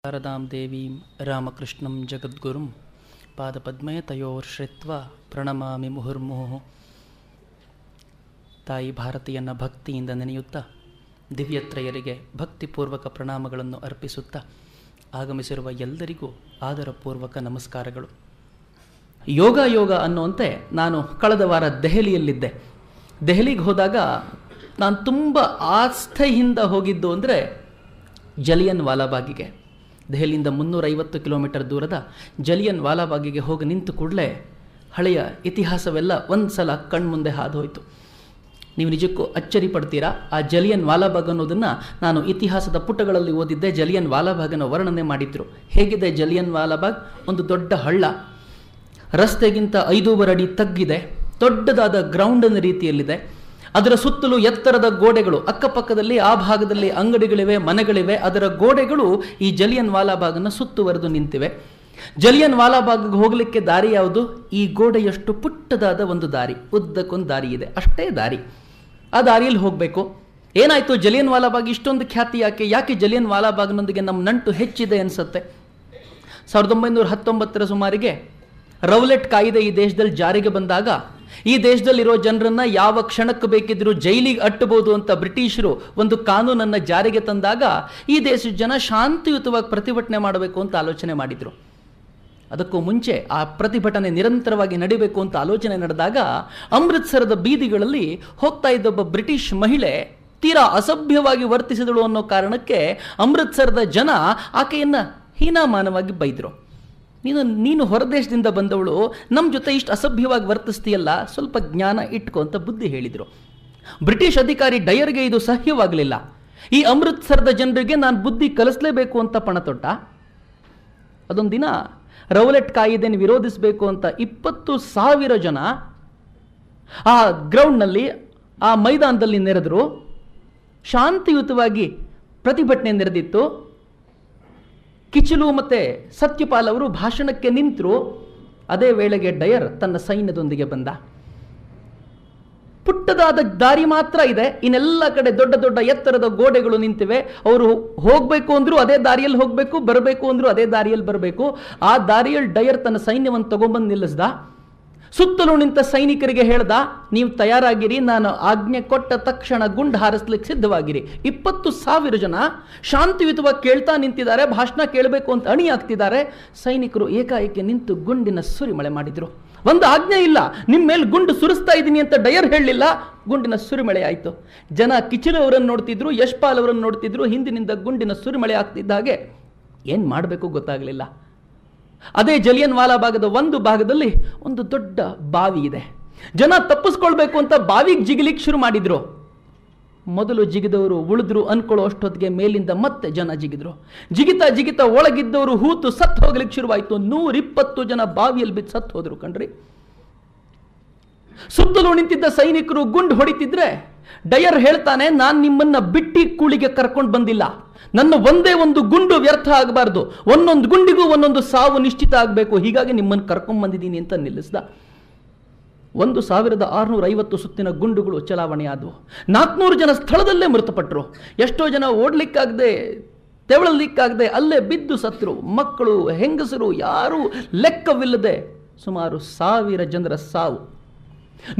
ಶಾರದಾಂ ದೇವೀಂ ರಾಮಕೃಷ್ಣಂ ಜಗದ್ಗುರುಂ ಪಾದಪದ್ಮಯ ತಯೋರ್ಶ್ರಿತ್ವ ಪ್ರಣಮಾಮಿ ಮುಹುರ್ಮುಹುಃ. ತಾಯಿ ಭಾರತಿಯನ್ನು ಭಕ್ತಿಯಿಂದ ನೆನೆಯುತ್ತಾ ದಿವ್ಯತ್ರಯರಿಗೆ ಭಕ್ತಿಪೂರ್ವಕ ಪ್ರಣಾಮಗಳನ್ನು ಅರ್ಪಿಸುತ್ತಾ ಆಗಮಿಸಿರುವ ಎಲ್ಲರಿಗೂ ಆದರಪೂರ್ವಕ ನಮಸ್ಕಾರಗಳು. ಯೋಗ ಅನ್ನುವಂತೆ ನಾನು ಕಳೆದ ವಾರ ದೆಹಲಿಯಲ್ಲಿದ್ದೆ. ದೆಹಲಿಗೆ ಹೋದಾಗ ನಾನು ತುಂಬ ಆಸ್ಥೆಯಿಂದ ಹೋಗಿದ್ದು ಅಂದರೆ ಜಲಿಯನ್ ವಾಲಾಬಾಗಿಗೆ. ದೆಹಲಿಯಿಂದ 350 ಕಿಲೋಮೀಟರ್ ದೂರದ ಜಲಿಯನ್ ವಾಲಾಬಾಗಿಗೆ ಹೋಗಿ ನಿಂತು ಕೂಡಲೇ ಹಳೆಯ ಇತಿಹಾಸವೆಲ್ಲ ಒಂದು ಸಲ ಕಣ್ಮುಂದೆ ಹಾದು ಹೋಯಿತು. ನೀವು ನಿಜಕ್ಕೂ ಅಚ್ಚರಿ ಪಡ್ತೀರಾ. ಆ ಜಲಿಯನ್ ವಾಲಾಬಾಗ್ ಅನ್ನೋದನ್ನು ನಾನು ಇತಿಹಾಸದ ಪುಟಗಳಲ್ಲಿ ಓದಿದ್ದೆ. ಜಲಿಯನ್ ವಾಲಾಬಾಗನ ವರ್ಣನೆ ಮಾಡಿದ್ರು. ಹೇಗಿದೆ ಜಲಿಯನ್ ವಾಲಾಬಾಗ್? ಒಂದು ದೊಡ್ಡ ಹಳ್ಳ, ರಸ್ತೆಗಿಂತ 5.5 ಅಡಿ ತಗ್ಗಿದೆ, ದೊಡ್ಡದಾದ ಗ್ರೌಂಡಿನ ರೀತಿಯಲ್ಲಿದೆ. ಅದರ ಸುತ್ತಲೂ ಎತ್ತರದ ಗೋಡೆಗಳು, ಅಕ್ಕಪಕ್ಕದಲ್ಲಿ ಆ ಭಾಗದಲ್ಲಿ ಅಂಗಡಿಗಳಿವೆ, ಮನೆಗಳಿವೆ. ಅದರ ಗೋಡೆಗಳು ಈ ಜಲಿಯನ್ ವಾಲಾಬಾಗನ್ನು ಸುತ್ತುವರೆದು ನಿಂತಿವೆ. ಜಲಿಯನ್ ವಾಲಾಬಾಗ್ಗೆ ಹೋಗಲಿಕ್ಕೆ ದಾರಿ ಯಾವುದು? ಈ ಗೋಡೆಯಷ್ಟು ಪುಟ್ಟದಾದ ಒಂದು ದಾರಿ, ಉದ್ದಕ್ಕೊಂದು ದಾರಿ ಇದೆ, ಅಷ್ಟೇ ದಾರಿ. ಆ ದಾರಿಯಲ್ಲಿ ಹೋಗಬೇಕು. ಏನಾಯಿತು, ಜಲಿಯನ್ ವಾಲಾಬಾಗ್ ಇಷ್ಟೊಂದು ಖ್ಯಾತಿ ಯಾಕೆ ಜಲಿಯನ್ ವಾಲಾಬಾಗ್ನೊಂದಿಗೆ ನಮ್ಮ ನಂಟು ಹೆಚ್ಚಿದೆ ಅನಿಸುತ್ತೆ. 1919 ಸುಮಾರಿಗೆ ರೌಲೆಟ್ ಕಾಯಿದೆ ಈ ದೇಶದಲ್ಲಿ ಜಾರಿಗೆ ಬಂದಾಗ ಈ ದೇಶದಲ್ಲಿರೋ ಜನರನ್ನ ಯಾವ ಕ್ಷಣಕ್ಕೆ ಬೇಕಿದ್ರೂ ಜೈಲಿಗೆ ಅಟ್ಟಬಹುದು ಅಂತ ಬ್ರಿಟಿಷರು ಒಂದು ಕಾನೂನನ್ನು ಜಾರಿಗೆ ತಂದಾಗ ಈ ದೇಶದ ಜನ ಶಾಂತಿಯುತವಾಗಿ ಪ್ರತಿಭಟನೆ ಮಾಡಬೇಕು ಅಂತ ಆಲೋಚನೆ ಮಾಡಿದ್ರು. ಅದಕ್ಕೂ ಮುಂಚೆ ಆ ಪ್ರತಿಭಟನೆ ನಿರಂತರವಾಗಿ ನಡೀಬೇಕು ಅಂತ ಆಲೋಚನೆ ನಡೆದಾಗ ಅಮೃತ್ಸರದ ಬೀದಿಗಳಲ್ಲಿ ಹೋಗ್ತಾ ಇದ್ದ ಒಬ್ಬ ಬ್ರಿಟಿಷ್ ಮಹಿಳೆ ತೀರಾ ಅಸಭ್ಯವಾಗಿ ವರ್ತಿಸಿದಳು ಅನ್ನೋ ಕಾರಣಕ್ಕೆ ಅಮೃತ್ಸರದ ಜನ ಆಕೆಯನ್ನು ಹೀನಾಮಾನವಾಗಿ ಬೈದರು. ನೀನು ಹೊರದೇಶದಿಂದ ಬಂದವಳು, ನಮ್ಮ ಜೊತೆ ಇಷ್ಟು ಅಸಭ್ಯವಾಗಿ ವರ್ತಿಸ್ತೀಯಲ್ಲ, ಸ್ವಲ್ಪ ಜ್ಞಾನ ಇಟ್ಕೊ ಅಂತ ಬುದ್ಧಿ ಹೇಳಿದರು. ಬ್ರಿಟಿಷ್ ಅಧಿಕಾರಿ ಡಯರ್ಗೆ ಇದು ಸಹ್ಯವಾಗಲಿಲ್ಲ. ಈ ಅಮೃತ್ಸರದ ಜನರಿಗೆ ನಾನು ಬುದ್ಧಿ ಕಲಿಸಲೇಬೇಕು ಅಂತ ಪಣ ತೊಟ್ಟ. ಅದೊಂದು ದಿನ ರೌಲೆಟ್ ಕಾಯಿದೆಯನ್ನು ವಿರೋಧಿಸಬೇಕು ಅಂತ 20,000 ಜನ ಆ ಗ್ರೌಂಡ್ನಲ್ಲಿ, ಆ ಮೈದಾನದಲ್ಲಿ ನೆರೆದರು. ಶಾಂತಿಯುತವಾಗಿ ಪ್ರತಿಭಟನೆ ನೆರೆದಿತ್ತು. ಕಿಚಲು ಮತ್ತು ಸತ್ಯಪಾಲ್ ಅವರು ಭಾಷಣಕ್ಕೆ ನಿಂತರು. ಅದೇ ವೇಳೆಗೆ ಡಯರ್ ತನ್ನ ಸೈನ್ಯದೊಂದಿಗೆ ಬಂದ. ಪುಟ್ಟದಾದ ದಾರಿ ಮಾತ್ರ ಇದೆ, ಇನ್ನೆಲ್ಲ ಕಡೆ ದೊಡ್ಡ ದೊಡ್ಡ ಎತ್ತರದ ಗೋಡೆಗಳು ನಿಂತಿವೆ. ಅವರು ಹೋಗಬೇಕು ಅಂದ್ರೂ ಅದೇ ದಾರಿಯಲ್ಲಿ ಹೋಗಬೇಕು, ಬರಬೇಕು ಅಂದ್ರೂ ಅದೇ ದಾರಿಯಲ್ಲಿ ಬರಬೇಕು. ಆ ದಾರಿಯಲ್ಲಿ ಡಯರ್ ತನ್ನ ಸೈನ್ಯವನ್ನು ತಗೊಂಡ್ಬಂದು ನಿಲ್ಲಿಸ್ದ. ಸುತ್ತಲೂ ನಿಂತ ಸೈನಿಕರಿಗೆ ಹೇಳ್ದ, ನೀವು ತಯಾರಾಗಿರಿ, ನಾನು ಆಜ್ಞೆ ಕೊಟ್ಟ ತಕ್ಷಣ ಗುಂಡು ಹಾರಿಸ್ಲಿಕ್ಕೆ ಸಿದ್ಧವಾಗಿರಿ. 20,000 ಜನ ಶಾಂತಿಯುತವಾಗಿ ಕೇಳ್ತಾ ನಿಂತಿದ್ದಾರೆ, ಭಾಷಣ ಕೇಳಬೇಕು ಅಂತ ಅಣಿ ಆಗ್ತಿದ್ದಾರೆ. ಸೈನಿಕರು ಏಕಾಏಕಿ ನಿಂತು ಗುಂಡಿನ ಸುರಿಮಳೆ ಮಾಡಿದ್ರು. ಒಂದು ಆಜ್ಞೆ ಇಲ್ಲ, ನಿಮ್ಮ ಮೇಲೆ ಗುಂಡು ಸುರಿಸ್ತಾ ಇದ್ದೀನಿ ಅಂತ ಡಯರ್ ಹೇಳಲಿಲ್ಲ, ಗುಂಡಿನ ಸುರಿಮಳೆ ಆಯಿತು. ಜನ ಕಿಚಲು ಅವರನ್ನು ನೋಡ್ತಿದ್ರು, ಯಶ್ಪಾಲ್ ಅವರನ್ನು ನೋಡ್ತಿದ್ರು. ಹಿಂದಿನಿಂದ ಗುಂಡಿನ ಸುರಿಮಳೆ ಆಗ್ತಿದ್ದ ಹಾಗೆ ಏನು ಮಾಡಬೇಕು ಗೊತ್ತಾಗಲಿಲ್ಲ. ಅದೇ ಜಲಿಯನ್ ವಾಲಾಬಾಗದ ಒಂದು ಭಾಗದಲ್ಲಿ ಒಂದು ದೊಡ್ಡ ಬಾವಿ ಇದೆ. ಜನ ತಪ್ಪಿಸ್ಕೊಳ್ಬೇಕು ಅಂತ ಬಾವಿಗೆ ಜಿಗಿಲಿಕ್ಕೆ ಶುರು ಮಾಡಿದ್ರು. ಮೊದಲು ಜಿಗಿದವರು ಉಳಿದ್ರು ಅನ್ಕೊಳ್ಳೋ ಅಷ್ಟೊತ್ತಿಗೆ ಮೇಲಿಂದ ಮತ್ತೆ ಜನ ಜಿಗಿದ್ರು. ಜಿಗಿತಾ ಒಳಗಿದ್ದವರು ಹೂತು ಸತ್ತು ಹೋಗ್ಲಿಕ್ಕೆ ಶುರುವಾಯಿತು. 120 ಜನ ಬಾವಿಯಲ್ಲಿ ಬಿದ್ದು ಸತ್ತು ಹೋದ್ರು ಕಣ್ರಿ. ಸುತ್ತಲೂ ನಿಂತಿದ್ದ ಸೈನಿಕರು ಗುಂಡು ಹೊಡಿತಿದ್ರೆ ಡಯರ್ ಹೇಳ್ತಾನೆ, ನಾನು ನಿಮ್ಮನ್ನ ಬಿಟ್ಟಿ ಕೂಳಿಗೆ ಕರ್ಕೊಂಡು ಬಂದಿಲ್ಲ, ನನ್ನ ಒಂದೇ ಒಂದು ಗುಂಡು ವ್ಯರ್ಥ ಆಗಬಾರ್ದು, ಒಂದೊಂದು ಗುಂಡಿಗೂ ಒಂದೊಂದು ಸಾವು ನಿಶ್ಚಿತ ಆಗಬೇಕು, ಹೀಗಾಗಿ ನಿಮ್ಮನ್ನು ಕರ್ಕೊಂಡು ಬಂದಿದ್ದೀನಿ ಅಂತ ನಿಲ್ಲಿಸ್ದ. 1650 ಸುತ್ತಿನ ಗುಂಡುಗಳು ಚಲಾವಣೆ ಆದವು. 400 ಜನ ಸ್ಥಳದಲ್ಲೇ ಮೃತಪಟ್ಟರು. ಎಷ್ಟೋ ಜನ ಓಡ್ಲಿಕ್ಕಾಗದೆ, ತೆವಳಲಿಕ್ಕಾಗದೆ ಅಲ್ಲೇ ಬಿದ್ದು ಸತ್ರು. ಮಕ್ಕಳು, ಹೆಂಗಸರು, ಯಾರೂ ಲೆಕ್ಕವಿಲ್ಲದೆ ಸುಮಾರು 1000 ಜನರ ಸಾವು.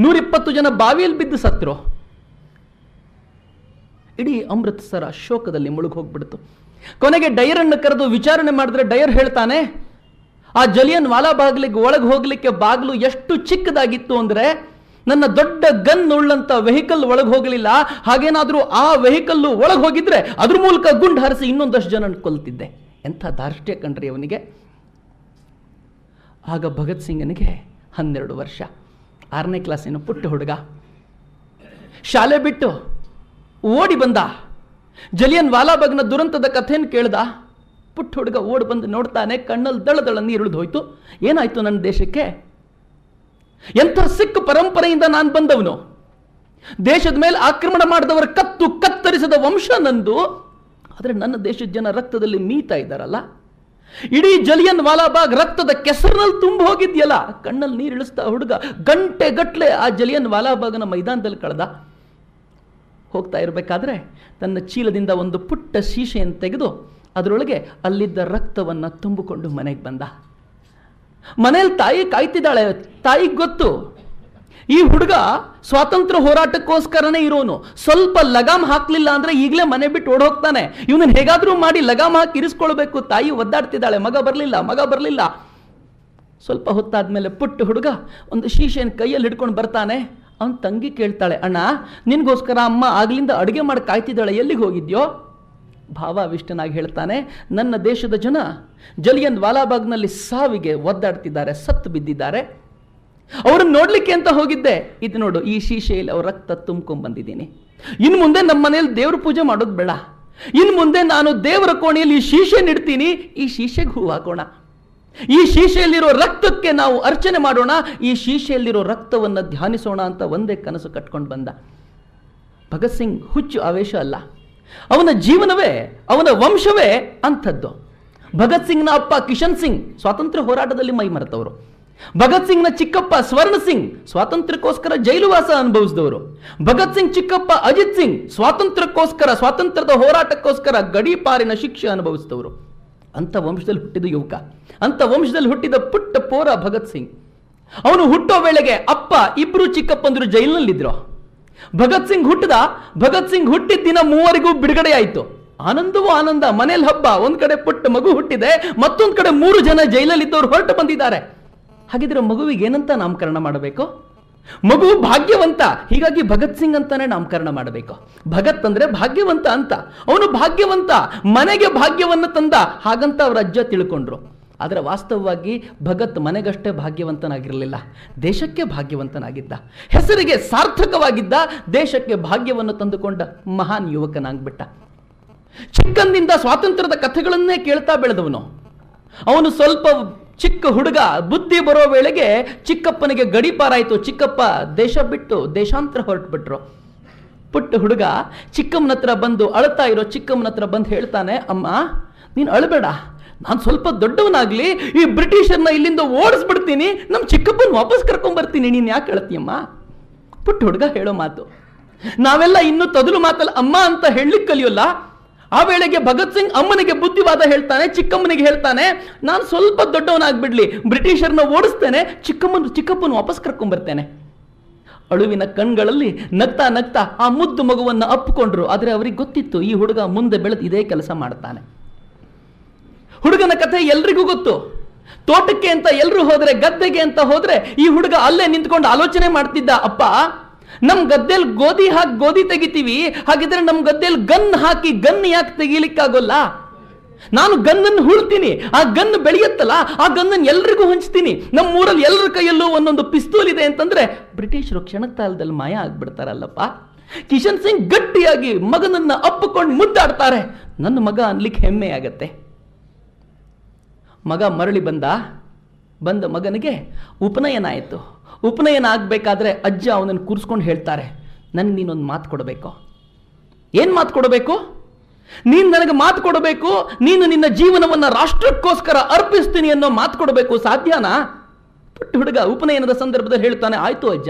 120 ಜನ ಬಾವಿಯಲ್ಲಿ ಬಿದ್ದು ಸತ್ರು. ಇಡೀ ಅಮೃತ್ಸರ ಶೋಕದಲ್ಲಿ ಮುಳುಗಿ ಹೋಗ್ಬಿಡ್ತು. ಕೊನೆಗೆ ಡಯರನ್ನು ಕರೆದು ವಿಚಾರಣೆ ಮಾಡಿದ್ರೆ ಡಯರ್ ಹೇಳ್ತಾನೆ, ಆ ಜಲಿಯನ್ ವಾಲಾಬಾಗ್ಲಿಗೆ ಒಳಗೆ ಹೋಗ್ಲಿಕ್ಕೆ ಬಾಗಿಲು ಎಷ್ಟು ಚಿಕ್ಕದಾಗಿತ್ತು ಅಂದ್ರೆ ನನ್ನ ದೊಡ್ಡ ಗನ್ ಉಳ್ಳಂತ ವೆಹಿಕಲ್ ಒಳಗೆ ಹೋಗಲಿಲ್ಲ. ಹಾಗೇನಾದ್ರೂ ಆ ವೆಹಿಕಲ್ ಒಳಗೆ ಹೋಗಿದ್ರೆ ಅದ್ರ ಮೂಲಕ ಗುಂಡು ಹಾರಿಸಿ ಇನ್ನೊಂದಷ್ಟು ಜನ ಕೊಲ್ತಿದ್ದೆ. ಎಂಥ ಧಾರ್ಷ್ಟ್ಯ ಕಣ್ರಿ ಅವನಿಗೆ. ಆಗ ಭಗತ್ ಸಿಂಗನಿಗೆ 12 ವರ್ಷ, 6ನೇ ಕ್ಲಾಸಿನ ಪುಟ್ಟ ಹುಡುಗ. ಶಾಲೆ ಬಿಟ್ಟು ಓಡಿ ಬಂದ. ಜಲಿಯನ್ ವಾಲಾಬಾಗ್ನ ದುರಂತದ ಕಥೆಯನ್ನು ಕೇಳ್ದ. ಪುಟ್ಟ ಹುಡುಗ ಓಡಿ ಬಂದು ನೋಡ್ತಾನೆ, ಕಣ್ಣಲ್ಲಿ ದಳ ನೀರುಳಿದು ಹೋಯ್ತು. ಏನಾಯ್ತು ನನ್ನ ದೇಶಕ್ಕೆ? ಎಂಥ ಸಿಖ್ ಪರಂಪರೆಯಿಂದ ನಾನು ಬಂದವನು, ದೇಶದ ಮೇಲೆ ಆಕ್ರಮಣ ಮಾಡಿದವರ ಕತ್ತರಿಸಿದ ವಂಶ ನಂದು. ಆದರೆ ನನ್ನ ದೇಶದ ಜನ ರಕ್ತದಲ್ಲಿ ಮೀತಾ ಇದ್ದಾರಲ್ಲ. ಇಡೀ ಜಲಿಯನ್ ವಾಲಾಬಾಗ್ ರಕ್ತದ ಕೆಸರಿನಲ್ಲಿ ತುಂಬ ಹೋಗಿದ್ಯಲ್ಲ. ಕಣ್ಣಲ್ಲಿ ನೀರು ಇಳಿಸ್ತಾ ಹುಡುಗ ಗಂಟೆ ಗಟ್ಟಲೆ ಆ ಜಲಿಯನ್ ವಾಲಾಬಾಗ್ನ ಮೈದಾನದಲ್ಲಿ ಕಳೆದ. ಹೋಗ್ತಾ ಇರಬೇಕಾದ್ರೆ ತನ್ನ ಚೀಲದಿಂದ ಒಂದು ಪುಟ್ಟ ಶೀಶೆಯನ್ನು ತೆಗೆದು ಅದರೊಳಗೆ ಅಲ್ಲಿದ್ದ ರಕ್ತವನ್ನು ತುಂಬಿಕೊಂಡು ಮನೆಗೆ ಬಂದ. ಮನೇಲಿ ತಾಯಿ ಕಾಯ್ತಿದ್ದಾಳೆ. ತಾಯಿಗೆ ಗೊತ್ತು ಈ ಹುಡುಗ ಸ್ವಾತಂತ್ರ್ಯ ಹೋರಾಟಕ್ಕೋಸ್ಕರನೇ ಇರೋನು. ಸ್ವಲ್ಪ ಲಗಾಮ್ ಹಾಕ್ಲಿಲ್ಲ ಅಂದ್ರೆ ಈಗಲೇ ಮನೆ ಬಿಟ್ಟು ಓಡೋಗ್ತಾನೆ. ಇವನನ್ನು ಹೇಗಾದ್ರೂ ಮಾಡಿ ಲಗಾಮ್ ಹಾಕಿ ಇರಿಸ್ಕೊಳ್ಬೇಕು. ತಾಯಿ ಒದ್ದಾಡ್ತಿದ್ದಾಳೆ, ಮಗ ಬರಲಿಲ್ಲ. ಸ್ವಲ್ಪ ಹೊತ್ತಾದ್ಮೇಲೆ ಪುಟ್ಟ ಹುಡುಗ ಒಂದು ಶೀಶೆನ ಕೈಯಲ್ಲಿ ಹಿಡ್ಕೊಂಡು ಬರ್ತಾನೆ. ಅವನ ತಂಗಿ ಕೇಳ್ತಾಳೆ, ಅಣ್ಣ ನಿನ್ಗೋಸ್ಕರ ಅಮ್ಮ ಆಗ್ಲಿಂದ ಅಡುಗೆ ಮಾಡಿ ಕಾಯ್ತಿದ್ದಾಳೆ, ಎಲ್ಲಿಗೆ ಹೋಗಿದ್ಯೋ? ಭಾವಾವಿಷ್ಟನಾಗಿ ಹೇಳ್ತಾನೆ, ನನ್ನ ದೇಶದ ಜನ ಜಲಿಯನ್ ವಾಲಾಬಾಗ್ನಲ್ಲಿ ಸಾವಿಗೆ ಒದ್ದಾಡ್ತಿದ್ದಾರೆ, ಸತ್ತು ಬಿದ್ದಿದ್ದಾರೆ, ಅವ್ರನ್ನ ನೋಡ್ಲಿಕ್ಕೆ ಅಂತ ಹೋಗಿದ್ದೆ. ಇದು ನೋಡು, ಈ ಶೀಶೆಯಲ್ಲಿ ಅವ್ರ ರಕ್ತ ತುಂಬ್ಕೊಂಡ್ ಬಂದಿದ್ದೀನಿ. ಇನ್ನು ಮುಂದೆ ನಮ್ಮ ಮನೇಲಿ ದೇವ್ರ ಪೂಜೆ ಮಾಡೋದು ಬೇಡ. ಇನ್ನು ಮುಂದೆ ನಾನು ದೇವರ ಕೋಣೆಯಲ್ಲಿ ಈ ಶೀಶೆ ಇಡ್ತೀನಿ, ಈ ಶೀಶೆಗೆ ಹೂ ಹಾಕೋಣ, ಈ ಶೀಶೆಯಲ್ಲಿರೋ ರಕ್ತಕ್ಕೆ ನಾವು ಅರ್ಚನೆ ಮಾಡೋಣ, ಈ ಶೀಶೆಯಲ್ಲಿರೋ ರಕ್ತವನ್ನು ಧ್ಯಾನಿಸೋಣ ಅಂತ ಒಂದೇ ಕನಸು ಕಟ್ಕೊಂಡು ಬಂದ. ಭಗತ್ ಸಿಂಗ್ ಹುಚ್ಚು ಆವೇಶ ಅಲ್ಲ, ಅವನ ಜೀವನವೇ, ಅವನ ವಂಶವೇ ಅಂಥದ್ದು. ಭಗತ್ ಸಿಂಗ್ನ ಅಪ್ಪ ಕಿಶನ್ ಸಿಂಗ್ ಸ್ವಾತಂತ್ರ್ಯ ಹೋರಾಟದಲ್ಲಿ ಮೈ ಮರೆತವರು. ಭಗತ್ ಸಿಂಗ್ನ ಚಿಕ್ಕಪ್ಪ ಸ್ವರ್ಣ ಸಿಂಗ್ ಸ್ವಾತಂತ್ರ್ಯಕ್ಕೋಸ್ಕರ ಜೈಲುವಾಸ ಅನುಭವಿಸಿದವರು. ಭಗತ್ ಸಿಂಗ್ ಚಿಕ್ಕಪ್ಪ ಅಜಿತ್ ಸಿಂಗ್ ಸ್ವಾತಂತ್ರ್ಯದ ಹೋರಾಟಕ್ಕೋಸ್ಕರ ಗಡೀಪಾರಿನ ಶಿಕ್ಷೆ ಅನುಭವಿಸಿದವರು. ಅಂತ ವಂಶದಲ್ಲಿ ಹುಟ್ಟಿದ ಯುವಕ, ಅಂತ ವಂಶದಲ್ಲಿ ಹುಟ್ಟಿದ ಪುಟ್ಟ ಪೋರ ಭಗತ್ ಸಿಂಗ್. ಅವನು ಹುಟ್ಟೋ ವೇಳೆಗೆ ಅಪ್ಪ ಇಬ್ರು ಚಿಕ್ಕಪ್ಪಂದರು ಜೈಲಿನಲ್ಲಿದ್ರು. ಭಗತ್ ಸಿಂಗ್ ಹುಟ್ಟಿದ ದಿನ ಮೂವರಿಗೂ ಬಿಡುಗಡೆ ಆಯಿತು. ಆನಂದವೂ ಆನಂದ, ಮನೇಲಿ ಹಬ್ಬ. ಒಂದ್ ಕಡೆ ಪುಟ್ಟ ಮಗು ಹುಟ್ಟಿದೆ, ಮತ್ತೊಂದ್ ಕಡೆ 3 ಜನ ಜೈಲಲ್ಲಿದ್ದವರು ಹೊರಟು ಬಂದಿದ್ದಾರೆ. ಹಾಗಿದ್ರೆ ಮಗುವಿಗೆ ಏನಂತ ನಾಮಕರಣ ಮಾಡಬೇಕು? ಮಗು ಭಾಗ್ಯವಂತ, ಹೀಗಾಗಿ ಭಗತ್ ಸಿಂಗ್ ಅಂತಾನೆ ನಾಮಕರಣ ಮಾಡಬೇಕು. ಭಗತ್ ಅಂದ್ರೆ ಭಾಗ್ಯವಂತ ಅಂತ. ಅವನು ಭಾಗ್ಯವಂತ, ಮನೆಗೆ ಭಾಗ್ಯವನ್ನು ತಂದ, ಹಾಗಂತ ಅವರ ಅಜ್ಜ ತಿಳ್ಕೊಂಡ್ರು. ಆದರೆ ವಾಸ್ತವವಾಗಿ ಭಗತ್ ಮನೆಗಷ್ಟೇ ಭಾಗ್ಯವಂತನಾಗಿರಲಿಲ್ಲ, ದೇಶಕ್ಕೆ ಭಾಗ್ಯವಂತನಾಗಿದ್ದ. ಹೆಸರಿಗೆ ಸಾರ್ಥಕವಾಗಿದ್ದ, ದೇಶಕ್ಕೆ ಭಾಗ್ಯವನ್ನು ತಂದುಕೊಂಡ ಮಹಾನ್ ಯುವಕನಾಗ್ಬಿಟ್ಟ. ಚಿಕ್ಕಂದಿಂದ ಸ್ವಾತಂತ್ರ್ಯದ ಕಥೆಗಳನ್ನೇ ಕೇಳ್ತಾ ಬೆಳೆದವನು. ಅವನು ಸ್ವಲ್ಪ ಚಿಕ್ಕ ಹುಡುಗ, ಬುದ್ಧಿ ಬರೋ ವೇಳೆಗೆ ಚಿಕ್ಕಪ್ಪನಿಗೆ ಗಡೀಪಾರಾಯಿತು. ಚಿಕ್ಕಪ್ಪ ದೇಶ ಬಿಟ್ಟು ದೇಶಾಂತರ ಹೊರಟುಬಿಟ್ರು. ಪುಟ್ಟ ಹುಡುಗ ಚಿಕ್ಕಮ್ಮನ ಹತ್ರ ಬಂದು, ಅಳ್ತಾ ಇರೋ ಚಿಕ್ಕಮ್ಮನ ಹತ್ರ ಬಂದು ಹೇಳ್ತಾನೆ, ಅಮ್ಮ ನೀನು ಅಳಬೇಡ, ನಾನು ಸ್ವಲ್ಪ ದೊಡ್ಡವನಾಗ್ಲಿ ಈ ಬ್ರಿಟಿಷರ್ನ ಇಲ್ಲಿಂದ ಓಡಿಸ್ಬಿಡ್ತೀನಿ, ನಮ್ಮ ಚಿಕ್ಕಪ್ಪನ ವಾಪಸ್ ಕರ್ಕೊಂಡ್ಬರ್ತೀನಿ, ನೀನು ಯಾಕೆ ಅಳ್ತೀಯಮ್ಮ? ಪುಟ್ಟ ಹುಡುಗ ಹೇಳೋ ಮಾತು. ನಾವೆಲ್ಲ ಇನ್ನೂ ತೊದಲು ಮಾತಲ್ಲ ಅಮ್ಮ ಅಂತ ಹೇಳಲಿಕ್ಕೆ ಕಲಿಯೋಲ್ಲ. ಆ ವೇಳೆಗೆ ಭಗತ್ ಸಿಂಗ್ ಅಮ್ಮನಿಗೆ ಬುದ್ಧಿವಾದ ಹೇಳ್ತಾನೆ, ಚಿಕ್ಕಮ್ಮನಿಗೆ ಹೇಳ್ತಾನೆ, ನಾನು ಸ್ವಲ್ಪ ದೊಡ್ಡವನಾಗ್ಬಿಡ್ಲಿ, ಬ್ರಿಟಿಷರ್ನ ಓಡಿಸ್ತೇನೆ, ಚಿಕ್ಕಪ್ಪನ ವಾಪಸ್ ಕರ್ಕೊಂಡ್ಬರ್ತೇನೆ. ಅಳುವಿನ ಕಣ್ಗಳಲ್ಲಿ ನಗ್ತಾ ನಗ್ತಾ ಆ ಮುದ್ದು ಮಗುವನ್ನು ಅಪ್ಪಿಕೊಂಡ್ರು. ಆದರೆ ಅವರಿಗೆ ಗೊತ್ತಿತ್ತು, ಈ ಹುಡುಗ ಮುಂದೆ ಬೆಳೆದು ಇದೇ ಕೆಲಸ ಮಾಡ್ತಾನೆ. ಹುಡುಗನ ಕಥೆ ಎಲ್ರಿಗೂ ಗೊತ್ತು. ತೋಟಕ್ಕೆ ಅಂತ ಎಲ್ಲರೂ ಹೋದ್ರೆ, ಗದ್ದೆಗೆ ಅಂತ ಹೋದ್ರೆ ಈ ಹುಡುಗ ಅಲ್ಲೇ ನಿಂತ್ಕೊಂಡು ಆಲೋಚನೆ ಮಾಡ್ತಿದ್ದ, ಅಪ್ಪ ನಮ್ ಗದ್ದೆಯಲ್ಲಿ ಗೋಧಿ ತೆಗಿತೀವಿ, ಹಾಗಿದ್ರೆ ನಮ್ ಗದ್ದೆಯಲ್ಲಿ ಗನ್ ಹಾಕಿ ಗನ್ ಯಾಕೆ ತೆಗೀಲಿಕ್ಕಾಗೋಲ್ಲ? ನಾನು ಗನ್ನನ್ನು ಹುಳ್ತೀನಿ, ಆ ಗನ್ ಬೆಳೆಯುತ್ತಲ್ಲ, ಆ ಗನ್ನನ್ನು ಎಲ್ರಿಗೂ ಹಂಚ್ತೀನಿ. ನಮ್ಮ ಊರಲ್ಲಿ ಎಲ್ಲರ ಕೈಯಲ್ಲೂ ಒಂದೊಂದು ಪಿಸ್ತೂಲ್ ಇದೆ ಅಂತಂದ್ರೆ ಬ್ರಿಟಿಷರು ಕ್ಷಣಕಾಲದಲ್ಲಿ ಮಾಯ ಆಗ್ಬಿಡ್ತಾರಲ್ಲಪ್ಪ. ಕಿಶನ್ ಸಿಂಗ್ ಗಟ್ಟಿಯಾಗಿ ಮಗನನ್ನ ಅಪ್ಪಿಕೊಂಡು ಮುದ್ದಾಡ್ತಾರೆ. ನನ್ನ ಮಗ ಅನ್ಲಿಕ್ಕೆ ಹೆಮ್ಮೆ ಆಗತ್ತೆ. ಮಗ ಮರಳಿ ಬಂದ ಮಗನಿಗೆ ಉಪನಯನ ಆಯಿತು. ಉಪನಯನ ಆಗಬೇಕಾದ್ರೆ ಅಜ್ಜ ಅವನನ್ನು ಕೂರಿಸ್ಕೊಂಡು ಹೇಳ್ತಾರೆ, ನನಗೆ ನೀನೊಂದು ಮಾತು ಕೊಡಬೇಕು. ಏನು ಮಾತು ಕೊಡಬೇಕು? ನೀನು ನನಗೆ ಮಾತು ಕೊಡಬೇಕು, ನೀನು ನಿನ್ನ ಜೀವನವನ್ನು ರಾಷ್ಟ್ರಕ್ಕೋಸ್ಕರ ಅರ್ಪಿಸ್ತೀನಿ ಅನ್ನೋ ಮಾತು ಕೊಡಬೇಕು. ಸಾಧ್ಯನಾ? ಪುಟ್ಟ ಹುಡುಗ ಉಪನಯನದ ಸಂದರ್ಭದಲ್ಲಿ ಹೇಳ್ತಾನೆ, ಆಯ್ತು ಅಜ್ಜ,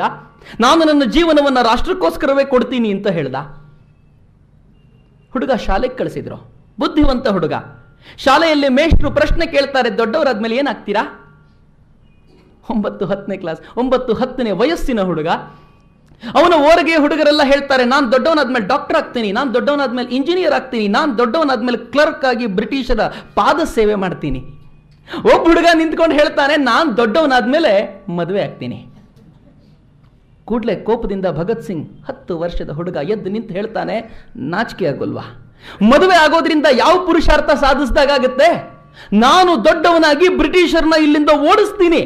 ನಾನು ನನ್ನ ಜೀವನವನ್ನು ರಾಷ್ಟ್ರಕ್ಕೋಸ್ಕರವೇ ಕೊಡ್ತೀನಿ ಅಂತ ಹೇಳ್ದ. ಹುಡುಗ ಶಾಲೆಗೆ ಕಳಿಸಿದ್ರು. ಬುದ್ಧಿವಂತ ಹುಡುಗ. ಶಾಲೆಯಲ್ಲಿ ಮೇಷ್ಟ್ರು ಪ್ರಶ್ನೆ ಕೇಳ್ತಾರೆ, ದೊಡ್ಡವರಾದ್ಮೇಲೆ ಏನಾಗ್ತೀರಾ? 9-10ನೇ ಕ್ಲಾಸ್, 9-10ನೇ ವಯಸ್ಸಿನ ಹುಡುಗ. ಅವನ ಓರಗೆ ಹುಡುಗರೆಲ್ಲ ಹೇಳ್ತಾರೆ, ನಾನು ದೊಡ್ಡವನಾದ್ಮೇಲೆ ಡಾಕ್ಟರ್ ಆಗ್ತೀನಿ, ನಾನು ದೊಡ್ಡವನಾದ್ಮೇಲೆ ಇಂಜಿನಿಯರ್ ಆಗ್ತೀನಿ, ನಾನು ದೊಡ್ಡವನಾದ್ಮೇಲೆ ಕ್ಲರ್ಕ್ ಆಗಿ ಬ್ರಿಟಿಷರ ಪಾದ ಸೇವೆ ಮಾಡ್ತೀನಿ. ಒಬ್ಬ ಹುಡುಗ ನಿಂತ್ಕೊಂಡು ಹೇಳ್ತಾನೆ, ನಾನು ದೊಡ್ಡವನಾದ್ಮೇಲೆ ಮದುವೆ ಆಗ್ತೀನಿ. ಕೂಡಲೇ ಕೋಪದಿಂದ ಭಗತ್ ಸಿಂಗ್ 10 ವರ್ಷದ ಹುಡುಗ ಎದ್ದು ನಿಂತು ಹೇಳ್ತಾನೆ, ನಾಚಿಕೆ ಆಗೋಲ್ವಾ? ಮದುವೆ ಆಗೋದ್ರಿಂದ ಯಾವ ಪುರುಷಾರ್ಥ ಸಾಧಿಸಿದಾಗತ್ತೆ? ನಾನು ದೊಡ್ಡವನಾಗಿ ಬ್ರಿಟಿಷರ್ನ ಇಲ್ಲಿಂದ ಓಡಿಸ್ತೀನಿ.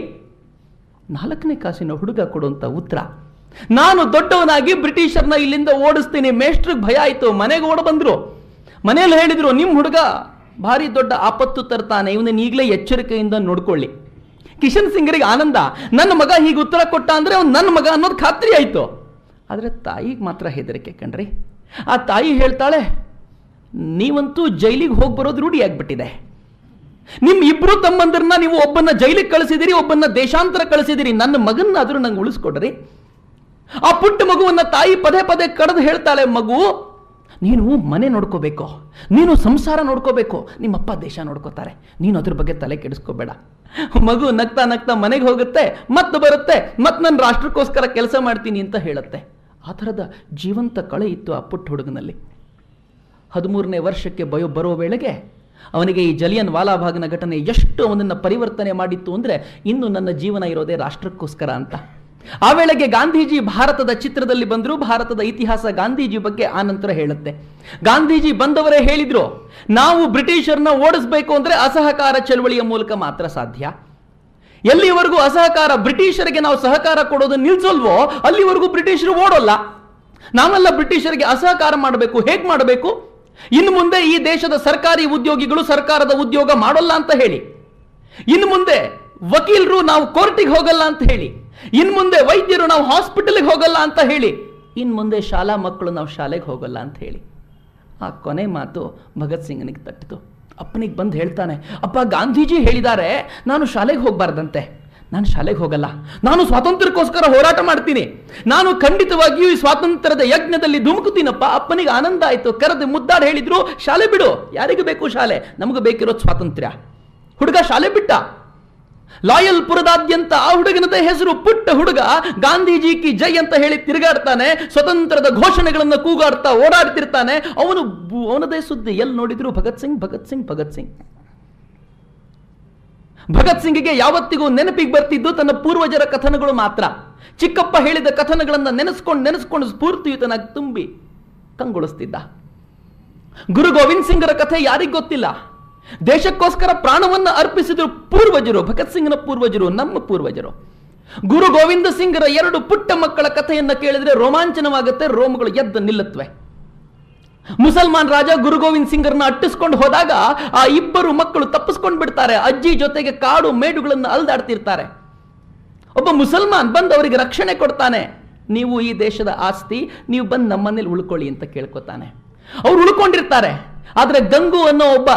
4ನೇ ಕ್ಲಾಸಿನ ಹುಡುಗ ಕೊಡುವಂತ ಉತ್ತರ, ನಾನು ದೊಡ್ಡವನಾಗಿ ಬ್ರಿಟಿಷರ್ನ ಇಲ್ಲಿಂದ ಓಡಿಸ್ತೀನಿ. ಮೇಷ್ಟ್ರಿಗೆ ಭಯ ಆಯಿತು, ಮನೆಗೆ ಓಡ ಬಂದ್ರು. ಮನೆಯಲ್ಲಿ ಹೇಳಿದ್ರು, ನಿಮ್ಮ ಹುಡುಗ ಭಾರಿ ದೊಡ್ಡ ಆಪತ್ತು ತರ್ತಾನೆ, ಇವನನ್ನು ಈಗಲೇ ಎಚ್ಚರಿಕೆಯಿಂದ ನೋಡ್ಕೊಳ್ಳಿ. ಕಿಶನ್ ಸಿಂಗರಿಗೆ ಆನಂದ, ನನ್ನ ಮಗ ಹೀಗೆ ಉತ್ತರ ಕೊಟ್ಟ ಅಂದ್ರೆ ಅವ್ನು ನನ್ನ ಮಗ ಅನ್ನೋದು ಖಾತ್ರಿ ಆಯಿತು. ಆದರೆ ತಾಯಿಗೆ ಮಾತ್ರ ಹೆದರಿಕೆ ಕಣ್ರಿ. ಆ ತಾಯಿ ಹೇಳ್ತಾಳೆ, ನೀವಂತೂ ಜೈಲಿಗೆ ಹೋಗಿ ಬರೋದು ರೂಢಿ ಆಗ್ಬಿಟ್ಟಿದೆ. ನಿಮ್ಮ ಇಬ್ರು ತಮ್ಮಂದಿರನ್ನ ನೀವು ಒಬ್ಬನ್ನ ಜೈಲಿಗೆ ಕಳಿಸಿದಿರಿ, ಒಬ್ಬನ್ನ ದೇಶಾಂತರ ಕಳಿಸಿದಿರಿ, ನನ್ನ ಮಗನ್ನಾದ್ರೂ ನಂಗೆ ಉಳಿಸ್ಕೊಡ್ರಿ. ಆ ಪುಟ್ಟ ಮಗುವನ್ನ ತಾಯಿ ಪದೇ ಪದೇ ಕರೆದು ಹೇಳ್ತಾಳೆ, ಮಗು ನೀನು ಮನೆ ನೋಡ್ಕೋಬೇಕು, ನೀನು ಸಂಸಾರ ನೋಡ್ಕೋಬೇಕು, ನಿಮ್ಮಪ್ಪ ದೇಶ ನೋಡ್ಕೋತಾರೆ, ನೀನು ಅದ್ರ ಬಗ್ಗೆ ತಲೆ ಕೆಡಿಸ್ಕೋಬೇಡ. ಮಗು ನಗ್ತಾ ನಗ್ತಾ ಮನೆಗೆ ಹೋಗುತ್ತೆ, ಮತ್ತೆ ಬರುತ್ತೆ, ಮತ್ತೆ ನಾನು ರಾಷ್ಟ್ರಕ್ಕೋಸ್ಕರ ಕೆಲಸ ಮಾಡ್ತೀನಿ ಅಂತ ಹೇಳುತ್ತೆ. ಆ ಥರದ ಜೀವಂತ ಕಳೆ ಇತ್ತು ಆ ಪುಟ್ಟ ಹುಡುಗನಲ್ಲಿ. 13ನೇ ವರ್ಷಕ್ಕೆ ಬರೋ ವೇಳೆಗೆ ಅವನಿಗೆ ಈ ಜಲಿಯನ್ ವಾಲಾಬಾಗ್ನ ಘಟನೆ ಎಷ್ಟು ಅವನನ್ನು ಪರಿವರ್ತನೆ ಮಾಡಿತ್ತು ಅಂದರೆ, ಇನ್ನು ನನ್ನ ಜೀವನ ಇರೋದೇ ರಾಷ್ಟ್ರಕ್ಕೋಸ್ಕರ ಅಂತ. ಆ ವೇಳೆಗೆ ಗಾಂಧೀಜಿ ಭಾರತದ ಚಿತ್ರದಲ್ಲಿ ಬಂದರು. ಭಾರತದ ಇತಿಹಾಸ ಗಾಂಧೀಜಿ ಬಗ್ಗೆ ಆನಂತರ ಹೇಳುತ್ತೆ. ಗಾಂಧೀಜಿ ಬಂದವರೇ ಹೇಳಿದ್ರು, ನಾವು ಬ್ರಿಟಿಷರ್ನ ಓಡಿಸಬೇಕು ಅಂದರೆ ಅಸಹಕಾರ ಚಳವಳಿಯ ಮೂಲಕ ಮಾತ್ರ ಸಾಧ್ಯ. ಎಲ್ಲಿವರೆಗೂ ಅಸಹಕಾರ ಬ್ರಿಟಿಷರಿಗೆ ನಾವು ಸಹಕಾರ ಕೊಡೋದನ್ನು ನಿಲ್ಸಲ್ವೋ ಅಲ್ಲಿವರೆಗೂ ಬ್ರಿಟಿಷರು ಓಡೋಲ್ಲ. ನಾವೆಲ್ಲ ಬ್ರಿಟಿಷರಿಗೆ ಅಸಹಕಾರ ಮಾಡಬೇಕು. ಹೇಗೆ ಮಾಡಬೇಕು? ಇನ್ನು ಮುಂದೆ ಈ ದೇಶದ ಸರ್ಕಾರಿ ಉದ್ಯೋಗಿಗಳು ಸರ್ಕಾರದ ಉದ್ಯೋಗ ಮಾಡೋಲ್ಲ ಅಂತ ಹೇಳಿ, ಇನ್ನು ಮುಂದೆ ವಕೀಲರು ನಾವು ಕೋರ್ಟಿಗೆ ಹೋಗಲ್ಲ ಅಂತ ಹೇಳಿ, ಇನ್ನು ಮುಂದೆ ವೈದ್ಯರು ನಾವು ಹಾಸ್ಪಿಟಲ್ಗೆ ಹೋಗಲ್ಲ ಅಂತ ಹೇಳಿ, ಇನ್ನು ಮುಂದೆ ಶಾಲಾ ಮಕ್ಕಳು ನಾವು ಶಾಲೆಗೆ ಹೋಗಲ್ಲ ಅಂತ ಹೇಳಿ. ಆ ಕೊನೆ ಮಾತು ಭಗತ್ ಸಿಂಗನಿಗೆ ತಟ್ಟಿತು. ಅಪ್ಪನಿಗೆ ಬಂದು ಹೇಳ್ತಾನೆ, ಅಪ್ಪ ಗಾಂಧೀಜಿ ಹೇಳಿದ್ದಾರೆ ನಾನು ಶಾಲೆಗೆ ಹೋಗಬಾರ್ದಂತೆ. ನಾನು ಶಾಲೆಗೆ ಹೋಗಲ್ಲ, ನಾನು ಸ್ವಾತಂತ್ರ್ಯಕ್ಕೋಸ್ಕರ ಹೋರಾಟ ಮಾಡ್ತೀನಿ, ನಾನು ಖಂಡಿತವಾಗಿಯೂ ಈ ಸ್ವಾತಂತ್ರ್ಯದ ಯಜ್ಞದಲ್ಲಿ ಧುಮುಕುತ್ತೀನಪ್ಪ. ಅಪ್ಪನಿಗೆ ಆನಂದ ಆಯಿತು. ಕರೆದು ಮುದ್ದಾಡಿ ಹೇಳಿದ್ರು, ಶಾಲೆ ಬಿಡು, ಯಾರಿಗೂ ಬೇಕು ಶಾಲೆ, ನಮಗೆ ಬೇಕಿರೋದು ಸ್ವಾತಂತ್ರ್ಯ. ಹುಡುಗ ಶಾಲೆ ಬಿಟ್ಟ. ಲಾಯಲ್ ಪುರದಾದ್ಯಂತ ಆ ಹುಡುಗನದೇ ಹೆಸರು ಪುಟ್ಟ ಹುಡುಗ ಗಾಂಧೀಜಿ ಕಿ ಜೈ ಅಂತ ಹೇಳಿ ತಿರುಗಾಡ್ತಾನೆ, ಸ್ವತಂತ್ರದ ಘೋಷಣೆಗಳನ್ನು ಕೂಗಾಡ್ತಾ ಓಡಾಡ್ತಿರ್ತಾನೆ. ಅವನದೇ ಸುದ್ದಿ, ಎಲ್ಲಿ ನೋಡಿದ್ರು ಭಗತ್ ಸಿಂಗ್ ಭಗತ್ ಸಿಂಗ್ ಭಗತ್ ಸಿಂಗ್. ಭಗತ್ ಸಿಂಗ್ಗೆ ಯಾವತ್ತಿಗೂ ನೆನಪಿಗೆ ಬರ್ತಿದ್ದು ತನ್ನ ಪೂರ್ವಜರ ಕಥನಗಳು ಮಾತ್ರ. ಚಿಕ್ಕಪ್ಪ ಹೇಳಿದ ಕಥನಗಳನ್ನು ನೆನೆಸ್ಕೊಂಡು ಸ್ಫೂರ್ತಿಯುತನಾಗಿ ತುಂಬಿ ಕಂಗೊಳಿಸ್ತಿದ್ದ. ಗುರು ಗೋವಿಂದ್ ಸಿಂಗರ ಕಥೆ ಯಾರಿಗೂ ಗೊತ್ತಿಲ್ಲ. ದೇಶಕ್ಕೋಸ್ಕರ ಪ್ರಾಣವನ್ನ ಅರ್ಪಿಸಿದ್ರು ಪೂರ್ವಜರು, ಭಗತ್ ಸಿಂಗ್ನ ಪೂರ್ವಜರು, ನಮ್ಮ ಪೂರ್ವಜರು. ಗುರು ಗೋವಿಂದ ಸಿಂಗರ 2 ಪುಟ್ಟ ಮಕ್ಕಳ ಕಥೆಯನ್ನ ಕೇಳಿದ್ರೆ ರೋಮಾಂಚನವಾಗುತ್ತೆ, ರೋಮಗಳು ಎದ್ದು ನಿಲ್ಲುತ್ತವೆ. ಮುಸಲ್ಮಾನ್ ರಾಜ ಗುರು ಗೋವಿಂದ್ ಸಿಂಗರ್ನ ಅಟ್ಟಿಸ್ಕೊಂಡು ಹೋದಾಗ ಆ 2 ಮಕ್ಕಳು ತಪ್ಪಿಸ್ಕೊಂಡು ಬಿಡ್ತಾರೆ. ಅಜ್ಜಿ ಜೊತೆಗೆ ಕಾಡು ಮೇಡುಗಳನ್ನು ಅಲ್ದಾಡ್ತಿರ್ತಾರೆ. ಒಬ್ಬ ಮುಸಲ್ಮಾನ್ ಬಂದು ಅವರಿಗೆ ರಕ್ಷಣೆ ಕೊಡ್ತಾನೆ. ನೀವು ಈ ದೇಶದ ಆಸ್ತಿ, ನೀವು ಬಂದು ನಮ್ಮನೇಲಿ ಉಳ್ಕೊಳ್ಳಿ ಅಂತ ಕೇಳ್ಕೊತಾನೆ. ಅವ್ರು ಉಳ್ಕೊಂಡಿರ್ತಾರೆ. ಆದ್ರೆ ಗಂಗು ಅನ್ನೋ ಒಬ್ಬ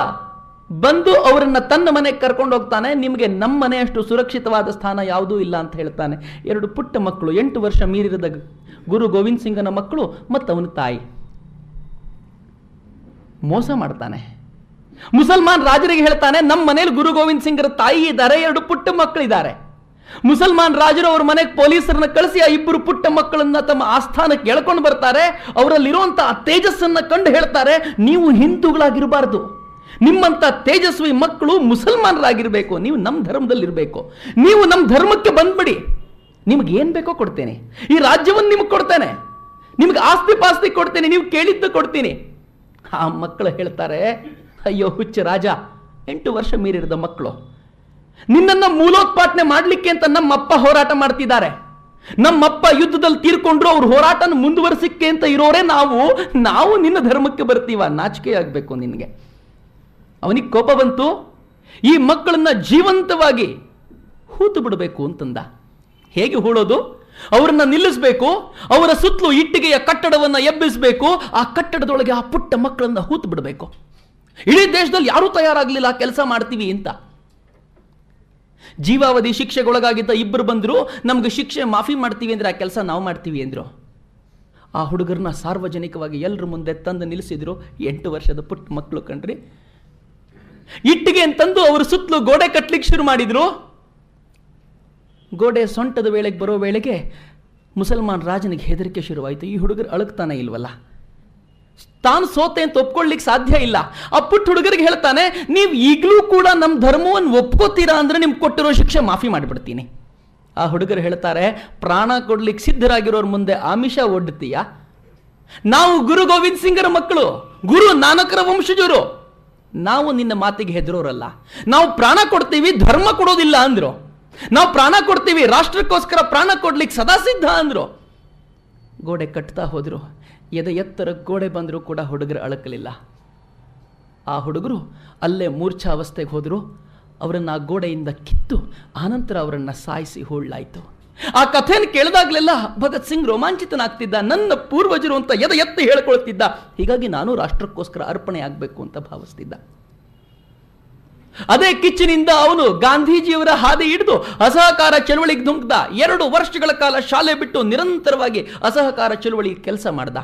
ಬಂದು ಅವರನ್ನ ತನ್ನ ಮನೆಗೆ ಕರ್ಕೊಂಡು ಹೋಗ್ತಾನೆ. ನಿಮಗೆ ನಮ್ಮ ಮನೆ ಅಷ್ಟು ಸುರಕ್ಷಿತವಾದ ಸ್ಥಾನ ಯಾವುದೂ ಇಲ್ಲ ಅಂತ ಹೇಳ್ತಾನೆ. 2 ಪುಟ್ಟ ಮಕ್ಕಳು, 8 ವರ್ಷ ಮೀರಿದ ಗುರು ಗೋವಿಂದ್ ಸಿಂಗನ ಮಕ್ಕಳು ಮತ್ತು ಅವನ ತಾಯಿ. ಮೋಸ ಮಾಡ್ತಾನೆ. ಮುಸಲ್ಮಾನ್ ರಾಜರಿಗೆ ಹೇಳ್ತಾನೆ, ನಮ್ಮ ಮನೇಲಿ ಗುರು ಗೋವಿಂದ್ ಸಿಂಗರ ತಾಯಿ ಇದ್ದಾರೆ, 2 ಪುಟ್ಟ ಮಕ್ಕಳಿದ್ದಾರೆ. ಮುಸಲ್ಮಾನ್ ರಾಜರು ಅವ್ರ ಮನೆಗೆ ಪೊಲೀಸರನ್ನ ಕಳಿಸಿ ಆ 2 ಪುಟ್ಟ ಮಕ್ಕಳನ್ನ ತಮ್ಮ ಆಸ್ಥಾನಕ್ಕೆ ಎಳ್ಕೊಂಡು ಬರ್ತಾರೆ. ಅವರಲ್ಲಿರುವಂತಹ ತೇಜಸ್ಸನ್ನ ಕಂಡು ಹೇಳ್ತಾರೆ, ನೀವು ಹಿಂದೂಗಳಾಗಿರಬಾರ್ದು, ನಿಮ್ಮಂತ ತೇಜಸ್ವಿ ಮಕ್ಕಳು ಮುಸಲ್ಮಾನರಾಗಿರ್ಬೇಕು, ನೀವು ನಮ್ಮ ಧರ್ಮದಲ್ಲಿರಬೇಕು, ನೀವು ನಮ್ಮ ಧರ್ಮಕ್ಕೆ ಬಂದ್ಬಿಡಿ, ನಿಮ್ಗೆ ಏನ್ ಬೇಕೋ ಕೊಡ್ತೇನೆ, ಈ ರಾಜ್ಯವನ್ನು ನಿಮ್ಗೆ ಕೊಡ್ತೇನೆ, ನಿಮ್ಗೆ ಆಸ್ತಿ ಪಾಸ್ತಿ ಕೊಡ್ತೇನೆ, ನೀವು ಕೇಳಿದ್ದು ಕೊಡ್ತೀನಿ. ಆ ಮಕ್ಕಳು ಹೇಳ್ತಾರೆ, ಅಯ್ಯೋ ಹುಚ್ಚ ರಾಜ, 8 ವರ್ಷ ಮೀರಿರದ ಮಕ್ಕಳು, ನಿನ್ನನ್ನ ಮೂಲೋತ್ಪಾಟನೆ ಮಾಡ್ಲಿಕ್ಕೆ ಅಂತ ನಮ್ಮಪ್ಪ ಹೋರಾಟ ಮಾಡ್ತಿದ್ದಾರೆ. ನಮ್ಮಪ್ಪ ಯುದ್ಧದಲ್ಲಿ ತೀರ್ಕೊಂಡ್ರು, ಅವ್ರ ಹೋರಾಟನ ಮುಂದುವರಿಸಿಕ್ಕೆ ಅಂತ ಇರೋರೇ ನಾವು ನಿನ್ನ ಧರ್ಮಕ್ಕೆ ಬರ್ತೀವ, ನಾಚಿಕೆ ಆಗ್ಬೇಕು ನಿನಗೆ. ಅವನಿಗೆ ಕೋಪ ಬಂತು. ಈ ಮಕ್ಕಳನ್ನ ಜೀವಂತವಾಗಿ ಹೂತು ಬಿಡಬೇಕು ಅಂತಂದ. ಹೇಗೆ ಹೂಳೋದು? ಅವರನ್ನ ನಿಲ್ಲಿಸಬೇಕು, ಅವರ ಸುತ್ತಲೂ ಇಟ್ಟಿಗೆಯ ಕಟ್ಟಡವನ್ನ ಎಬ್ಬಿಸಬೇಕು, ಆ ಕಟ್ಟಡದೊಳಗೆ ಆ ಪುಟ್ಟ ಮಕ್ಕಳನ್ನ ಹೂತು ಬಿಡಬೇಕು. ಇಡೀ ದೇಶದಲ್ಲಿ ಯಾರೂ ತಯಾರಾಗಲಿಲ್ಲ ಕೆಲಸ ಮಾಡ್ತೀವಿ ಅಂತ. ಜೀವಾವಧಿ ಶಿಕ್ಷೆಗೊಳಗಾಗಿದ್ದ 2 ಬಂದ್ರು, ನಮ್ಗೆ ಶಿಕ್ಷೆ ಮಾಫಿ ಮಾಡ್ತೀವಿ ಅಂದ್ರೆ ಆ ಕೆಲಸ ನಾವು ಮಾಡ್ತೀವಿ ಅಂದ್ರು. ಆ ಹುಡುಗರನ್ನ ಸಾರ್ವಜನಿಕವಾಗಿ ಎಲ್ಲರ ಮುಂದೆ ತಂದು ನಿಲ್ಲಿಸಿದ್ರು. 8 ವರ್ಷದ ಪುಟ್ಟ ಮಕ್ಕಳು ಕಣ್ರಿ. ಇಟ್ಟಿಗೆ ಅಂತಂದು ಅವರ ಸುತ್ತಲೂ ಗೋಡೆ ಕಟ್ಟಲಿಕ್ಕೆ ಶುರು ಮಾಡಿದ್ರು. ಗೋಡೆ ಸೊಂಟದ ವೇಳೆಗೆ ಬರೋ ವೇಳೆಗೆ ಮುಸಲ್ಮಾನ್ ರಾಜನಿಗೆ ಹೆದರಿಕೆ ಶುರುವಾಯಿತು. ಈ ಹುಡುಗರು ಅಳಗ್ತಾನೆ ಇಲ್ವಲ್ಲ, ತಾನು ಸೋತೆ ಅಂತ ಒಪ್ಕೊಳ್ಳಿಕ್ಕೆ ಸಾಧ್ಯ ಇಲ್ಲ. ಆ ಪುಟ್ಟ ಹುಡುಗರಿಗೆ ಹೇಳ್ತಾನೆ, ನೀವು ಈಗಲೂ ಕೂಡ ನಮ್ಮ ಧರ್ಮವನ್ನು ಒಪ್ಕೋತೀರಾ ಅಂದ್ರೆ ನಿಮ್ಗೆ ಕೊಟ್ಟಿರೋ ಶಿಕ್ಷೆ ಮಾಫಿ ಮಾಡಿಬಿಡ್ತೀನಿ. ಆ ಹುಡುಗರು ಹೇಳ್ತಾರೆ, ಪ್ರಾಣ ಕೊಡ್ಲಿಕ್ಕೆ ಸಿದ್ಧರಾಗಿರೋರ್ ಮುಂದೆ ಆಮಿಷ ಒಡ್ತೀಯಾ? ನಾವು ಗುರು ಗೋವಿಂದ್ ಸಿಂಗರ ಮಕ್ಕಳು, ಗುರು ನಾನಕರ ವಂಶಜರು, ನಾವು ನಿನ್ನ ಮಾತಿಗೆ ಹೆದರೋರಲ್ಲ. ನಾವು ಪ್ರಾಣ ಕೊಡ್ತೀವಿ, ಧರ್ಮ ಕೊಡೋದಿಲ್ಲ ಅಂದ್ರು. ನಾವು ಪ್ರಾಣ ಕೊಡ್ತೀವಿ, ರಾಷ್ಟ್ರಕ್ಕೋಸ್ಕರ ಪ್ರಾಣ ಕೊಡ್ಲಿಕ್ಕೆ ಸದಾ ಸಿದ್ಧ ಅಂದ್ರು. ಗೋಡೆ ಕಟ್ತಾ ಹೋದ್ರು. ಎತ್ತರ ಗೋಡೆ ಬಂದರೂ ಕೂಡ ಹುಡುಗರು ಅಳಕಲಿಲ್ಲ. ಆ ಹುಡುಗರು ಅಲ್ಲೇ ಮೂರ್ಛಾವಸ್ಥೆಗೆ ಹೋದ್ರು. ಅವರನ್ನು ಆ ಗೋಡೆಯಿಂದ ಕಿತ್ತು ಆನಂತರ ಅವರನ್ನು ಸಾಯಿಸಿ ಹೂಳಲಾಯಿತು. ಆ ಕಥೆಯನ್ನು ಕೇಳಿದಾಗಲೆಲ್ಲ ಭಗತ್ ಸಿಂಗ್ ರೋಮಾಂಚಿತನಾಗ್ತಿದ್ದ. ನನ್ನ ಪೂರ್ವಜರು ಅಂತ ಎತ್ತಿ ಹೇಳ್ಕೊಳ್ತಿದ್ದ. ಹೀಗಾಗಿ ನಾನು ರಾಷ್ಟ್ರಕ್ಕೋಸ್ಕರ ಅರ್ಪಣೆ ಆಗಬೇಕು ಅಂತ ಭಾವಿಸ್ತಿದ್ದ. ಅದೇ ಕಿಚ್ಚಿನಿಂದ ಅವನು ಗಾಂಧೀಜಿಯವರ ಹಾದಿ ಹಿಡಿದು ಅಸಹಕಾರ ಚಳವಳಿಗೆ ಧುಮುಕ್ದ. 2 ವರ್ಷಗಳ ಕಾಲ ಶಾಲೆ ಬಿಟ್ಟು ನಿರಂತರವಾಗಿ ಅಸಹಕಾರ ಚಳವಳಿ ಕೆಲಸ ಮಾಡ್ದ.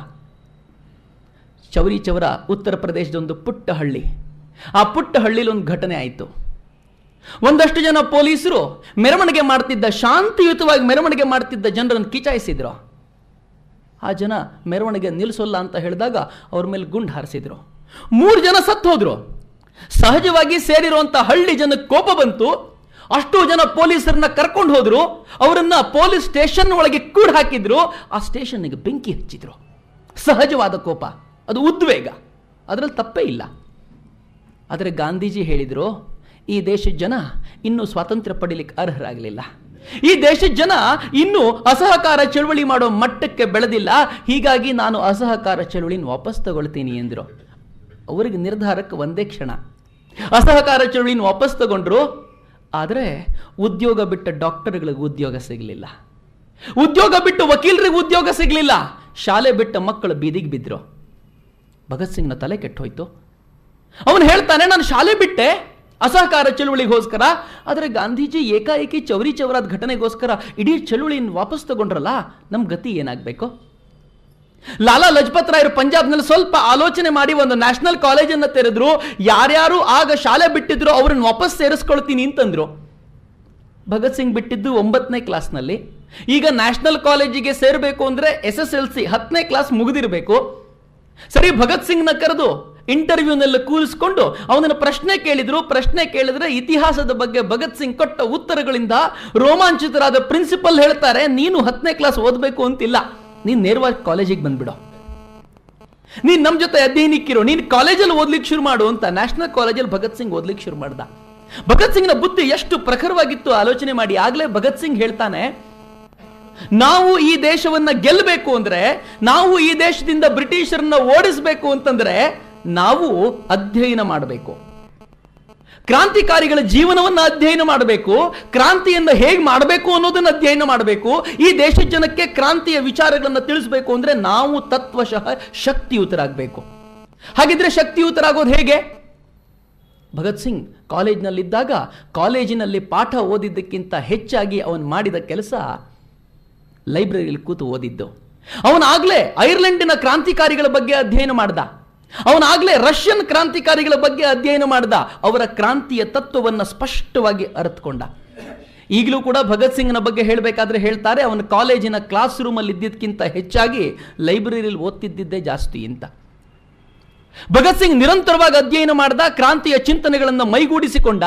ಚೌರಿ ಚೌರ ಉತ್ತರ ಪ್ರದೇಶದ ಒಂದು ಪುಟ್ಟ ಹಳ್ಳಿ. ಆ ಪುಟ್ಟ ಹಳ್ಳಿಲಿ ಒಂದು ಘಟನೆ ಆಯಿತು. ಒಂದಷ್ಟು ಜನ ಪೊಲೀಸರು ಮೆರವಣಿಗೆ ಮಾಡ್ತಿದ್ದ, ಶಾಂತಿಯುತವಾಗಿ ಮೆರವಣಿಗೆ ಮಾಡ್ತಿದ್ದ ಜನರನ್ನು ಕಿಚಾಯಿಸಿದ್ರು. ಆ ಜನ ಮೆರವಣಿಗೆ ನಿಲ್ಲಿಸೋಲ್ಲ ಅಂತ ಹೇಳಿದಾಗ ಅವ್ರ ಮೇಲೆ ಗುಂಡು ಹಾರಿಸಿದ್ರು. 3 ಜನ ಸತ್ತು ಹೋದ್ರು. ಸಹಜವಾಗಿ ಸೇರಿರುವಂತ ಹಳ್ಳಿ ಜನಕ್ಕೆ ಕೋಪ ಬಂತು. ಅಷ್ಟು ಜನ ಪೊಲೀಸರನ್ನ ಕರ್ಕೊಂಡು ಹೋದ್ರು. ಅವರನ್ನ ಪೊಲೀಸ್ ಸ್ಟೇಷನ್ ಒಳಗೆ ಕೂಡ ಹಾಕಿದ್ರು. ಆ ಸ್ಟೇಷನ್ಗೆ ಬೆಂಕಿ ಹಚ್ಚಿದ್ರು. ಸಹಜವಾದ ಕೋಪ, ಅದು ಉದ್ವೇಗ, ಅದರಲ್ಲಿ ತಪ್ಪೇ ಇಲ್ಲ. ಆದರೆ ಗಾಂಧೀಜಿ ಹೇಳಿದ್ರು, ಈ ದೇಶದ ಜನ ಇನ್ನೂ ಸ್ವಾತಂತ್ರ್ಯ ಪಡೀಲಿಕ್ಕೆ ಅರ್ಹರಾಗಲಿಲ್ಲ. ಈ ದೇಶದ ಜನ ಇನ್ನೂ ಅಸಹಕಾರ ಚಳವಳಿ ಮಾಡೋ ಮಟ್ಟಕ್ಕೆ ಬೆಳೆದಿಲ್ಲ. ಹೀಗಾಗಿ ನಾನು ಅಸಹಕಾರ ಚಳವಳಿನ ವಾಪಸ್ ತಗೊಳ್ತೀನಿ ಎಂದರು. ಅವರಿಗೆ ನಿರ್ಧಾರಕ್ಕೆ ಒಂದೇ ಕ್ಷಣ. ಅಸಹಕಾರ ಚಳವಳಿನ ವಾಪಸ್ ತಗೊಂಡ್ರು. ಆದರೆ ಉದ್ಯೋಗ ಬಿಟ್ಟ ಡಾಕ್ಟರ್ಗಳಿಗೆ ಉದ್ಯೋಗ ಸಿಗಲಿಲ್ಲ, ಉದ್ಯೋಗ ಬಿಟ್ಟು ವಕೀಲರಿಗೆ ಉದ್ಯೋಗ ಸಿಗಲಿಲ್ಲ, ಶಾಲೆ ಬಿಟ್ಟ ಮಕ್ಕಳು ಬೀದಿಗೆ ಬಿದ್ರು. ಭಗತ್ ಸಿಂಗ್ನ ತಲೆ ಕೆಟ್ಟೋಯ್ತು. ಅವನು ಹೇಳ್ತಾನೆ, ನಾನು ಶಾಲೆ ಬಿಟ್ಟೆ ಅಸಹಕಾರ ಚಳುವಳಿಗೋಸ್ಕರ. ಆದರೆ ಗಾಂಧೀಜಿ ಏಕಾಏಕಿ ಚೌರಿ ಚೌರಾದ ಘಟನೆಗೋಸ್ಕರ ಇಡೀ ಚಳುವಳಿಯನ್ನು ವಾಪಸ್ ತಗೊಂಡ್ರಲ್ಲ, ನಮ್ಮ ಗತಿ ಏನಾಗಬೇಕು? ಲಾಲಾ ಲಜಪತ್ ರಾಯರು ಪಂಜಾಬ್ನಲ್ಲಿ ಸ್ವಲ್ಪ ಆಲೋಚನೆ ಮಾಡಿ ಒಂದು ನ್ಯಾಷನಲ್ ಕಾಲೇಜನ್ನು ತೆರೆದ್ರು. ಯಾರ್ಯಾರು ಆಗ ಶಾಲೆ ಬಿಟ್ಟಿದ್ರು ಅವ್ರನ್ನ ವಾಪಸ್ ಸೇರಿಸ್ಕೊಳ್ತೀನಿ ಅಂತಂದ್ರು. ಭಗತ್ ಸಿಂಗ್ ಬಿಟ್ಟಿದ್ದು 9ನೇ ಕ್ಲಾಸ್ನಲ್ಲಿ. ಈಗ ನ್ಯಾಷನಲ್ ಕಾಲೇಜಿಗೆ ಸೇರಬೇಕು ಅಂದ್ರೆ SSLC 10ನೇ ಕ್ಲಾಸ್ ಮುಗಿದಿರಬೇಕು. ಸರಿ, ಭಗತ್ ಸಿಂಗ್ನ ಕರೆದು ಇಂಟರ್ವ್ಯೂನಲ್ಲಿ ಕೂರಿಸ್ಕೊಂಡು ಅವನನ್ನು ಪ್ರಶ್ನೆ ಕೇಳಿದ್ರು. ಪ್ರಶ್ನೆ ಕೇಳಿದ್ರೆ ಇತಿಹಾಸದ ಬಗ್ಗೆ ಭಗತ್ ಸಿಂಗ್ ಕೊಟ್ಟ ಉತ್ತರಗಳಿಂದ ರೋಮಾಂಚಿತರಾದ ಪ್ರಿನ್ಸಿಪಲ್ ಹೇಳ್ತಾರೆ, ನೀನು 10ನೇ ಕ್ಲಾಸ್ ಓದಬೇಕು ಅಂತಿಲ್ಲ, ನೀನು ನೇರವಾಗಿ ಕಾಲೇಜಿಗೆ ಬಂದ್ಬಿಡು, ನೀನು ನಮ್ಮ ಜೊತೆ ಅಧ್ಯಯನಕ್ಕಿರೋ, ನೀನು ಕಾಲೇಜಲ್ಲಿ ಓದ್ಲಿಕ್ಕೆ ಶುರು ಮಾಡು ಅಂತ ನ್ಯಾಷನಲ್ ಕಾಲೇಜಲ್ಲಿ ಭಗತ್ ಸಿಂಗ್ ಓದ್ಲಿಕ್ಕೆ ಶುರು ಮಾಡ್ದ. ಭಗತ್ ಸಿಂಗ್ನ ಬುದ್ಧಿ ಎಷ್ಟು ಪ್ರಖರವಾಗಿತ್ತು ಆಲೋಚನೆ ಮಾಡಿ. ಆಗ್ಲೇ ಭಗತ್ ಸಿಂಗ್ ಹೇಳ್ತಾನೆ, ನಾವು ಈ ದೇಶವನ್ನ ಗೆಲ್ಲಬೇಕು ಅಂದ್ರೆ, ನಾವು ಈ ದೇಶದಿಂದ ಬ್ರಿಟಿಷರನ್ನ ಓಡಿಸಬೇಕು ಅಂತಂದ್ರೆ ನಾವು ಅಧ್ಯಯನ ಮಾಡಬೇಕು, ಕ್ರಾಂತಿಕಾರಿಗಳ ಜೀವನವನ್ನು ಅಧ್ಯಯನ ಮಾಡಬೇಕು, ಕ್ರಾಂತಿಯನ್ನು ಹೇಗೆ ಮಾಡಬೇಕು ಅನ್ನೋದನ್ನು ಅಧ್ಯಯನ ಮಾಡಬೇಕು. ಈ ದೇಶದ ಜನಕ್ಕೆ ಕ್ರಾಂತಿಯ ವಿಚಾರಗಳನ್ನು ತಿಳಿಸಬೇಕು ಅಂದ್ರೆ ನಾವು ತತ್ವಶಃ ಶಕ್ತಿಯುತರಾಗಬೇಕು. ಹಾಗಿದ್ರೆ ಶಕ್ತಿಯುತರಾಗೋದು ಹೇಗೆ? ಭಗತ್ ಸಿಂಗ್ ಕಾಲೇಜಿನಲ್ಲಿದ್ದಾಗ ಕಾಲೇಜಿನಲ್ಲಿ ಪಾಠ ಓದಿದ್ದಕ್ಕಿಂತ ಹೆಚ್ಚಾಗಿ ಅವನು ಮಾಡಿದ ಕೆಲಸ ಲೈಬ್ರರಿಯಲ್ಲಿ ಕೂತು ಓದಿದ್ದು. ಅವನಾಗ್ಲೇ ಐರ್ಲೆಂಡಿನ ಕ್ರಾಂತಿಕಾರಿಗಳ ಬಗ್ಗೆ ಅಧ್ಯಯನ ಮಾಡ್ದ. ಅವನಾಗ್ಲೇ ರಷ್ಯನ್ ಕ್ರಾಂತಿಕಾರಿಗಳ ಬಗ್ಗೆ ಅಧ್ಯಯನ ಮಾಡ್ದ. ಅವರ ಕ್ರಾಂತಿಯ ತತ್ವವನ್ನು ಸ್ಪಷ್ಟವಾಗಿ ಅರ್ಥಕೊಂಡ. ಈಗಲೂ ಕೂಡ ಭಗತ್ ಸಿಂಗ್ನ ಬಗ್ಗೆ ಹೇಳಬೇಕಾದ್ರೆ ಹೇಳ್ತಾರೆ, ಅವನ ಕಾಲೇಜಿನ ಕ್ಲಾಸ್ ರೂಮಲ್ಲಿ ಇದ್ದಿದ್ದಕ್ಕಿಂತ ಹೆಚ್ಚಾಗಿ ಲೈಬ್ರರಿಯಲ್ಲಿ ಓದ್ತಿದ್ದಿದ್ದೇ ಜಾಸ್ತಿ ಅಂತ. ಭಗತ್ ಸಿಂಗ್ ನಿರಂತರವಾಗಿ ಅಧ್ಯಯನ ಮಾಡ್ದ, ಕ್ರಾಂತಿಯ ಚಿಂತನೆಗಳನ್ನು ಮೈಗೂಡಿಸಿಕೊಂಡ.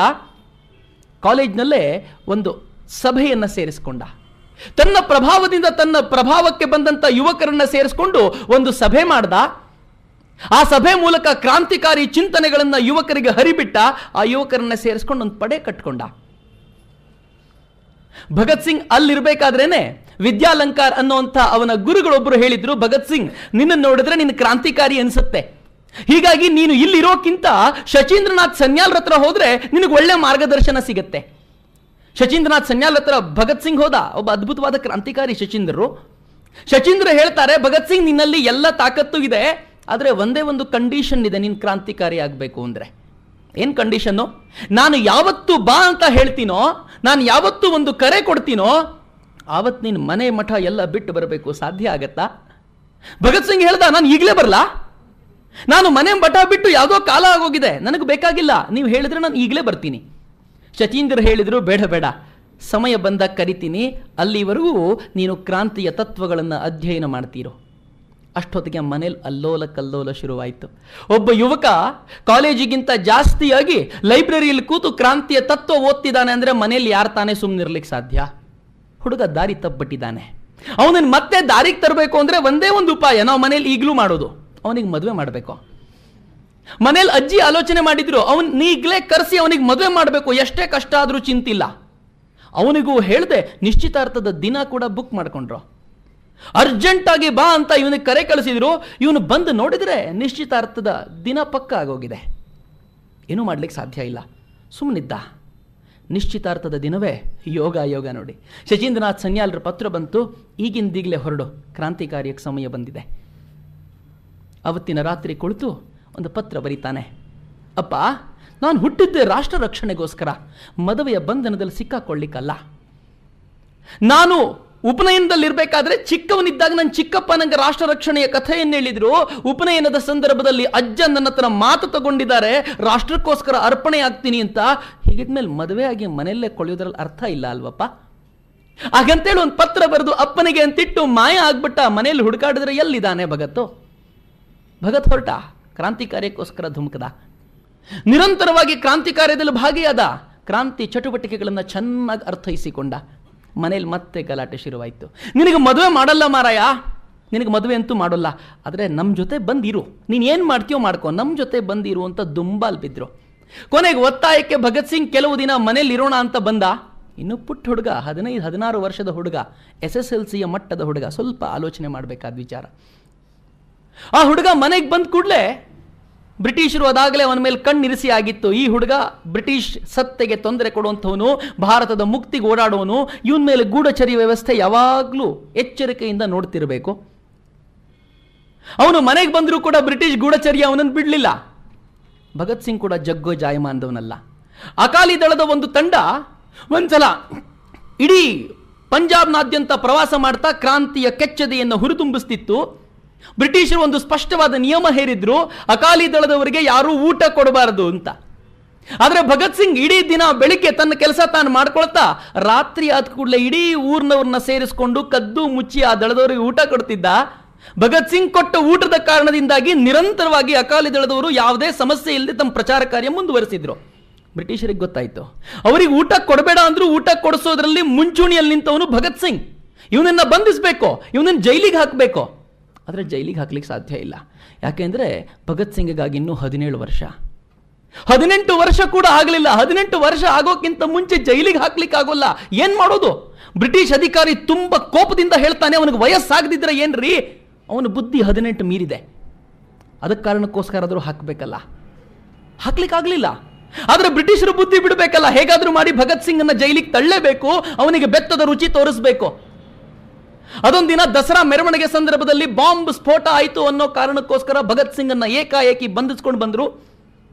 ಕಾಲೇಜಿನಲ್ಲೇ ಒಂದು ಸಭೆಯನ್ನು ಸೇರಿಸಿಕೊಂಡ. ತನ್ನ ಪ್ರಭಾವದಿಂದ ತನ್ನ ಪ್ರಭಾವಕ್ಕೆ ಬಂದಂತ ಯುವಕರನ್ನ ಸೇರಿಸಿಕೊಂಡು ಒಂದು ಸಭೆ ಮಾಡ್ದ. ಆ ಸಭೆ ಮೂಲಕ ಕ್ರಾಂತಿಕಾರಿ ಚಿಂತನೆಗಳನ್ನ ಯುವಕರಿಗೆ ಹರಿಬಿಟ್ಟ. ಆ ಯುವಕರನ್ನ ಸೇರಿಸ್ಕೊಂಡು ಒಂದು ಪಡೆ ಕಟ್ಕೊಂಡ. ಭಗತ್ ಸಿಂಗ್ ಅಲ್ಲಿರ್ಬೇಕಾದ್ರೇನೆ ವಿದ್ಯಾಲಂಕಾರ್ ಅನ್ನುವಂಥ ಅವನ ಗುರುಗಳೊಬ್ಬರು ಹೇಳಿದ್ರು, ಭಗತ್ ಸಿಂಗ್ ನಿನ್ನ ನೋಡಿದ್ರೆ ನಿನ್ನ ಕ್ರಾಂತಿಕಾರಿ ಅನ್ಸುತ್ತೆ, ಹೀಗಾಗಿ ನೀನು ಇಲ್ಲಿರೋಕ್ಕಿಂತ ಶಚೀಂದ್ರನಾಥ್ ಸನ್ಯಾಲ್ ಹತ್ರ ಹೋದ್ರೆ ನಿನಗೆ ಒಳ್ಳೆ ಮಾರ್ಗದರ್ಶನ ಸಿಗುತ್ತೆ. ಶಚೀಂದ್ರನಾಥ್ ಸನ್ಯಾಲ್ ಹತ್ರ ಭಗತ್ ಸಿಂಗ್ ಹೋದ. ಒಬ್ಬ ಅದ್ಭುತವಾದ ಕ್ರಾಂತಿಕಾರಿ ಶಚೀಂದ್ರರು. ಶಚೀಂದ್ರ ಹೇಳ್ತಾರೆ, ಭಗತ್ ಸಿಂಗ್ ನಿನ್ನಲ್ಲಿ ಎಲ್ಲ ತಾಕತ್ತು ಇದೆ, ಆದರೆ ಒಂದೇ ಒಂದು ಕಂಡೀಷನ್ ಇದೆ, ನೀನು ಕ್ರಾಂತಿಕಾರಿ ಆಗಬೇಕು ಅಂದರೆ. ಏನು ಕಂಡೀಷನ್ನು? ನಾನು ಯಾವತ್ತು ಬಾ ಅಂತ ಹೇಳ್ತೀನೋ, ನಾನು ಯಾವತ್ತು ಒಂದು ಕರೆ ಕೊಡ್ತೀನೋ ಆವತ್ತು ನೀನು ಮನೆ ಮಠ ಎಲ್ಲ ಬಿಟ್ಟು ಬರಬೇಕು. ಸಾಧ್ಯ ಆಗತ್ತಾ? ಭಗತ್ ಸಿಂಗ್ ಹೇಳ್ದ, ನಾನು ಈಗಲೇ ಬರಲಾ? ನಾನು ಮನೆ ಮಠ ಬಿಟ್ಟು ಯಾವುದೋ ಕಾಲ ಆಗೋಗಿದೆ, ನನಗೆ ಬೇಕಾಗಿಲ್ಲ, ನೀವು ಹೇಳಿದ್ರೆ ನಾನು ಈಗಲೇ ಬರ್ತೀನಿ. ಶಚೀಂದ್ರ ಹೇಳಿದ್ರು, ಬೇಡ ಬೇಡ, ಸಮಯ ಬಂದಾಗ ಕರಿತೀನಿ, ಅಲ್ಲಿವರೆಗೂ ನೀನು ಕ್ರಾಂತಿಯ ತತ್ವಗಳನ್ನು ಅಧ್ಯಯನ ಮಾಡ್ತೀರೋ. ಅಷ್ಟೊತ್ತಿಗೆ ಮನೇಲಿ ಅಲ್ಲೋಲ ಕಲ್ಲೋಲ ಶುರುವಾಯಿತು. ಒಬ್ಬ ಯುವಕ ಕಾಲೇಜಿಗಿಂತ ಜಾಸ್ತಿಯಾಗಿ ಲೈಬ್ರರಿಯಲ್ಲಿ ಕೂತು ಕ್ರಾಂತಿಯ ತತ್ವ ಓದ್ತಿದ್ದಾನೆ ಅಂದರೆ ಮನೇಲಿ ಯಾರು ತಾನೇ ಸುಮ್ಮನಿರ್ಲಿಕ್ಕೆ ಸಾಧ್ಯ? ಹುಡುಗ ದಾರಿ ತಪ್ಪಿಟ್ಟಿದ್ದಾನೆ. ಅವನನ್ನು ಮತ್ತೆ ದಾರಿಗೆ ತರಬೇಕು ಅಂದರೆ ಒಂದೇ ಒಂದು ಉಪಾಯ ನಾವು ಮನೇಲಿ ಈಗಲೂ ಮಾಡೋದು, ಅವನಿಗೆ ಮದುವೆ ಮಾಡಬೇಕು. ಮನೇಲಿ ಅಜ್ಜಿ ಆಲೋಚನೆ ಮಾಡಿದ್ರು, ನೀಗ್ಲೇ ಕರೆಸಿ ಅವನಿಗೆ ಮದುವೆ ಮಾಡಬೇಕು, ಎಷ್ಟೇ ಕಷ್ಟ ಆದರೂ ಚಿಂತಿಲ್ಲ. ಅವನಿಗೂ ಹೇಳ್ದೆ, ನಿಶ್ಚಿತಾರ್ಥದ ದಿನ ಕೂಡ ಬುಕ್ ಮಾಡ್ಕೊಂಡ್ರು. ಅರ್ಜೆಂಟಾಗಿ ಬಾ ಅಂತ ಇವನಿಗೆ ಕರೆ ಕಳಿಸಿದ್ರು. ಇವನು ಬಂದು ನೋಡಿದ್ರೆ ನಿಶ್ಚಿತಾರ್ಥದ ದಿನ ಪಕ್ಕ ಆಗೋಗಿದೆ. ಏನೂ ಮಾಡ್ಲಿಕ್ಕೆ ಸಾಧ್ಯ ಇಲ್ಲ, ಸುಮ್ಮನಿದ್ದ. ನಿಶ್ಚಿತಾರ್ಥದ ದಿನವೇ ಯೋಗ ನೋಡಿ. ಶಚೀಂದ್ರನಾಥ್ ಸನ್ಯಾಲ್ರ ಪತ್ರ ಬಂತು, ಈಗಿಂದೀಗಲೇ ಹೊರಡು, ಕ್ರಾಂತಿಕಾರ್ಯಕ್ಕೆ ಸಮಯ ಬಂದಿದೆ. ಅವತ್ತಿನ ರಾತ್ರಿ ಕುಳಿತು ಒಂದು ಪತ್ರ ಬರೀತಾನೆ. ಅಪ್ಪ, ನಾನು ಹುಟ್ಟಿದ್ದೆ ರಾಷ್ಟ್ರ ರಕ್ಷಣೆಗೋಸ್ಕರ, ಮದುವೆಯ ಬಂಧನದಲ್ಲಿ ಸಿಕ್ಕಾಕೊಳ್ಳಿಕ್ಕಲ್ಲ. ನಾನು ಉಪನಯನದಲ್ಲಿರ್ಬೇಕಾದ್ರೆ ಚಿಕ್ಕವನಿದ್ದಾಗ ನನ್ನ ಚಿಕ್ಕಪ್ಪ ನಂಗೆ ರಾಷ್ಟ್ರ ರಕ್ಷಣೆಯ ಕಥೆಯನ್ನು ಹೇಳಿದ್ರು. ಉಪನಯನದ ಸಂದರ್ಭದಲ್ಲಿ ಅಜ್ಜ ನನ್ನ ಹತ್ರ ಮಾತು ತಗೊಂಡಿದ್ದಾರೆ, ರಾಷ್ಟ್ರಕ್ಕೋಸ್ಕರ ಅರ್ಪಣೆ ಆಗ್ತೀನಿ ಅಂತ. ಹೀಗಿದ್ಮೇಲೆ ಮದುವೆ ಆಗಿ ಮನೆಯಲ್ಲೇ ಕೊಳೆಯೋದ್ರಲ್ಲಿ ಅರ್ಥ ಇಲ್ಲ ಅಲ್ವಪ್ಪ. ಹಾಗಂತೇಳಿ ಒಂದು ಪತ್ರ ಬರೆದು ಅಪ್ಪನಿಗೆ ಅಂತಿಟ್ಟು ಮಾಯ ಆಗ್ಬಿಟ್ಟ. ಮನೆಯಲ್ಲಿ ಹುಡುಕಾಡಿದ್ರೆ ಎಲ್ಲಿದ್ದಾನೆ ಭಗತ್ ಹೊರಟ ಕ್ರಾಂತಿ ಕಾರ್ಯಕ್ಕೋಸ್ಕರ ಧುಮುಕದ. ನಿರಂತರವಾಗಿ ಕ್ರಾಂತಿ ಕಾರ್ಯದಲ್ಲಿ ಭಾಗಿಯಾದ. ಕ್ರಾಂತಿ ಚಟುವಟಿಕೆಗಳನ್ನು ಚೆನ್ನಾಗಿ ಅರ್ಥೈಸಿಕೊಂಡ. ಮನೇಲಿ ಮತ್ತೆ ಗಲಾಟೆ ಶುರುವಾಯಿತು. ನಿನಗೆ ಮದುವೆ ಮಾಡಲ್ಲ ಮಾರಾಯ, ನಿನಗೆ ಮದುವೆ ಅಂತೂ ಮಾಡೋಲ್ಲ, ಆದರೆ ನಮ್ಮ ಜೊತೆ ಬಂದಿರು, ನೀನು ಏನು ಮಾಡ್ತೀಯೋ ಮಾಡ್ಕೊ, ನಮ್ಮ ಜೊತೆ ಬಂದಿರು ಅಂತ ದುಂಬಾಲ್ ಬಿದ್ರು. ಕೊನೆಗೆ ಒತ್ತಾಯಕ್ಕೆ ಭಗತ್ ಸಿಂಗ್ ಕೆಲವು ದಿನ ಮನೇಲಿ ಇರೋಣ ಅಂತ ಬಂದ. ಇನ್ನು ಪುಟ್ಟ ಹುಡುಗ, 15-16 ವರ್ಷದ ಹುಡುಗ, SSLCಯ ಮಟ್ಟದ ಹುಡುಗ. ಸ್ವಲ್ಪ ಆಲೋಚನೆ ಮಾಡಬೇಕಾದ ವಿಚಾರ. ಆ ಹುಡುಗ ಮನೆಗೆ ಬಂದ ಕೂಡಲೇ ಬ್ರಿಟಿಷರು ಅದಾಗಲೇ ಅವನ ಮೇಲೆ ಕಣ್ಣಿರಿಸಿ ಆಗಿತ್ತು. ಈ ಹುಡುಗ ಬ್ರಿಟಿಷ್ ಸತ್ತೆಗೆ ತೊಂದರೆ ಕೊಡುವಂಥವನು, ಭಾರತದ ಮುಕ್ತಿಗೆ ಓಡಾಡುವನು, ಇವನ ಮೇಲೆ ಗೂಢಚರ್ಯ ವ್ಯವಸ್ಥೆ ಯಾವಾಗಲೂ ಎಚ್ಚರಿಕೆಯಿಂದ ನೋಡ್ತಿರಬೇಕು. ಅವನು ಮನೆಗೆ ಬಂದರೂ ಕೂಡ ಬ್ರಿಟಿಷ್ ಗೂಢಚರ್ಯ ಅವನನ್ನು ಬಿಡಲಿಲ್ಲ. ಭಗತ್ ಸಿಂಗ್ ಕೂಡ ಜಗ್ಗೋ ಜಾಯಮಾನದವನಲ್ಲ. ಅಕಾಲಿ ದಳದ ಒಂದು ತಂಡ ಒಂದ್ಸಲ ಇಡೀ ಪಂಜಾಬ್ನಾದ್ಯಂತ ಪ್ರವಾಸ ಮಾಡ್ತಾ ಕ್ರಾಂತಿಯ ಕೆಚ್ಚದೆಯನ್ನು ಹುರಿದುಂಬಿಸ್ತಿತ್ತು. ಬ್ರಿಟಿಷರು ಒಂದು ಸ್ಪಷ್ಟವಾದ ನಿಯಮ ಹೇರಿದ್ರು, ಅಕಾಲಿ ದಳದವರಿಗೆ ಯಾರೂ ಊಟ ಕೊಡಬಾರದು ಅಂತ. ಆದರೆ ಭಗತ್ ಸಿಂಗ್ ಇಡೀ ದಿನ ಬೆಳಿಗ್ಗೆ ತನ್ನ ಕೆಲಸ ತಾನು ಮಾಡ್ಕೊಳ್ತಾ ರಾತ್ರಿ ಆದ ಕೂಡಲೇ ಇಡೀ ಊರಿನವ್ರನ್ನ ಸೇರಿಸಿಕೊಂಡು ಕದ್ದು ಮುಚ್ಚಿ ಆ ದಳದವರಿಗೆ ಊಟ ಕೊಡ್ತಿದ್ದ. ಭಗತ್ ಸಿಂಗ್ ಕೊಟ್ಟ ಊಟದ ಕಾರಣದಿಂದಾಗಿ ನಿರಂತರವಾಗಿ ಅಕಾಲಿ ದಳದವರು ಯಾವುದೇ ಸಮಸ್ಯೆ ಇಲ್ಲದೆ ತಮ್ಮ ಪ್ರಚಾರ ಕಾರ್ಯ ಮುಂದುವರೆಸಿದ್ರು. ಬ್ರಿಟಿಷರಿಗೆ ಗೊತ್ತಾಯಿತು, ಅವರಿಗೆ ಊಟ ಕೊಡಬೇಡ ಅಂದ್ರೂ ಊಟ ಕೊಡಿಸೋದ್ರಲ್ಲಿ ಮುಂಚೂಣಿಯಲ್ಲಿ ನಿಂತವನು ಭಗತ್ ಸಿಂಗ್. ಇವನನ್ನ ಬಂಧಿಸಬೇಕು, ಇವನನ್ನು ಜೈಲಿಗೆ ಹಾಕಬೇಕು. ಆದರೆ ಜೈಲಿಗೆ ಹಾಕ್ಲಿಕ್ಕೆ ಸಾಧ್ಯ ಇಲ್ಲ. ಯಾಕೆಂದರೆ ಭಗತ್ ಸಿಂಗ್ಗಾಗಿ ಇನ್ನೂ 17 ವರ್ಷ, 18 ವರ್ಷ ಕೂಡ ಆಗಲಿಲ್ಲ. 18 ವರ್ಷ ಆಗೋಕ್ಕಿಂತ ಮುಂಚೆ ಜೈಲಿಗೆ ಹಾಕ್ಲಿಕ್ಕೆ ಆಗೋಲ್ಲ. ಏನು ಮಾಡೋದು? ಬ್ರಿಟಿಷ್ ಅಧಿಕಾರಿ ತುಂಬ ಕೋಪದಿಂದ ಹೇಳ್ತಾನೆ, ಅವನಿಗೆ ವಯಸ್ಸಾಗದಿದ್ರೆ ಏನ್ರಿ, ಅವನ ಬುದ್ಧಿ 18 ಮೀರಿದೆ, ಅದಕ್ಕೆ ಕಾರಣಕ್ಕೋಸ್ಕರ ಆದರೂ ಹಾಕಬೇಕಲ್ಲ. ಹಾಕ್ಲಿಕ್ಕಾಗಲಿಲ್ಲ. ಆದರೆ ಬ್ರಿಟಿಷರು ಬುದ್ಧಿ ಬಿಡಬೇಕಲ್ಲ, ಹೇಗಾದರೂ ಮಾಡಿ ಭಗತ್ ಸಿಂಗ್ ಅನ್ನ ಜೈಲಿಗೆ ತಳ್ಳಲೇಬೇಕು, ಅವನಿಗೆ ಬೆತ್ತದ ರುಚಿ ತೋರಿಸಬೇಕು. ಅದೊಂದು ದಿನ ದಸರಾ ಮೆರವಣಿಗೆ ಸಂದರ್ಭದಲ್ಲಿ ಬಾಂಬ್ ಸ್ಫೋಟ ಆಯಿತು ಅನ್ನೋ ಕಾರಣಕ್ಕೋಸ್ಕರ ಭಗತ್ ಸಿಂಗ್ ಅನ್ನ ಏಕಾಏಕಿ ಬಂಧಿಸ್ಕೊಂಡು ಬಂದರು.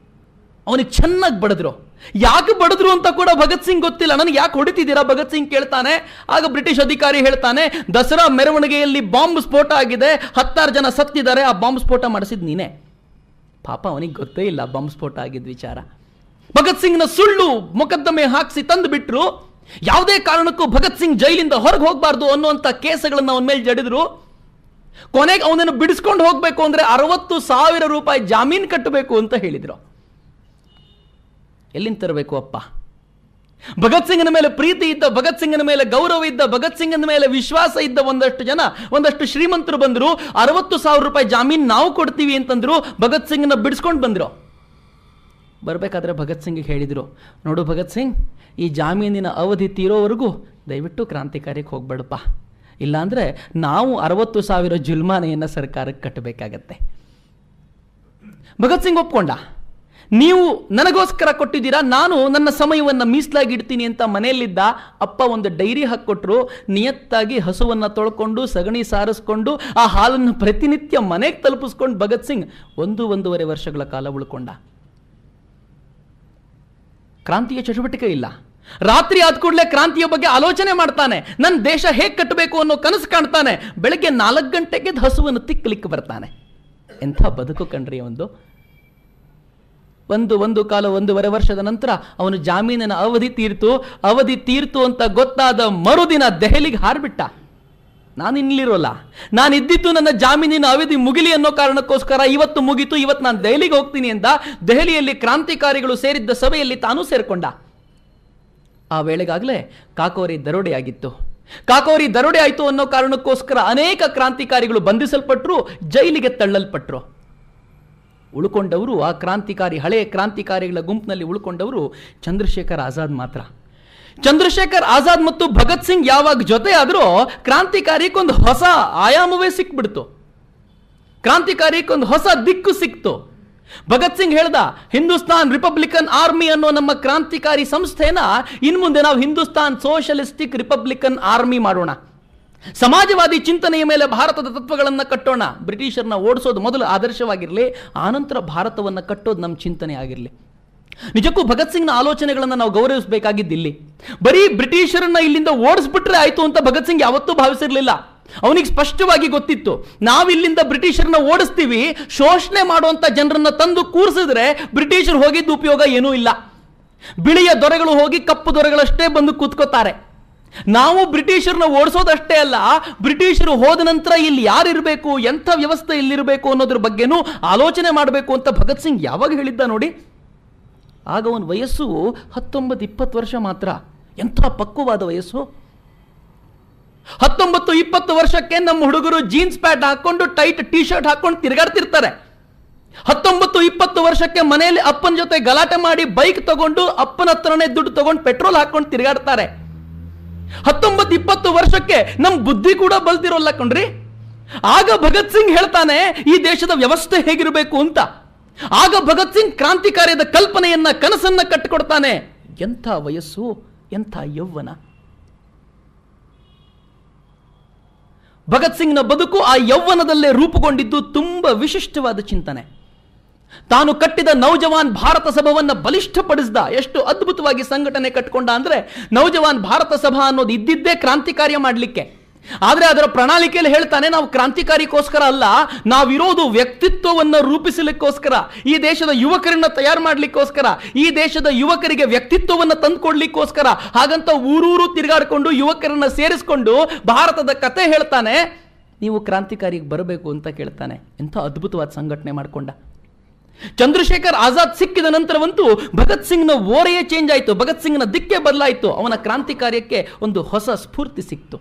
ಅವನಿಗೆ ಚೆನ್ನಾಗಿ ಬಡಿದ್ರು. ಯಾಕೆ ಬಡಿದ್ರು ಅಂತ ಕೂಡ ಭಗತ್ ಸಿಂಗ್ ಗೊತ್ತಿಲ್ಲ. ನನಗೆ ಯಾಕೆ ಹೊಡಿತಿದ್ದೀರಾ ಭಗತ್ ಸಿಂಗ್ ಕೇಳ್ತಾನೆ. ಆಗ ಬ್ರಿಟಿಷ್ ಅಧಿಕಾರಿ ಹೇಳ್ತಾನೆ, ದಸರಾ ಮೆರವಣಿಗೆಯಲ್ಲಿ ಬಾಂಬ್ ಸ್ಫೋಟ ಆಗಿದೆ, 16 ಜನ ಸತ್ತಿದ್ದಾರೆ, ಆ ಬಾಂಬ್ ಸ್ಫೋಟ ಮಾಡಿಸಿದ್ ನೀನೇ. ಪಾಪ ಅವನಿಗೆ ಗೊತ್ತೇ ಇಲ್ಲ ಬಾಂಬ್ ಸ್ಫೋಟ ಆಗಿದ್ದ ವಿಚಾರ. ಭಗತ್ ಸಿಂಗ್ನ ಸುಳ್ಳು ಮೊಕದ್ದಮೆ ಹಾಕಿಸಿ ತಂದು ಬಿಟ್ರು. ಯಾವುದೇ ಕಾರಣಕ್ಕೂ ಭಗತ್ ಸಿಂಗ್ ಜೈಲಿಂದ ಹೊರಗೆ ಹೋಗಬಾರ್ದು ಅನ್ನುವಂಥ ಕೇಸುಗಳನ್ನು ಅವನ ಮೇಲೆ ಜಡಿದ್ರು. ಕೊನೆಗೆ ಅವನನ್ನು ಬಿಡಿಸ್ಕೊಂಡು ಹೋಗಬೇಕು ಅಂದ್ರೆ 60,000 ರೂಪಾಯಿ ಜಾಮೀನು ಕಟ್ಟಬೇಕು ಅಂತ ಹೇಳಿದ್ರು. ಎಲ್ಲಿಂದ ತರಬೇಕು ಅಪ್ಪ? ಭಗತ್ ಸಿಂಗನ ಮೇಲೆ ಪ್ರೀತಿ ಇದ್ದ, ಭಗತ್ ಸಿಂಗನ ಮೇಲೆ ಗೌರವ ಇದ್ದ, ಭಗತ್ ಸಿಂಗನ ಮೇಲೆ ವಿಶ್ವಾಸ ಇದ್ದ ಒಂದಷ್ಟು ಜನ, ಒಂದಷ್ಟು ಶ್ರೀಮಂತರು ಬಂದರು. 60,000 ರೂಪಾಯಿ ಜಾಮೀನು ನಾವು ಕೊಡ್ತೀವಿ ಅಂತಂದ್ರು. ಭಗತ್ ಸಿಂಗ್ನ ಬಿಡಿಸ್ಕೊಂಡು ಬಂದರು. ಬರಬೇಕಾದ್ರೆ ಭಗತ್ ಸಿಂಗ್ಗೆ ಹೇಳಿದರು, ನೋಡು ಭಗತ್ ಸಿಂಗ್, ಈ ಜಾಮೀನಿನ ಅವಧಿ ತೀರೋವರೆಗೂ ದಯವಿಟ್ಟು ಕ್ರಾಂತಿ ಕಾರ್ಯಕ್ಕೆ ಹೋಗ್ಬೇಡಪ್ಪ, ಇಲ್ಲಾಂದರೆ ನಾವು 60,000 ಜುಲ್ಮಾನೆಯನ್ನು ಸರ್ಕಾರಕ್ಕೆ ಕಟ್ಟಬೇಕಾಗತ್ತೆ. ಭಗತ್ ಸಿಂಗ್ ಒಪ್ಕೊಂಡ. ನೀವು ನನಗೋಸ್ಕರ ಕೊಟ್ಟಿದ್ದೀರಾ, ನಾನು ನನ್ನ ಸಮಯವನ್ನು ಮೀಸಲಾಗಿ ಇಡ್ತೀನಿ ಅಂತ ಮನೆಯಲ್ಲಿದ್ದ. ಅಪ್ಪ ಒಂದು ಡೈರಿ ಹಾಕ್ಕೊಟ್ರು. ನಿಯತ್ತಾಗಿ ಹಸುವನ್ನು ತೊಳ್ಕೊಂಡು ಸಗಣಿ ಸಾರಿಸ್ಕೊಂಡು ಆ ಹಾಲನ್ನು ಪ್ರತಿನಿತ್ಯ ಮನೆಗೆ ತಲುಪಿಸ್ಕೊಂಡು ಭಗತ್ ಸಿಂಗ್ 1-1.5 ವರ್ಷಗಳ ಕಾಲ ಉಳ್ಕೊಂಡ. ಕ್ರಾಂತಿಯ ಚಟುವಟಿಕೆ ಇಲ್ಲ. ರಾತ್ರಿ ಆದ ಕೂಡಲೇ ಕ್ರಾಂತಿಯ ಬಗ್ಗೆ ಆಲೋಚನೆ ಮಾಡ್ತಾನೆ. ನನ್ನ ದೇಶ ಹೇಗೆ ಕಟ್ಟಬೇಕು ಅನ್ನೋ ಕನಸು ಕಾಣ್ತಾನೆ. ಬೆಳಗ್ಗೆ 4 ಗಂಟೆಗೆ ಹಸುವನ್ನು ತಿಕ್ಕಲಿಕ್ಕೆ ಬರ್ತಾನೆ. ಎಂಥ ಬದುಕು ಕಣ್ರಿ ಒಂದು. ಒಂದು ಕಾಲ 1.5 ವರ್ಷದ ನಂತರ ಅವನು ಜಾಮೀನಿನ ಅವಧಿ ತೀರ್ತು ಅಂತ ಗೊತ್ತಾದ ಮರುದಿನ ದೆಹಲಿಗೆ ಹಾರ್ಬಿಟ್ಟ. ನಾನು ಇನ್ನಿರೋಲ್ಲ, ನಾನು ಇದ್ದಿದ್ದು ನನ್ನ ಜಾಮೀನಿನ ಅವಧಿ ಮುಗಿಲಿ ಅನ್ನೋ ಕಾರಣಕ್ಕೋಸ್ಕರ ಇವತ್ತು ಮುಗೀತು, ಇವತ್ತು ನಾನು ದೆಹಲಿಗೆ ಹೋಗ್ತೀನಿ ಅಂತ ದೆಹಲಿಯಲ್ಲಿ ಕ್ರಾಂತಿಕಾರಿಗಳು ಸೇರಿದ್ದ ಸಭೆಯಲ್ಲಿ ತಾನೂ ಸೇರಿಕೊಂಡ. ಆ ವೇಳೆಗಾಗಲೇ ಕಾಕೋರಿ ದರೋಡೆಯಾಗಿತ್ತು. ಕಾಕೋರಿ ದರೋಡೆ ಆಯಿತು ಅನ್ನೋ ಕಾರಣಕ್ಕೋಸ್ಕರ ಅನೇಕ ಕ್ರಾಂತಿಕಾರಿಗಳು ಬಂಧಿಸಲ್ಪಟ್ಟರು, ಜೈಲಿಗೆ ತಳ್ಳಲ್ಪಟ್ಟರು. ಉಳ್ಕೊಂಡವರು ಆ ಕ್ರಾಂತಿಕಾರಿ, ಹಳೆಯ ಕ್ರಾಂತಿಕಾರಿಗಳ ಗುಂಪಿನಲ್ಲಿ ಉಳ್ಕೊಂಡವರು ಚಂದ್ರಶೇಖರ್ ಆಜಾದ್ ಮಾತ್ರ. ಚಂದ್ರಶೇಖರ್ ಆಜಾದ್ ಮತ್ತು ಭಗತ್ ಸಿಂಗ್ ಯಾವಾಗ ಜೊತೆ ಆದರೂ ಕ್ರಾಂತಿಕಾರಿಗೊಂದು ಹೊಸ ಆಯಾಮವೇ ಸಿಕ್ಬಿಡ್ತು. ಕ್ರಾಂತಿಕಾರಿಗೊಂದು ಹೊಸ ದಿಕ್ಕು ಸಿಕ್ತು. ಭಗತ್ ಸಿಂಗ್ ಹೇಳ್ದ, ಹಿಂದೂಸ್ತಾನ್ ರಿಪಬ್ಲಿಕನ್ ಆರ್ಮಿ ಅನ್ನೋ ನಮ್ಮ ಕ್ರಾಂತಿಕಾರಿ ಸಂಸ್ಥೆನ ಇನ್ಮುಂದೆ ನಾವು ಹಿಂದೂಸ್ತಾನ್ ಸೋಷಲಿಸ್ಟಿಕ್ ರಿಪಬ್ಲಿಕನ್ ಆರ್ಮಿ ಮಾಡೋಣ. ಸಮಾಜವಾದಿ ಚಿಂತನೆಯ ಮೇಲೆ ಭಾರತದ ತತ್ವಗಳನ್ನು ಕಟ್ಟೋಣ. ಬ್ರಿಟಿಷರನ್ನ ಓಡಿಸೋದು ಮೊದಲು ಆದರ್ಶವಾಗಿರಲಿ, ಆನಂತರ ಭಾರತವನ್ನು ಕಟ್ಟೋದು ನಮ್ಮ ಚಿಂತನೆ ಆಗಿರಲಿ. ನಿಜಕ್ಕೂ ಭಗತ್ ಸಿಂಗ್ನ ಆಲೋಚನೆಗಳನ್ನು ನಾವು ಗೌರವಿಸಬೇಕಾಗಿದ್ದಿಲ್ಲಿ. ಬರೀ ಬ್ರಿಟಿಷರನ್ನ ಇಲ್ಲಿಂದ ಓಡಿಸ್ಬಿಟ್ರೆ ಆಯ್ತು ಅಂತ ಭಗತ್ ಸಿಂಗ್ ಯಾವತ್ತೂ ಭಾವಿಸಿರ್ಲಿಲ್ಲ. ಅವನಿಗೆ ಸ್ಪಷ್ಟವಾಗಿ ಗೊತ್ತಿತ್ತು, ನಾವಿಲ್ಲಿಂದ ಬ್ರಿಟಿಷರನ್ನ ಓಡಿಸ್ತೀವಿ, ಶೋಷಣೆ ಮಾಡುವಂತ ಜನರನ್ನ ತಂದು ಕೂರಿಸಿದ್ರೆ ಬ್ರಿಟಿಷರು ಹೋಗಿದ್ದು ಉಪಯೋಗ ಏನೂ ಇಲ್ಲ. ಬಿಳಿಯ ದೊರೆಗಳು ಹೋಗಿ ಕಪ್ಪು ದೊರೆಗಳಷ್ಟೇ ಬಂದು ಕೂತ್ಕೋತಾರೆ. ನಾವು ಬ್ರಿಟಿಷರನ್ನ ಓಡಿಸೋದಷ್ಟೇ ಅಲ್ಲ, ಬ್ರಿಟಿಷರು ಹೋದ ನಂತರ ಇಲ್ಲಿ ಯಾರಿರಬೇಕು, ಎಂಥ ವ್ಯವಸ್ಥೆ ಇಲ್ಲಿರಬೇಕು ಅನ್ನೋದ್ರ ಬಗ್ಗೆನೂ ಆಲೋಚನೆ ಮಾಡಬೇಕು ಅಂತ ಭಗತ್ ಸಿಂಗ್ ಯಾವಾಗ ಹೇಳಿದ್ದ ನೋಡಿ. ಆಗ ಅವನ ವಯಸ್ಸು 19-20 ವರ್ಷ ಮಾತ್ರ. ಎಂಥ ಪಕ್ವವಾದ ವಯಸ್ಸು. 19-20 ವರ್ಷಕ್ಕೆ ನಮ್ಮ ಹುಡುಗರು ಜೀನ್ಸ್ ಪ್ಯಾಂಟ್ ಹಾಕೊಂಡು ಟೈಟ್ ಟಿ ಶರ್ಟ್ ಹಾಕೊಂಡು ತಿರುಗಾಡ್ತಿರ್ತಾರೆ. 19-20 ವರ್ಷಕ್ಕೆ ಮನೆಯಲ್ಲಿ ಅಪ್ಪನ ಜೊತೆ ಗಲಾಟೆ ಮಾಡಿ ಬೈಕ್ ತಗೊಂಡು ಅಪ್ಪನ ಹತ್ರನೇ ದುಡ್ಡು ತಗೊಂಡು ಪೆಟ್ರೋಲ್ ಹಾಕೊಂಡು ತಿರುಗಾಡ್ತಾರೆ. 19-20 ವರ್ಷಕ್ಕೆ ನಮ್ಮ ಬುದ್ಧಿ ಕೂಡ ಬಲ್ತಿರೋಲ್ಲ ಕಣ್ರಿ. ಆಗ ಭಗತ್ ಸಿಂಗ್ ಹೇಳ್ತಾನೆ ಈ ದೇಶದ ವ್ಯವಸ್ಥೆ ಹೇಗಿರಬೇಕು ಅಂತ. ಆಗ ಭಗತ್ ಸಿಂಗ್ ಕ್ರಾಂತಿಕಾರ್ಯದ ಕಲ್ಪನೆಯನ್ನ, ಕನಸನ್ನ ಕಟ್ಟಿಕೊಡ್ತಾನೆ. ಎಂಥ ವಯಸ್ಸು, ಎಂಥ ಯೌವನ. ಭಗತ್ ಸಿಂಗ್ನ ಬದುಕು ಆ ಯೌವನದಲ್ಲೇ ರೂಪುಗೊಂಡಿದ್ದು ತುಂಬಾ ವಿಶಿಷ್ಟವಾದ ಚಿಂತನೆ. ತಾನು ಕಟ್ಟಿದ ನೌಜವಾನ್ ಭಾರತ ಸಭಾವನ್ನ ಬಲಿಷ್ಠಪಡಿಸಿದ. ಎಷ್ಟು ಅದ್ಭುತವಾಗಿ ಸಂಘಟನೆ ಕಟ್ಟಿಕೊಂಡ ಅಂದ್ರೆ, ನೌಜವಾನ್ ಭಾರತ ಸಭಾ ಅನ್ನೋದು ಇದ್ದಿದ್ದೇ ಕ್ರಾಂತಿಕಾರ್ಯ ಮಾಡಲಿಕ್ಕೆ. ಆದ್ರೆ ಅದರ ಪ್ರಣಾಳಿಕೆಯಲ್ಲಿ ಹೇಳ್ತಾನೆ, ನಾವು ಕ್ರಾಂತಿಕಾರಿಗೋಸ್ಕರ ಅಲ್ಲ, ನಾವಿರೋದು ವ್ಯಕ್ತಿತ್ವವನ್ನು ರೂಪಿಸಲಿಕ್ಕೋಸ್ಕರ, ಈ ದೇಶದ ಯುವಕರನ್ನ ತಯಾರು ಮಾಡಲಿಕ್ಕೋಸ್ಕರ, ಈ ದೇಶದ ಯುವಕರಿಗೆ ವ್ಯಕ್ತಿತ್ವವನ್ನು ತಂದುಕೊಡ್ಲಿಕ್ಕೋಸ್ಕರ. ಹಾಗಂತ ಊರೂರು ತಿರುಗಾಡಿಕೊಂಡು ಯುವಕರನ್ನ ಸೇರಿಸಿಕೊಂಡು ಭಾರತದ ಕತೆ ಹೇಳ್ತಾನೆ. ನೀವು ಕ್ರಾಂತಿಕಾರಿಗೆ ಬರಬೇಕು ಅಂತ ಕೇಳ್ತಾನೆ. ಎಂಥ ಅದ್ಭುತವಾದ ಸಂಘಟನೆ ಮಾಡಿಕೊಂಡ. ಚಂದ್ರಶೇಖರ್ ಆಜಾದ್ ಸಿಕ್ಕಿದ ನಂತರವಂತೂ ಭಗತ್ ಸಿಂಗ್ನ ಓರೆಯೇ ಚೇಂಜ್ ಆಯಿತು. ಭಗತ್ ಸಿಂಗ್ನ ದಿಕ್ಕೇ ಬದಲಾಯಿತು. ಅವನ ಕ್ರಾಂತಿ ಕಾರ್ಯಕ್ಕೆ ಒಂದು ಹೊಸ ಸ್ಫೂರ್ತಿ ಸಿಕ್ತು.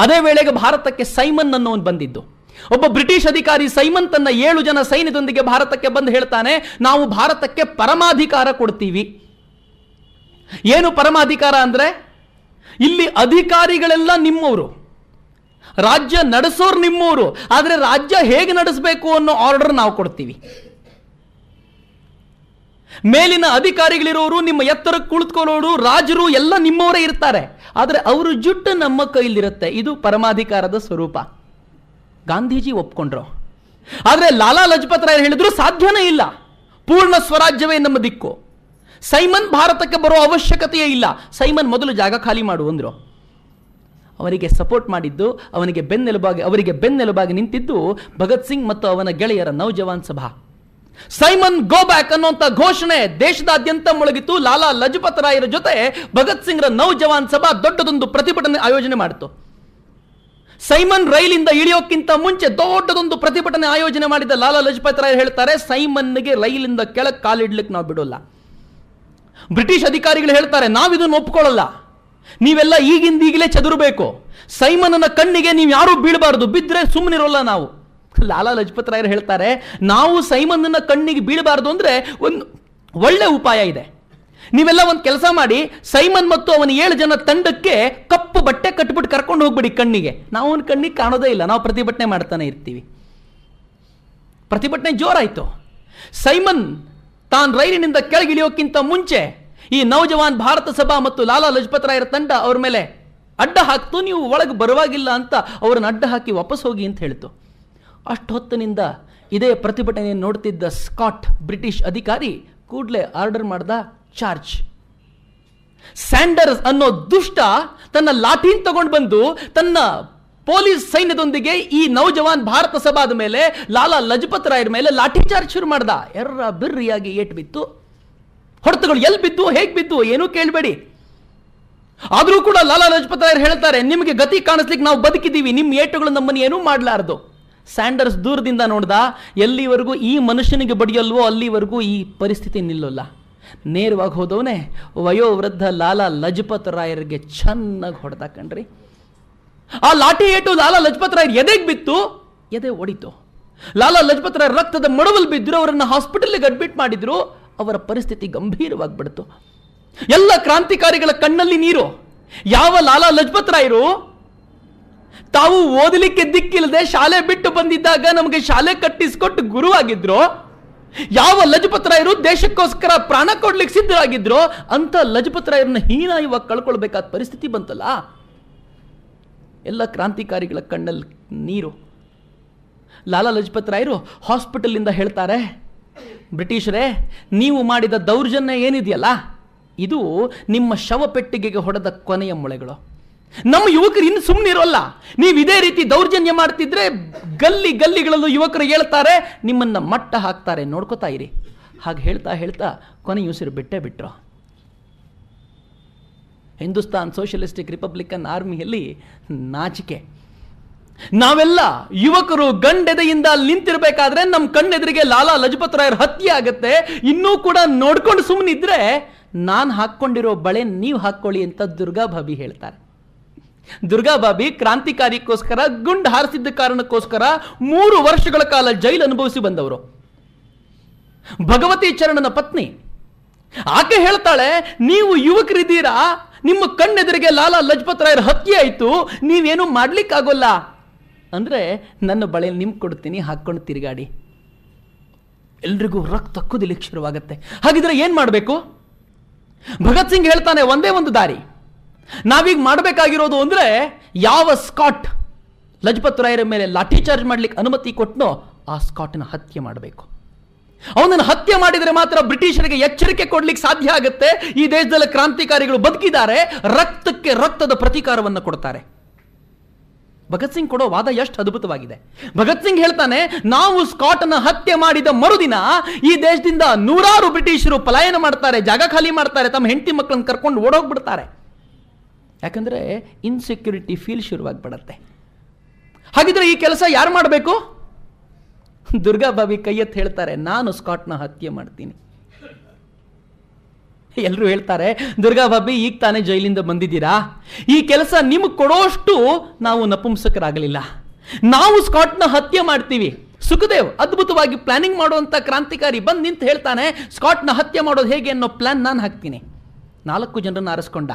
ಅದೇ ವೇಳೆಗೆ ಭಾರತಕ್ಕೆ ಸೈಮನ್ ಅನ್ನೋನು ಬಂದಿದ್ದು. ಒಬ್ಬ ಬ್ರಿಟಿಷ್ ಅಧಿಕಾರಿ ಸೈಮನ್ ತನ್ನ 7 ಜನ ಸೈನ್ಯದೊಂದಿಗೆ ಭಾರತಕ್ಕೆ ಬಂದು ಹೇಳ್ತಾನೆ, ನಾವು ಭಾರತಕ್ಕೆ ಪರಮಾಧಿಕಾರ ಕೊಡ್ತೀವಿ. ಏನು ಪರಮಾಧಿಕಾರ ಅಂದ್ರೆ, ಇಲ್ಲಿ ಅಧಿಕಾರಿಗಳೆಲ್ಲ ನಿಮ್ಮವರು, ರಾಜ್ಯ ನಡೆಸೋರು ನಿಮ್ಮವರು, ಆದ್ರೆ ರಾಜ್ಯ ಹೇಗೆ ನಡೆಸಬೇಕು ಅನ್ನೋ ಆರ್ಡರ್ ನಾವು ಕೊಡ್ತೀವಿ. ಮೇಲಿನ ಅಧಿಕಾರಿಗಳಿರೋರು, ನಿಮ್ಮ ಎತ್ತರಕ್ಕೆ ಕುಳಿತುಕೊಳ್ಳೋರು, ರಾಜರು ಎಲ್ಲ ನಿಮ್ಮವರೇ ಇರ್ತಾರೆ, ಆದರೆ ಅವರು ಜುಟ್ಟು ನಮ್ಮ ಕೈಲಿರುತ್ತೆ. ಇದು ಪರಮಾಧಿಕಾರದ ಸ್ವರೂಪ. ಗಾಂಧೀಜಿ ಒಪ್ಕೊಂಡ್ರು. ಆದರೆ ಲಾಲಾ ಲಜಪತ್ ರಾಯ್ ಹೇಳಿದ್ರು ಸಾಧ್ಯನೇ ಇಲ್ಲ, ಪೂರ್ಣ ಸ್ವರಾಜ್ಯವೇ ನಮ್ಮ ದಿಕ್ಕು. ಸೈಮನ್ ಭಾರತಕ್ಕೆ ಬರೋ ಅವಶ್ಯಕತೆಯೇ ಇಲ್ಲ, ಸೈಮನ್ ಮೊದಲು ಜಾಗ ಖಾಲಿ ಮಾಡು ಅಂದ್ರು. ಅವರಿಗೆ ಸಪೋರ್ಟ್ ಮಾಡಿದ್ದು, ಅವರಿಗೆ ಬೆನ್ನೆಲುಬಾಗಿ ನಿಂತಿದ್ದು ಭಗತ್ ಸಿಂಗ್ ಮತ್ತು ಅವನ ಗೆಳೆಯರ ನೌಜವಾನ್ ಸಭಾ. ಸೈಮನ್ ಗೋ ಬ್ಯಾಕ್ ಅನ್ನುವಂತ ಘೋಷಣೆ ದೇಶದಾದ್ಯಂತ ಮೊಳಗಿತು. ಲಾಲಾ ಲಜಪತ್ ರಾಯರ ಜೊತೆ ಭಗತ್ ಸಿಂಗ್ರ ನೌಜವಾನ್ ಸಭಾ ದೊಡ್ಡದೊಂದು ಪ್ರತಿಭಟನೆ ಆಯೋಜನೆ ಮಾಡಿತು. ಸೈಮನ್ ರೈಲಿಂದ ಇಳಿಯೋಕ್ಕಿಂತ ಮುಂಚೆ ದೊಡ್ಡದೊಂದು ಪ್ರತಿಭಟನೆ ಆಯೋಜನೆ ಮಾಡಿದ ಲಾಲಾ ಲಜಪತ್ ರಾಯ್ ಹೇಳ್ತಾರೆ, ಸೈಮನ್ಗೆ ರೈಲಿಂದ ಕೆಳಗೆ ಕಾಲಿಡ್ಲಿಕ್ಕೆ ನಾವು ಬಿಡೋಲ್ಲ. ಬ್ರಿಟಿಷ್ ಅಧಿಕಾರಿಗಳು ಹೇಳ್ತಾರೆ, ನಾವಿದನ್ನು ಒಪ್ಕೊಳ್ಳಲ್ಲ, ನೀವೆಲ್ಲ ಈಗಿಂದೀಗಲೇ ಚದುರಬೇಕು, ಸೈಮನ್ನ ಕಣ್ಣಿಗೆ ನೀವು ಯಾರೂ ಬೀಳಬಾರದು, ಬಿದ್ದರೆ ಸುಮ್ಮನಿರೋಲ್ಲ ನಾವು. ಲಾಲಾ ಲಜಪತ್ ರಾಯರು ಹೇಳ್ತಾರೆ, ನಾವು ಸೈಮನ್ನ ಕಣ್ಣಿಗೆ ಬೀಳಬಾರದು ಅಂದ್ರೆ ಒಂದು ಒಳ್ಳೆ ಉಪಾಯ ಇದೆ. ನೀವೆಲ್ಲ ಒಂದು ಕೆಲಸ ಮಾಡಿ, ಸೈಮನ್ ಮತ್ತು ಅವನ 7 ಜನ ತಂಡಕ್ಕೆ ಕಪ್ಪು ಬಟ್ಟೆ ಕಟ್ಬಿಟ್ಟು ಕರ್ಕೊಂಡು ಹೋಗ್ಬಿಡಿ ಕಣ್ಣಿಗೆ. ನಾವು ಅವನ ಕಣ್ಣಿಗೆ ಕಾಣೋದೇ ಇಲ್ಲ, ನಾವು ಪ್ರತಿಭಟನೆ ಮಾಡ್ತಾನೆ ಇರ್ತೀವಿ. ಪ್ರತಿಭಟನೆ ಜೋರಾಯಿತು. ಸೈಮನ್ ತಾನು ರೈಲಿನಿಂದ ಕೆಳಗಿಳಿಯೋಕ್ಕಿಂತ ಮುಂಚೆ ಈ ನೌಜವಾನ್ ಭಾರತ ಸಭಾ ಮತ್ತು ಲಾಲಾ ಲಜಪತ್ ರಾಯರ ತಂಡ ಅವ್ರ ಮೇಲೆ ಅಡ್ಡ ಹಾಕ್ತು. ನೀವು ಒಳಗೆ ಬರುವಾಗಿಲ್ಲ ಅಂತ ಅವ್ರನ್ನ ಅಡ್ಡ ಹಾಕಿ ವಾಪಸ್ ಹೋಗಿ ಅಂತ ಹೇಳ್ತು. ಅಷ್ಟು ಹೊತ್ತಿನಿಂದ ಇದೇ ಪ್ರತಿಭಟನೆಯನ್ನು ನೋಡ್ತಿದ್ದ ಸ್ಕಾಟ್ ಬ್ರಿಟಿಷ್ ಅಧಿಕಾರಿ ಕೂಡಲೇ ಆರ್ಡರ್ ಮಾಡ್ದ, ಚಾರ್ಜ್. ಸ್ಯಾಂಡರ್ಸ್ ಅನ್ನೋ ದುಷ್ಟ ತನ್ನ ಲಾಠಿನ್ ತಗೊಂಡು ಬಂದು ತನ್ನ ಪೊಲೀಸ್ ಸೈನ್ಯದೊಂದಿಗೆ ಈ ನೌಜವಾನ್ ಭಾರತ ಸಭಾದ ಮೇಲೆ, ಲಾಲಾ ಲಜಪತ್ ರಾಯರ ಮೇಲೆ ಲಾಠಿ ಚಾರ್ಜ್ ಶುರು ಮಾಡ್ದ. ಎರ್ರ ಬಿರ್ರಿಯಾಗಿ ಏಟು ಬಿತ್ತು. ಹೊಡೆತಗಳು ಎಲ್ಲಿ ಬಿದ್ದು, ಹೇಗೆ ಬಿದ್ದು ಏನೂ ಕೇಳಬೇಡಿ. ಆದರೂ ಕೂಡ ಲಾಲಾ ಲಜಪತ್ ರಾಯರು ಹೇಳ್ತಾರೆ, ನಿಮಗೆ ಗತಿ ಕಾಣಿಸ್ಲಿಕ್ಕೆ ನಾವು ಬದುಕಿದ್ದೀವಿ, ನಿಮ್ಮ ಏಟುಗಳು ನಮ್ಮನ್ನು ಏನೂ ಮಾಡಲಾರದು. ಸ್ಯಾಂಡರ್ಸ್ ದೂರದಿಂದ ನೋಡ್ದ, ಎಲ್ಲಿವರೆಗೂ ಈ ಮನುಷ್ಯನಿಗೆ ಬಡಿಯಲ್ವೋ ಅಲ್ಲಿವರೆಗೂ ಈ ಪರಿಸ್ಥಿತಿ ನಿಲ್ಲಲ್ಲ. ನೇರವಾಗಿ ಹೋದವನೇ ವಯೋವೃದ್ಧ ಲಾಲಾ ಲಜಪತ್ ರಾಯರಿಗೆ ಚೆನ್ನಾಗಿ ಹೊಡೆದ ಕಣ್ರಿ. ಆ ಲಾಠಿ ಏಟು ಲಾಲಾ ಲಜಪತ್ ರಾಯರ್ ಎದೆಗೆ ಬಿತ್ತು, ಎದೆ ಒಡಿತು. ಲಾಲಾ ಲಜಪತ್ ರಾಯರ್ ರಕ್ತದ ಮಡುವಲ್ಲಿ ಬಿದ್ದರು. ಅವರನ್ನು ಹಾಸ್ಪಿಟಲ್ಗೆ ಅಡ್ಮಿಟ್ ಮಾಡಿದ್ರು. ಅವರ ಪರಿಸ್ಥಿತಿ ಗಂಭೀರವಾಗಿಬಿಡ್ತು. ಎಲ್ಲ ಕ್ರಾಂತಿಕಾರಿಗಳ ಕಣ್ಣಲ್ಲಿ ನೀರು. ಯಾವ ಲಾಲಾ ಲಜಪತ್ ರಾಯರು ತಾವು ಓದಲಿಕ್ಕೆ ದಿಕ್ಕಿಲ್ಲದೆ ಶಾಲೆ ಬಿಟ್ಟು ಬಂದಿದ್ದಾಗ ನಮಗೆ ಶಾಲೆ ಕಟ್ಟಿಸಿಕೊಟ್ಟು ಗುರುವಾಗಿದ್ರು, ಯಾವ ಲಜಪತ್ ರಾಯರು ದೇಶಕ್ಕೋಸ್ಕರ ಪ್ರಾಣ ಕೊಡ್ಲಿಕ್ಕೆ ಸಿದ್ಧರಾಗಿದ್ರು, ಅಂತ ಲಜಪತ್ ರಾಯರನ್ನ ಹೀನಾಯವಾಗಿ ಕಳ್ಕೊಳ್ಬೇಕಾದ ಪರಿಸ್ಥಿತಿ ಬಂತಲ್ಲ. ಎಲ್ಲ ಕ್ರಾಂತಿಕಾರಿಗಳ ಕಣ್ಣಲ್ಲಿ ನೀರು. ಲಾಲಾ ಲಜಪತ್ ರಾಯರು ಹಾಸ್ಪಿಟಲ್ ಇಂದ ಹೇಳ್ತಾರೆ, ಬ್ರಿಟಿಷರೇ, ನೀವು ಮಾಡಿದ ದೌರ್ಜನ್ಯ ಏನಿದೆಯಲ್ಲ ಇದು ನಿಮ್ಮ ಶವಪೆಟ್ಟಿಗೆಗೆ ಹೊಡೆದ ಕೊನೆಯ ಮೊಳೆಗಳು. ನಮ್ಮ ಯುವಕರು ಇನ್ನು ಸುಮ್ಮನೆ ಇರೋಲ್ಲ. ನೀವು ಇದೇ ರೀತಿ ದೌರ್ಜನ್ಯ ಮಾಡ್ತಿದ್ರೆ ಗಲ್ಲಿಗಳಲ್ಲೂ ಯುವಕರು ಹೇಳ್ತಾರೆ, ನಿಮ್ಮನ್ನ ಮಟ್ಟ ಹಾಕ್ತಾರೆ, ನೋಡ್ಕೋತಾ ಇರಿ. ಹಾಗೆ ಹೇಳ್ತಾ ಹೇಳ್ತಾ ಕೊನೆಯ ಉಸಿರು ಬಿಟ್ರು. ಹಿಂದೂಸ್ತಾನ್ ಸೋಷಿಯಲಿಸ್ಟಿಕ್ ರಿಪಬ್ಲಿಕನ್ ಆರ್ಮಿಯಲ್ಲಿ ನಾಚಿಕೆ. ನಾವೆಲ್ಲ ಯುವಕರು ಗಂಡೆದೆಯಿಂದ ಅಲ್ಲಿ ನಿಂತಿರ್ಬೇಕಾದ್ರೆ ನಮ್ಮ ಕಣ್ಣೆದುರಿಗೆ ಲಾಲಾ ಲಜಪತ್ ರಾಯರ ಹತ್ಯೆ ಆಗತ್ತೆ, ಇನ್ನೂ ಕೂಡ ನೋಡ್ಕೊಂಡು ಸುಮ್ಮನಿದ್ರೆ ನಾನು ಹಾಕ್ಕೊಂಡಿರೋ ಬಳೆ ನೀವು ಹಾಕ್ಕೊಳ್ಳಿ ಅಂತ ದುರ್ಗಾಭಾಬಿ ಹೇಳ್ತಾರೆ. ದುರ್ಗಾಭಾಬಿ ಕ್ರಾಂತಿಕಾರಿಗೋಸ್ಕರ ಗುಂಡು ಹಾರಿಸಿದ್ದ ಕಾರಣಕ್ಕೋಸ್ಕರ 3 ವರ್ಷಗಳ ಕಾಲ ಜೈಲು ಅನುಭವಿಸಿ ಬಂದವರು. ಭಗವತಿ ಚರಣನ ಪತ್ನಿ ಆಕೆ ಹೇಳ್ತಾಳೆ, ನೀವು ಯುವಕರಿದ್ದೀರಾ, ನಿಮ್ಮ ಕಣ್ಣೆದುರಿಗೆ ಲಾಲಾ ಲಜಪತ್ ರಾಯರ ಹತ್ಯೆ ಆಯಿತು, ನೀವೇನು ಮಾಡ್ಲಿಕ್ಕಾಗೋಲ್ಲ ಅಂದ್ರೆ ನನ್ನ ಬಳೆಯಲ್ಲಿ ನಿಮ್ಗೆ ಕೊಡ್ತೀನಿ, ಹಾಕ್ಕೊಂಡು ತಿರುಗಾಡಿ. ಎಲ್ರಿಗೂ ರಕ್ತ ಕುದಿಲಿಕ್ಕೆ ಶುರುವಾಗತ್ತೆ. ಹಾಗಿದ್ರೆ ಏನ್ ಮಾಡಬೇಕು? ಭಗತ್ ಸಿಂಗ್ ಹೇಳ್ತಾನೆ, ಒಂದೇ ಒಂದು ದಾರಿ. ನಾವೀಗ ಮಾಡಬೇಕಾಗಿರೋದು ಅಂದ್ರೆ, ಯಾವ ಸ್ಕಾಟ್ ಲಜಪತ್ ರಾಯರ ಮೇಲೆ ಲಾಠಿ ಚಾರ್ಜ್ ಮಾಡ್ಲಿಕ್ಕೆ ಅನುಮತಿ ಕೊಟ್ಟನೋ ಆ ಸ್ಕಾಟ್ನ ಹತ್ಯೆ ಮಾಡಬೇಕು. ಅವನನ್ನು ಹತ್ಯೆ ಮಾಡಿದರೆ ಮಾತ್ರ ಬ್ರಿಟಿಷರಿಗೆ ಎಚ್ಚರಿಕೆ ಕೊಡ್ಲಿಕ್ಕೆ ಸಾಧ್ಯ ಆಗುತ್ತೆ. ಈ ದೇಶದಲ್ಲಿ ಕ್ರಾಂತಿಕಾರಿಗಳು ಬದುಕಿದ್ದಾರೆ, ರಕ್ತಕ್ಕೆ ರಕ್ತದ ಪ್ರತೀಕಾರವನ್ನು ಕೊಡ್ತಾರೆ. ಭಗತ್ ಸಿಂಗ್ ಕೊಡೋ ವಾದ ಎಷ್ಟು ಅದ್ಭುತವಾಗಿದೆ. ಭಗತ್ ಸಿಂಗ್ ಹೇಳ್ತಾನೆ, ನಾವು ಸ್ಕಾಟ್ನ ಹತ್ಯೆ ಮಾಡಿದ ಮರುದಿನ ಈ ದೇಶದಿಂದ 100 ಬ್ರಿಟಿಷರು ಪಲಾಯನ ಮಾಡ್ತಾರೆ, ಜಾಗ ಖಾಲಿ ಮಾಡ್ತಾರೆ, ತಮ್ಮ ಹೆಂಡತಿ ಮಕ್ಕಳನ್ನು ಕರ್ಕೊಂಡು ಓಡೋಗ್ಬಿಡ್ತಾರೆ. ಯಾಕಂದ್ರೆ ಇನ್ಸೆಕ್ಯೂರಿಟಿ ಫೀಲ್ ಶುರುವಾಗ್ಬಿಡತ್ತೆ. ಹಾಗಿದ್ರೆ ಈ ಕೆಲಸ ಯಾರು ಮಾಡಬೇಕು? ದುರ್ಗಾಭಾಬಿ ಕೈ ಎತ್ತಿ ಹೇಳ್ತಾರೆ, ನಾನು ಸ್ಕಾಟ್ನ ಹತ್ಯೆ ಮಾಡ್ತೀನಿ. ಎಲ್ಲರೂ ಹೇಳ್ತಾರೆ, ದುರ್ಗಾಭಾಬಿ ಈಗ ತಾನೇ ಜೈಲಿಂದ ಬಂದಿದ್ದೀರಾ, ಈ ಕೆಲಸ ನಿಮಗೆ ಕೊಡೋಷ್ಟು ನಾವು ನಪುಂಸಕರಾಗಲಿಲ್ಲ, ನಾವು ಸ್ಕಾಟ್ನ ಹತ್ಯೆ ಮಾಡ್ತೀವಿ. ಸುಖದೇವ್ ಅದ್ಭುತವಾಗಿ ಪ್ಲಾನಿಂಗ್ ಮಾಡುವಂತ ಕ್ರಾಂತಿಕಾರಿ ಬಂದು ನಿಂತು ಹೇಳ್ತಾನೆ, ಸ್ಕಾಟ್ನ ಹತ್ಯೆ ಮಾಡೋದು ಹೇಗೆ ಅನ್ನೋ ಪ್ಲಾನ್ ನಾನು ಹಾಕ್ತೀನಿ. 4 ಜನರನ್ನು ಆರಿಸ್ಕೊಂಡ.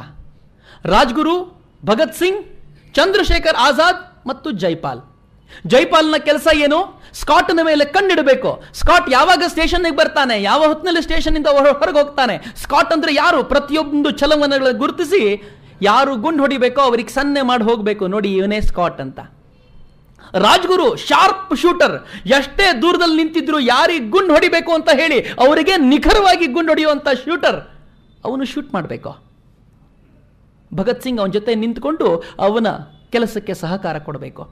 ರಾಜ್ಗುರು, ಭಗತ್ ಸಿಂಗ್, ಚಂದ್ರಶೇಖರ್ ಆಜಾದ್ ಮತ್ತು ಜೈಪಾಲ್. ಜೈಪಾಲ್ನ ಕೆಲಸ ಏನು? ಸ್ಕಾಟ್ನ ಮೇಲೆ ಕಣ್ಣಿಡಬೇಕು. ಸ್ಕಾಟ್ ಯಾವಾಗ ಸ್ಟೇಷನ್ಗೆ ಬರ್ತಾನೆ, ಯಾವ ಹೊತ್ತಿನಲ್ಲಿ ಸ್ಟೇಷನ್ ಇಂದ ಹೊರಗೆ ಹೋಗ್ತಾನೆ, ಸ್ಕಾಟ್ ಅಂದ್ರೆ ಯಾರು, ಪ್ರತಿಯೊಂದು ಚಲವನಗಳ ಗುರುತಿಸಿ ಯಾರು ಗುಂಡು ಹೊಡಿಬೇಕೋ ಅವ್ರಿಗೆ ಸನ್ನೆ ಮಾಡಿ ಹೋಗ್ಬೇಕು, ನೋಡಿ ಇವನೇ ಸ್ಕಾಟ್ ಅಂತ. ರಾಜ್ಗುರು ಶಾರ್ಪ್ ಶೂಟರ್, ಎಷ್ಟೇ ದೂರದಲ್ಲಿ ನಿಂತಿದ್ರು ಯಾರಿಗೆ ಗುಂಡು ಹೊಡಿಬೇಕು ಅಂತ ಹೇಳಿ ಅವರಿಗೆ ನಿಖರವಾಗಿ ಗುಂಡು ಹೊಡೆಯುವಂತ ಶೂಟರ್, ಅವನು ಶೂಟ್ ಮಾಡಬೇಕು. ಭಗತ್ ಸಿಂಗ್ ಅವನ ಜೊತೆ ನಿಂತ್ಕೊಂಡು ಅವನ ಕೆಲಸಕ್ಕೆ ಸಹಕಾರ ಕೊಡಬೇಕು.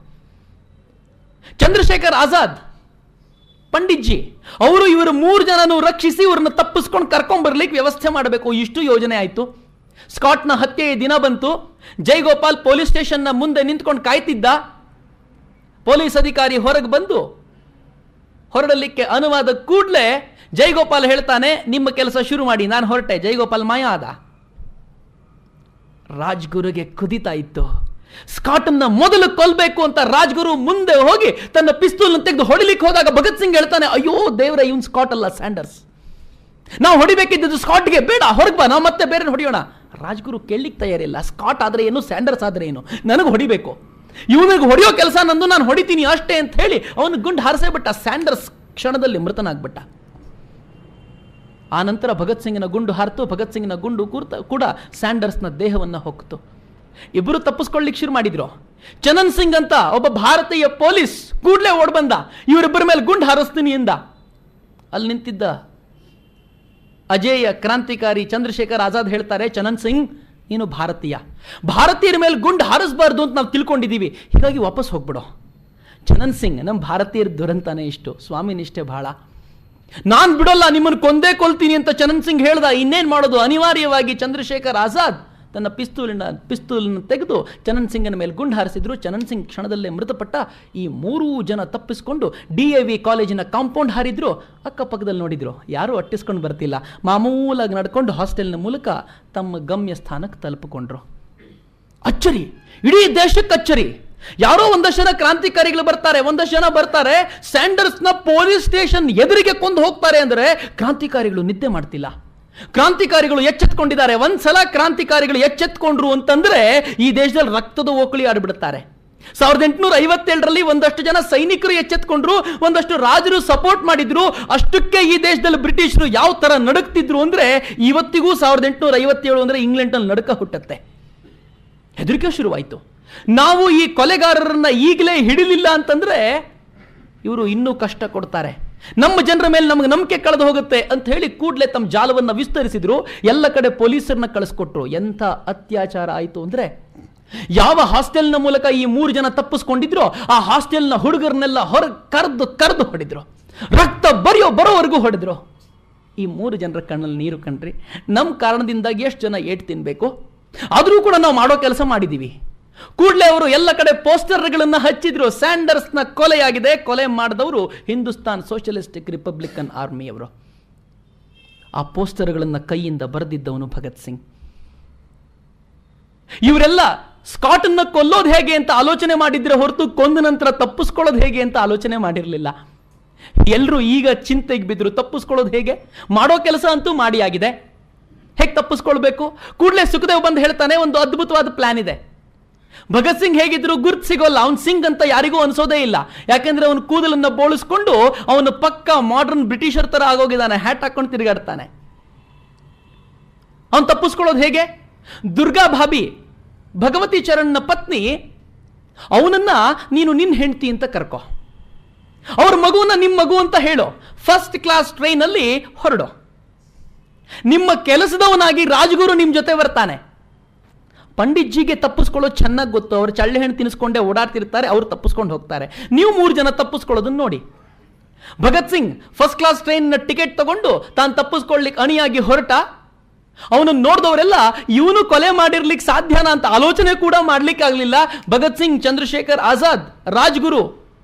ಚಂದ್ರಶೇಖರ್ ಆಜಾದ್ ಪಂಡಿತ್ಜಿ, ಅವರು ಇವರು 3 ಜನನು ರಕ್ಷಿಸಿ ಇವ್ರನ್ನ ತಪ್ಪಿಸ್ಕೊಂಡು ಕರ್ಕೊಂಡ್ ಬರ್ಲಿಕ್ಕೆ ವ್ಯವಸ್ಥೆ ಮಾಡಬೇಕು. ಇಷ್ಟು ಯೋಜನೆ ಆಯ್ತು. ಸ್ಕಾಟ್ನ ಹತ್ಯೆಯ ದಿನ ಬಂತು. ಜೈಗೋಪಾಲ್ ಪೊಲೀಸ್ ಸ್ಟೇಷನ್ನ ಮುಂದೆ ನಿಂತ್ಕೊಂಡು ಕಾಯ್ತಿದ್ದ. ಪೊಲೀಸ್ ಅಧಿಕಾರಿ ಹೊರಗೆ ಬಂದು ಹೊರಡಲಿಕ್ಕೆ ಅನುವಾದ ಕೂಡಲೇ ಜೈಗೋಪಾಲ್ ಹೇಳ್ತಾನೆ, ನಿಮ್ಮ ಕೆಲಸ ಶುರು ಮಾಡಿ, ನಾನು ಹೊರಟೆ. ಜೈಗೋಪಾಲ್ ಮಾಯ ಆದ. ರಾಜ್ಗುರುಗೆ ಕುದಿತಾ ಇತ್ತು. ಸ್ಕಾಟ್ನ ಮೊದಲು ಕೊಲ್ಬೇಕು ಅಂತ ರಾಜ್ಗುರು ಮುಂದೆ ಹೋಗಿ ತನ್ನ ಪಿಸ್ತೂಲ್ ತೆಗೆದು ಹೊಡಿಲಿಕ್ಕೆ ಹೋದಾಗ ಭಗತ್ ಸಿಂಗ್ ಹೇಳ್ತಾನೆ, ಅಯ್ಯೋ ದೇವ್ರೆ, ಇವನ್ ಸ್ಕಾಟ್ ಅಲ್ಲ, ಸ್ಯಾಂಡರ್ಸ್. ನಾವು ಹೊಡಿಬೇಕಿದ್ದು ಸ್ಕಾಟ್ಗೆ, ಬೇಡ ಹೊರಗೆ ಬಾ, ನಾವು ಮತ್ತೆ ಬೇರೆ ಹೊಡಿಯೋಣ. ರಾಜ್ಗುರು ಕೇಳಲಿಕ್ಕೆ ತಯಾರಿಲ್ಲ. ಸ್ಕಾಟ್ ಆದ್ರೆ ಏನು, ಸ್ಯಾಂಡರ್ಸ್ ಆದ್ರೆ ಏನು, ನನಗೆ ಹೊಡಿಬೇಕು, ಇವನಿಗೆ ಹೊಡೆಯೋ ಕೆಲಸ ನಂದು, ನಾನು ಹೊಡಿತೀನಿ ಅಷ್ಟೇ ಅಂತ ಹೇಳಿ ಅವನು ಗುಂಡು ಹಾರಿಸೇ ಬಿಟ್ಟ. ಸ್ಯಾಂಡರ್ಸ್ ಕ್ಷಣದಲ್ಲಿ ಮೃತನಾಗ್ಬಿಟ್ಟ. ಆ ನಂತರ ಭಗತ್ ಸಿಂಗ್ನ ಗುಂಡು ಹಾರಿತು. ಭಗತ್ ಸಿಂಗ್ನ ಗುಂಡು ಕೂಡ ಸ್ಯಾಂಡರ್ಸ್ನ ದೇಹವನ್ನು ಹೊಕ್ಕಿತು. ಇಬ್ಬರು ತಪ್ಪಿಸ್ಕೊಳ್ಳಿಕ್ಕೆ ಶುರು ಮಾಡಿದ್ರು. ಚನನ್ ಸಿಂಗ್ ಅಂತ ಒಬ್ಬ ಭಾರತೀಯ ಪೊಲೀಸ್ ಕೂಡಲೇ ಓಡ್ ಬಂದ, ಇವರಿಬ್ಬರ ಮೇಲೆ ಗುಂಡು ಹಾರಿಸ್ತೀನಿ ಎಂದ. ಅಲ್ಲಿ ನಿಂತಿದ್ದ ಅಜೇಯ ಕ್ರಾಂತಿಕಾರಿ ಚಂದ್ರಶೇಖರ್ ಆಜಾದ್ ಹೇಳ್ತಾರೆ, ಚನನ್ ಸಿಂಗ್, ನೀನು ಭಾರತೀಯರ ಮೇಲೆ ಗುಂಡು ಹಾರಿಸಬಾರ್ದು ಅಂತ ನಾವು ತಿಳ್ಕೊಂಡಿದ್ದೀವಿ, ಹೀಗಾಗಿ ವಾಪಸ್ ಹೋಗ್ಬಿಡೋ. ಚನನ್ ಸಿಂಗ್, ನಮ್ಮ ಭಾರತೀಯರ ದುರಂತಾನೆ ಇಷ್ಟು, ಸ್ವಾಮಿ ನಿಷ್ಠೆ ಬಹಳ, ನಾನ್ ಬಿಡೋಲ್ಲ, ನಿಮ್ಮನ್ನು ಕೊಂದೇ ಕೊಲ್ತೀನಿ ಅಂತ ಚನನ್ ಸಿಂಗ್ ಹೇಳ್ದ. ಇನ್ನೇನ್ ಮಾಡೋದು, ಅನಿವಾರ್ಯವಾಗಿ ಚಂದ್ರಶೇಖರ್ ಆಜಾದ್ ತನ್ನ ಪಿಸ್ತೂಲನ್ನು ತೆಗೆದು ಚನನ್ ಸಿಂಗನ ಮೇಲೆ ಗುಂಡು ಹಾರಿಸಿದ್ರು. ಚನನ್ ಸಿಂಗ್ ಕ್ಷಣದಲ್ಲೇ ಮೃತಪಟ್ಟ. ಈ 3 ಜನ ತಪ್ಪಿಸ್ಕೊಂಡು DAV ಕಾಲೇಜಿನ ಕಾಂಪೌಂಡ್ ಹಾರಿದ್ರು. ಅಕ್ಕಪಕ್ಕದಲ್ಲಿ ನೋಡಿದ್ರು, ಯಾರೂ ಅಟ್ಟಿಸ್ಕೊಂಡು ಬರ್ತಿಲ್ಲ. ಮಾಮೂಲಾಗಿ ನಡ್ಕೊಂಡು ಹಾಸ್ಟೆಲ್ನ ಮೂಲಕ ತಮ್ಮ ಗಮ್ಯ ಸ್ಥಾನಕ್ಕೆ ತಲುಪಿಕೊಂಡ್ರು. ಅಚ್ಚರಿ, ಇಡೀ ದೇಶಕ್ಕೆ ಅಚ್ಚರಿ. ಯಾರೋ ಒಂದಷ್ಟು ಜನ ಕ್ರಾಂತಿಕಾರಿಗಳು ಬರ್ತಾರೆ, ಒಂದಷ್ಟು ಜನ ಬರ್ತಾರೆ, ಸ್ಯಾಂಡರ್ಸ್ನ ಪೊಲೀಸ್ ಸ್ಟೇಷನ್ ಎದುರಿಗೆ ಕೊಂದು ಹೋಗ್ತಾರೆ ಅಂದ್ರೆ ಕ್ರಾಂತಿಕಾರಿಗಳು ನಿದ್ದೆ ಮಾಡ್ತಿಲ್ಲ. ಕ್ರಾಂತಿಕಾರಿಗಳು ಎಚ್ಚೆತ್ಕೊಂಡಿದ್ದಾರೆ. ಒಂದ್ಸಲ ಕ್ರಾಂತಿಕಾರಿಗಳು ಎಚ್ಚೆತ್ಕೊಂಡ್ರು ಅಂತಂದ್ರೆ ಈ ದೇಶದಲ್ಲಿ ರಕ್ತದ ಓಕಳಿ ಆಡ್ಬಿಡ್ತಾರೆ. 1857ರಲ್ಲಿ ಒಂದಷ್ಟು ಜನ ಸೈನಿಕರು ಎಚ್ಚೆತ್ಕೊಂಡ್ರು, ಒಂದಷ್ಟು ರಾಜರು ಸಪೋರ್ಟ್ ಮಾಡಿದ್ರು. ಅಷ್ಟಕ್ಕೆ ಈ ದೇಶದಲ್ಲಿ ಬ್ರಿಟಿಷರು ಯಾವ ತರ ನಡುಕ್ತಿದ್ರು ಅಂದ್ರೆ, ಇವತ್ತಿಗೂ 1857 ಅಂದ್ರೆ ಇಂಗ್ಲೆಂಡ್ನಲ್ಲಿ ನಡುಕ ಹುಟ್ಟತ್ತೆ. ಹೆದರಿಕೆ ಶುರುವಾಯಿತು. ನಾವು ಈ ಕೊಲೆಗಾರರನ್ನ ಈಗಲೇ ಹಿಡಿಲಿಲ್ಲ ಅಂತಂದ್ರೆ ಇವರು ಇನ್ನೂ ಕಷ್ಟ ಕೊಡ್ತಾರೆ. ನಮ್ಮ ಜನರ ಮೇಲೆ ನಮಗೆ ನಂಬಿಕೆ ಕಳೆದು ಹೋಗುತ್ತೆ ಅಂತ ಹೇಳಿ ಕೂಡಲೇ ತಮ್ಮ ಜಾಲವನ್ನು ವಿಸ್ತರಿಸಿದ್ರು. ಎಲ್ಲ ಕಡೆ ಪೊಲೀಸರನ್ನ ಕಳಿಸ್ಕೊಟ್ರು. ಎಂಥ ಅತ್ಯಾಚಾರ ಆಯಿತು ಅಂದರೆ, ಯಾವ ಹಾಸ್ಟೆಲ್ನ ಮೂಲಕ ಈ 3 ಜನ ತಪ್ಪಿಸ್ಕೊಂಡಿದ್ರು ಆ ಹಾಸ್ಟೆಲ್ನ ಹುಡುಗರನ್ನೆಲ್ಲ ಕರೆದು ಹೊಡೆದ್ರು. ರಕ್ತ ಬರೋವರೆಗೂ ಹೊಡೆದ್ರು. ಈ 3 ಜನರ ಕಣ್ಣಲ್ಲಿ ನೀರು ಕಣ್ರಿ. ನಮ್ಮ ಕಾರಣದಿಂದಾಗಿ ಎಷ್ಟು ಜನ ಏಟು ತಿನ್ಬೇಕು? ಆದರೂ ಕೂಡ ನಾವು ಮಾಡೋ ಕೆಲಸ ಮಾಡಿದ್ದೀವಿ. ಕೂಡಲೇ ಅವರು ಎಲ್ಲ ಕಡೆ ಪೋಸ್ಟರ್ಗಳನ್ನು ಹಚ್ಚಿದ್ರು. ಸ್ಯಾಂಡರ್ಸ್ನ ಕೊಲೆಯಾಗಿದೆ, ಕೊಲೆ ಮಾಡಿದವರು ಹಿಂದೂಸ್ತಾನ್ ಸೋಷಿಯಲಿಸ್ಟಿಕ್ ರಿಪಬ್ಲಿಕನ್ ಆರ್ಮಿಯವರು. ಆ ಪೋಸ್ಟರ್ಗಳನ್ನು ಕೈಯಿಂದ ಬರೆದಿದ್ದವನು ಭಗತ್ ಸಿಂಗ್. ಇವರೆಲ್ಲ ಸ್ಕಾಟನ್ನ ಕೊಲ್ಲೋದು ಹೇಗೆ ಅಂತ ಆಲೋಚನೆ ಮಾಡಿದ್ರೆ ಹೊರತು ಕೊಂದ ನಂತರ ತಪ್ಪಿಸ್ಕೊಳ್ಳೋದು ಹೇಗೆ ಅಂತ ಆಲೋಚನೆ ಮಾಡಿರಲಿಲ್ಲ. ಎಲ್ಲರೂ ಈಗ ಚಿಂತೆಗೆ ಬಿದ್ದರು. ತಪ್ಪಿಸ್ಕೊಳ್ಳೋದು ಹೇಗೆ? ಮಾಡೋ ಕೆಲಸ ಅಂತೂ ಮಾಡಿ ಆಗಿದೆ, ಹೇಗೆ ತಪ್ಪಿಸ್ಕೊಳ್ಬೇಕು? ಕೂಡಲೇ ಸುಖದೇವ್ ಬಂದು ಹೇಳ್ತಾನೆ, ಒಂದು ಅದ್ಭುತವಾದ ಪ್ಲಾನ್ ಇದೆ. ಭಗತ್ ಸಿಂಗ್ ಹೇಗಿದ್ರು ಗುರ್ತು ಸಿಗೋಲ್ಲ. ಅವನು ಸಿಂಗ್ ಅಂತ ಯಾರಿಗೂ ಅನ್ಸೋದೇ ಇಲ್ಲ. ಯಾಕೆಂದ್ರೆ ಅವನು ಕೂದಲನ್ನ ಬೋಳಿಸ್ಕೊಂಡು ಅವನು ಪಕ್ಕ ಮಾಡರ್ನ್ ಬ್ರಿಟಿಷರ್ ತರ ಆಗೋಗಿದ್ದಾನೆ. ಹ್ಯಾಟ್ ಹಾಕೊಂಡು ತಿರುಗಾಡ್ತಾನೆ. ಅವನು ತಪ್ಪಿಸ್ಕೊಳ್ಳೋದು ಹೇಗೆ? ದುರ್ಗಾ ಭಾಬಿ, ಭಗವತಿ ಚರಣ್ನ ಪತ್ನಿ, ಅವನನ್ನ ನೀನು ನಿನ್ನ ಹೆಂಡತಿ ಅಂತ ಕರ್ಕೋ, ಅವ್ರ ಮಗುವನ್ನ ನಿಮ್ಮ ಮಗು ಅಂತ ಹೇಳು, ಫಸ್ಟ್ ಕ್ಲಾಸ್ ಟ್ರೈನ್ ಅಲ್ಲಿ ಹೊರಡು. ನಿಮ್ಮ ಕೆಲಸದವನಾಗಿ ರಾಜಗುರು ನಿಮ್ಮ ಜೊತೆ ಬರ್ತಾನೆ. ಪಂಡಿತ್ಜಿಗೆ ತಪ್ಪಿಸ್ಕೊಳ್ಳೋದು ಚೆನ್ನಾಗಿ ಗೊತ್ತು. ಅವರು ಚಳ್ಳೆ ಹಣ್ಣು ತಿನ್ನಿಸ್ಕೊಂಡೇ ಓಡಾಡ್ತಿರ್ತಾರೆ, ಅವ್ರು ತಪ್ಪಿಸ್ಕೊಂಡು ಹೋಗ್ತಾರೆ. ನೀವು 3 ಜನ ತಪ್ಪಿಸ್ಕೊಳ್ಳೋದನ್ನ ನೋಡಿ. Bhagat Singh first class train ticket ತಗೊಂಡು ತಾನು ತಪ್ಪಿಸ್ಕೊಳ್ಳಿಕ್ಕೆ ಅಣಿಯಾಗಿ ಹೊರಟ. ಅವನನ್ನು ನೋಡಿದವರೆಲ್ಲ ಇವನು ಕೊಲೆ ಮಾಡಿರ್ಲಿಕ್ಕೆ ಸಾಧ್ಯನಾ ಅಂತ ಆಲೋಚನೆ ಕೂಡ ಮಾಡ್ಲಿಕ್ಕೆ ಆಗಲಿಲ್ಲ. ಭಗತ್ ಸಿಂಗ್, ಚಂದ್ರಶೇಖರ್ ಆಜಾದ್, ರಾಜ್ಗುರು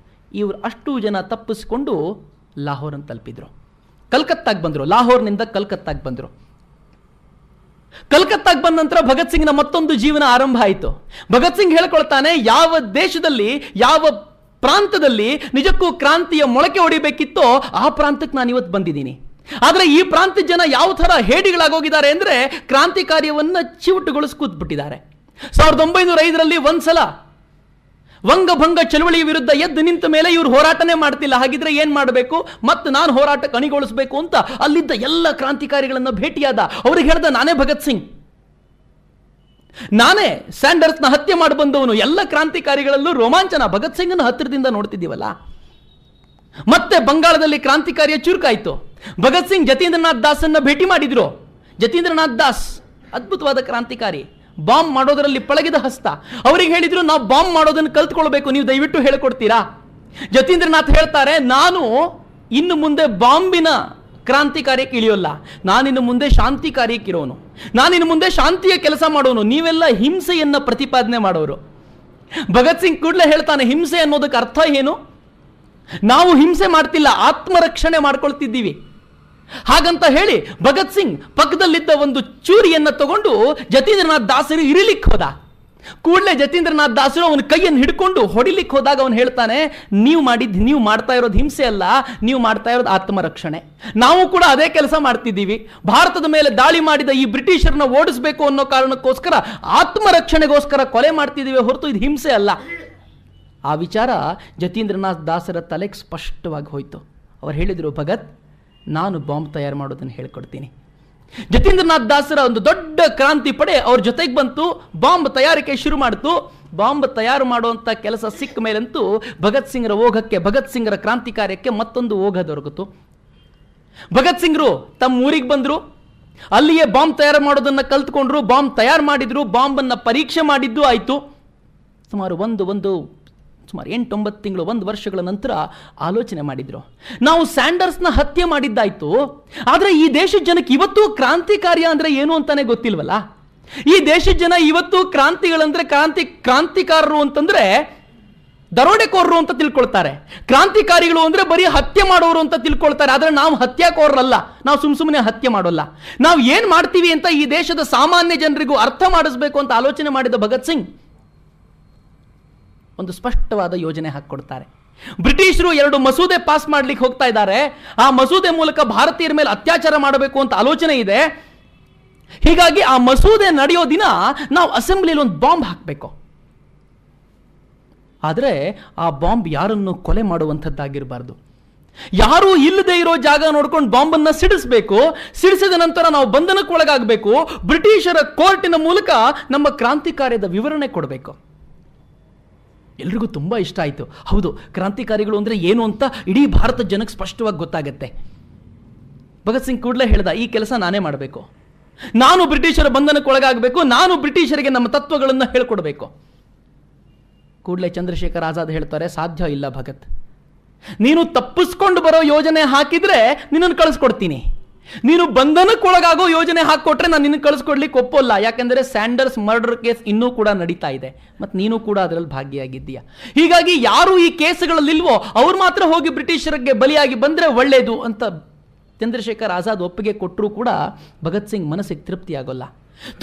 ಇವರು ಅಷ್ಟು ಜನ ತಪ್ಪಿಸ್ಕೊಂಡು ಲಾಹೋರನ್ನು ತಲುಪಿದ್ರು. ಕಲ್ಕತ್ತಾಗೆ ಬಂದರು. ಲಾಹೋರ್ನಿಂದ ಕಲ್ಕತ್ತಾಗೆ ಬಂದರು. ಕಲ್ಕತ್ತಾಗೆ ಬಂದ ನಂತರ ಭಗತ್ ಸಿಂಗ್ನ ಮತ್ತೊಂದು ಜೀವನ ಆರಂಭ ಆಯಿತು. ಭಗತ್ ಸಿಂಗ್ ಹೇಳ್ಕೊಳ್ತಾನೆ, ಯಾವ ದೇಶದಲ್ಲಿ, ಯಾವ ಪ್ರಾಂತದಲ್ಲಿ ನಿಜಕ್ಕೂ ಕ್ರಾಂತಿಯ ಮೊಳಕೆ ಹೊಡಿಬೇಕಿತ್ತೋ ಆ ಪ್ರಾಂತಕ್ಕೆ ನಾನು ಇವತ್ತು ಬಂದಿದ್ದೀನಿ. ಆದರೆ ಈ ಪ್ರಾಂತ್ಯದ ಜನ ಯಾವ ಥರ ಹೇಡಿಗಳಾಗೋಗಿದ್ದಾರೆ ಅಂದರೆ ಕ್ರಾಂತಿ ಕಾರ್ಯವನ್ನು ಚಿವುಟುಗೊಳಿಸಿ ಕೂತ್ಬಿಟ್ಟಿದ್ದಾರೆ. 1905ರಲ್ಲಿ ಒಂದ್ಸಲ ವಂಗಭಂಗ ಚಳವಳಿ ವಿರುದ್ಧ ಎದ್ದು ನಿಂತ ಮೇಲೆ ಇವರು ಹೋರಾಟನೇ ಮಾಡ್ತಿಲ್ಲ. ಹಾಗಿದ್ರೆ ಏನ್ ಮಾಡಬೇಕು? ಮತ್ತೆ ನಾನು ಹೋರಾಟಕ್ಕೆ ಅಣಿಗೊಳಿಸಬೇಕು ಅಂತ ಅಲ್ಲಿದ್ದ ಎಲ್ಲ ಕ್ರಾಂತಿಕಾರಿಗಳನ್ನ ಭೇಟಿಯಾದ. ಅವ್ರಿಗೆ ಹೇಳ್ದ, ನಾನೇ ಭಗತ್ ಸಿಂಗ್, ನಾನೇ ಸ್ಯಾಂಡರ್ಸ್ನ ಹತ್ಯೆ ಮಾಡಿ ಬಂದವನು. ಎಲ್ಲ ಕ್ರಾಂತಿಕಾರಿಗಳಲ್ಲೂ ರೋಮಾಂಚನ. ಭಗತ್ ಸಿಂಗ್ನ ಹತ್ತಿರದಿಂದ ನೋಡ್ತಿದ್ದೀವಲ್ಲ. ಮತ್ತೆ ಬಂಗಾಳದಲ್ಲಿ ಕ್ರಾಂತಿಕಾರಿಯ ಚುರುಕಾಯಿತು. ಭಗತ್ ಸಿಂಗ್ ಜತೀಂದ್ರನಾಥ್ ದಾಸನ್ನ ಭೇಟಿ ಮಾಡಿದ್ರು. ಜತೀಂದ್ರನಾಥ್ ದಾಸ್ ಅದ್ಭುತವಾದ ಕ್ರಾಂತಿಕಾರಿ, ಬಾಂಬ್ ಮಾಡೋದರಲ್ಲಿ ಪಳಗಿದ ಹಸ್ತ. ಅವರಿಗೆ ಹೇಳಿದ್ರು, ನಾವು ಬಾಂಬ್ ಮಾಡೋದನ್ನು ಕಲ್ತ್ಕೊಳ್ಬೇಕು, ನೀವು ದಯವಿಟ್ಟು ಹೇಳಿಕೊಡ್ತೀರಾ? ಜತೀಂದ್ರನಾಥ್ ಹೇಳ್ತಾರೆ, ನಾನು ಇನ್ನು ಮುಂದೆ ಬಾಂಬಿನ ಕ್ರಾಂತಿ ಕಾರ್ಯಕ್ಕೆ ಇಳಿಯೋಲ್ಲ, ನಾನಿನ್ನು ಮುಂದೆ ಶಾಂತಿ ಕಾರ್ಯಕ್ಕೆ ಇರೋನು, ನಾನಿನ್ನು ಮುಂದೆ ಶಾಂತಿಯ ಕೆಲಸ ಮಾಡೋನು, ನೀವೆಲ್ಲ ಹಿಂಸೆಯನ್ನ ಪ್ರತಿಪಾದನೆ ಮಾಡೋರು. ಭಗತ್ ಸಿಂಗ್ ಕೂಡಲೇ ಹೇಳ್ತಾನೆ, ಹಿಂಸೆ ಅನ್ನೋದಕ್ಕೆ ಅರ್ಥ ಏನು? ನಾವು ಹಿಂಸೆ ಮಾಡ್ತಿಲ್ಲ, ಆತ್ಮರಕ್ಷಣೆ ಮಾಡ್ಕೊಳ್ತಿದ್ದೀವಿ. ಹಾಗಂತ ಹೇಳಿ ಭಗತ್ ಸಿಂಗ್ ಪಕ್ಕದಲ್ಲಿದ್ದ ಒಂದು ಚೂರಿಯನ್ನ ತಗೊಂಡು ಜತೀಂದ್ರನಾಥ್ ದಾಸರು ಇರಿಲಿಕ್ಕೆ ಹೋದ. ಕೂಡಲೇ ಜತೀಂದ್ರನಾಥ್ ದಾಸರು ಅವನ ಕೈಯನ್ನು ಹಿಡ್ಕೊಂಡು ಹೊಡಿಲಿಕ್ಕೆ ಹೋದಾಗ ಅವನು ಹೇಳ್ತಾನೆ, ನೀವು ಮಾಡ್ತಾ ಇರೋದು ಹಿಂಸೆ ಅಲ್ಲ, ನೀವು ಮಾಡ್ತಾ ಇರೋದು ಆತ್ಮರಕ್ಷಣೆ. ನಾವು ಕೂಡ ಅದೇ ಕೆಲಸ ಮಾಡ್ತಿದ್ದೀವಿ. ಭಾರತದ ಮೇಲೆ ದಾಳಿ ಮಾಡಿದ ಈ ಬ್ರಿಟಿಷರ್ನ ಓಡಿಸಬೇಕು ಅನ್ನೋ ಕಾರಣಕ್ಕೋಸ್ಕರ ಆತ್ಮರಕ್ಷಣೆಗೋಸ್ಕರ ಕೊಲೆ ಮಾಡ್ತಿದ್ದೀವಿ, ಹೊರತು ಇದು ಹಿಂಸೆ ಅಲ್ಲ. ಆ ವಿಚಾರ ಜತೀಂದ್ರನಾಥ್ ದಾಸರ ತಲೆಗೆ ಸ್ಪಷ್ಟವಾಗಿ ಹೋಯ್ತು. ಅವ್ರು ಹೇಳಿದರು, ಭಗತ್, ನಾನು ಬಾಂಬ್ ತಯಾರು ಮಾಡೋದನ್ನು ಹೇಳ್ಕೊಡ್ತೀನಿ. ಜತೀಂದ್ರನಾಥ್ ದಾಸರ ಒಂದು ದೊಡ್ಡ ಕ್ರಾಂತಿ ಪಡೆ ಅವ್ರ ಜೊತೆಗೆ ಬಂತು, ಬಾಂಬ್ ತಯಾರಿಕೆ ಶುರು ಮಾಡಿತು. ಬಾಂಬ್ ತಯಾರು ಮಾಡುವಂಥ ಕೆಲಸ ಸಿಕ್ಕ ಮೇಲಂತೂ ಭಗತ್ ಸಿಂಗ್ರ ಓಘಕ್ಕೆ, ಭಗತ್ ಸಿಂಗ್ರ ಕ್ರಾಂತಿ ಕಾರ್ಯಕ್ಕೆ ಮತ್ತೊಂದು ಓಘ ದೊರಕಿತು. ಭಗತ್ ಸಿಂಗ್ರು ತಮ್ಮ ಊರಿಗೆ ಬಂದರು, ಅಲ್ಲಿಯೇ ಬಾಂಬ್ ತಯಾರು ಮಾಡೋದನ್ನು ಕಲ್ತ್ಕೊಂಡ್ರು, ಬಾಂಬ್ ತಯಾರು ಮಾಡಿದ್ರು, ಬಾಂಬನ್ನು ಪರೀಕ್ಷೆ ಮಾಡಿದ್ದು ಆಯಿತು. ಸುಮಾರು 8-9 ತಿಂಗಳು, 1 ವರ್ಷಗಳ ನಂತರ ಆಲೋಚನೆ ಮಾಡಿದ್ರು, ನಾವು ಸ್ಯಾಂಡರ್ಸ್ನ ಹತ್ಯೆ ಮಾಡಿದ್ದಾಯ್ತು, ಆದರೆ ಈ ದೇಶದ ಜನಕ್ಕೆ ಇವತ್ತು ಕ್ರಾಂತಿ ಕಾರ್ಯ ಅಂದ್ರೆ ಏನು ಅಂತಾನೆ ಗೊತ್ತಿಲ್ವಲ್ಲ. ಈ ದೇಶದ ಜನ ಇವತ್ತು ಕ್ರಾಂತಿಗಳಂದ್ರೆ ಕ್ರಾಂತಿಕಾರರು ಅಂತಂದ್ರೆ ದರೋಡೆಕೋರರು ಅಂತ ತಿಳ್ಕೊಳ್ತಾರೆ, ಕ್ರಾಂತಿಕಾರಿಗಳು ಅಂದ್ರೆ ಬರೀ ಹತ್ಯೆ ಮಾಡೋರು ಅಂತ ತಿಳ್ಕೊಳ್ತಾರೆ. ಆದರೆ ನಾವು ಹತ್ಯಾಕೋರರಲ್ಲ, ನಾವು ಸುಮ್ಮನೆ ಹತ್ಯೆ ಮಾಡೋಲ್ಲ. ನಾವು ಏನ್ ಮಾಡ್ತೀವಿ ಅಂತ ಈ ದೇಶದ ಸಾಮಾನ್ಯ ಜನರಿಗೂ ಅರ್ಥ ಮಾಡಿಸ್ಬೇಕು ಅಂತ ಆಲೋಚನೆ ಮಾಡಿದ ಭಗತ್ ಸಿಂಗ್ ಒಂದು ಸ್ಪಷ್ಟವಾದ ಯೋಜನೆ ಹಾಕಿಕೊಡ್ತಾರೆ. ಬ್ರಿಟಿಷರು 2 ಮಸೂದೆ ಪಾಸ್ ಮಾಡ್ಲಿಕ್ಕೆ ಹೋಗ್ತಾ ಇದ್ದಾರೆ. ಆ ಮಸೂದೆ ಮೂಲಕ ಭಾರತೀಯರ ಮೇಲೆ ಅತ್ಯಾಚಾರ ಮಾಡಬೇಕು ಅಂತ ಆಲೋಚನೆ ಇದೆ. ಹೀಗಾಗಿ ಆ ಮಸೂದೆ ನಡೆಯೋ ದಿನ ನಾವು ಅಸೆಂಬ್ಲಿಯಲ್ಲಿ ಒಂದು ಬಾಂಬ್ ಹಾಕಬೇಕು. ಆದರೆ ಆ ಬಾಂಬ್ ಯಾರನ್ನು ಕೊಲೆ ಮಾಡುವಂಥದ್ದಾಗಿರಬಾರ್ದು. ಯಾರೂ ಇಲ್ಲದೆ ಇರೋ ಜಾಗ ನೋಡ್ಕೊಂಡು ಬಾಂಬನ್ನು ಸಿಡಿಸಬೇಕು. ಸಿಡಿಸಿದ ನಂತರ ನಾವು ಬಂಧನಕ್ಕೊಳಗಾಗಬೇಕು. ಬ್ರಿಟಿಷರ ಕೋರ್ಟಿನ ಮೂಲಕ ನಮ್ಮ ಕ್ರಾಂತಿ ಕಾರ್ಯದ ವಿವರಣೆ ಕೊಡಬೇಕು. ಎಲ್ರಿಗೂ ತುಂಬ ಇಷ್ಟ ಆಯಿತು. ಹೌದು, ಕ್ರಾಂತಿಕಾರಿಗಳು ಅಂದರೆ ಏನು ಅಂತ ಇಡೀ ಭಾರತ ಜನಕ್ಕೆ ಸ್ಪಷ್ಟವಾಗಿ ಗೊತ್ತಾಗತ್ತೆ. ಭಗತ್ ಸಿಂಗ್ ಕೂಡಲೇ ಹೇಳ್ದ, ಈ ಕೆಲಸ ನಾನೇ ಮಾಡಬೇಕು, ನಾನು ಬ್ರಿಟಿಷರ ಬಂಧನಕ್ಕೊಳಗಾಗಬೇಕು, ನಾನು ಬ್ರಿಟಿಷರಿಗೆ ನಮ್ಮ ತತ್ವಗಳನ್ನು ಹೇಳ್ಕೊಡ್ಬೇಕು. ಕೂಡಲೇ ಚಂದ್ರಶೇಖರ್ ಆಜಾದ್ ಹೇಳ್ತಾರೆ, ಸಾಧ್ಯ ಇಲ್ಲ ಭಗತ್, ನೀನು ತಪ್ಪಿಸ್ಕೊಂಡು ಬರೋ ಯೋಜನೆ ಹಾಕಿದ್ರೆ ನಿನ್ನನ್ನು ಕಳಿಸ್ಕೊಡ್ತೀನಿ, ನೀನು ಬಂಧನಕ್ಕೊಳಗಾಗೋ ಯೋಜನೆ ಹಾಕೊಟ್ರೆ ನಾನು ನಿನ್ನ ಕಳಿಸ್ಕೊಡ್ಲಿಕ್ಕೆ ಒಪ್ಪೋಲ್ಲ. ಯಾಕೆಂದರೆ ಸ್ಯಾಂಡರ್ಸ್ ಮರ್ಡರ್ ಕೇಸ್ ಇನ್ನೂ ಕೂಡ ನಡೀತಾ ಇದೆ ಮತ್ತು ನೀನು ಕೂಡ ಅದರಲ್ಲಿ ಭಾಗಿಯಾಗಿದ್ದೀಯ. ಹೀಗಾಗಿ ಯಾರು ಈ ಕೇಸ್ಗಳಲ್ಲಿಲ್ವೋ ಅವ್ರು ಮಾತ್ರ ಹೋಗಿ ಬ್ರಿಟಿಷರಿಗೆ ಬಲಿಯಾಗಿ ಬಂದರೆ ಒಳ್ಳೆಯದು ಅಂತ ಚಂದ್ರಶೇಖರ್ ಆಜಾದ್ ಒಪ್ಪಿಗೆ ಕೊಟ್ಟರೂ ಕೂಡ ಭಗತ್ ಸಿಂಗ್ ಮನಸ್ಸಿಗೆ ತೃಪ್ತಿ ಆಗೋಲ್ಲ.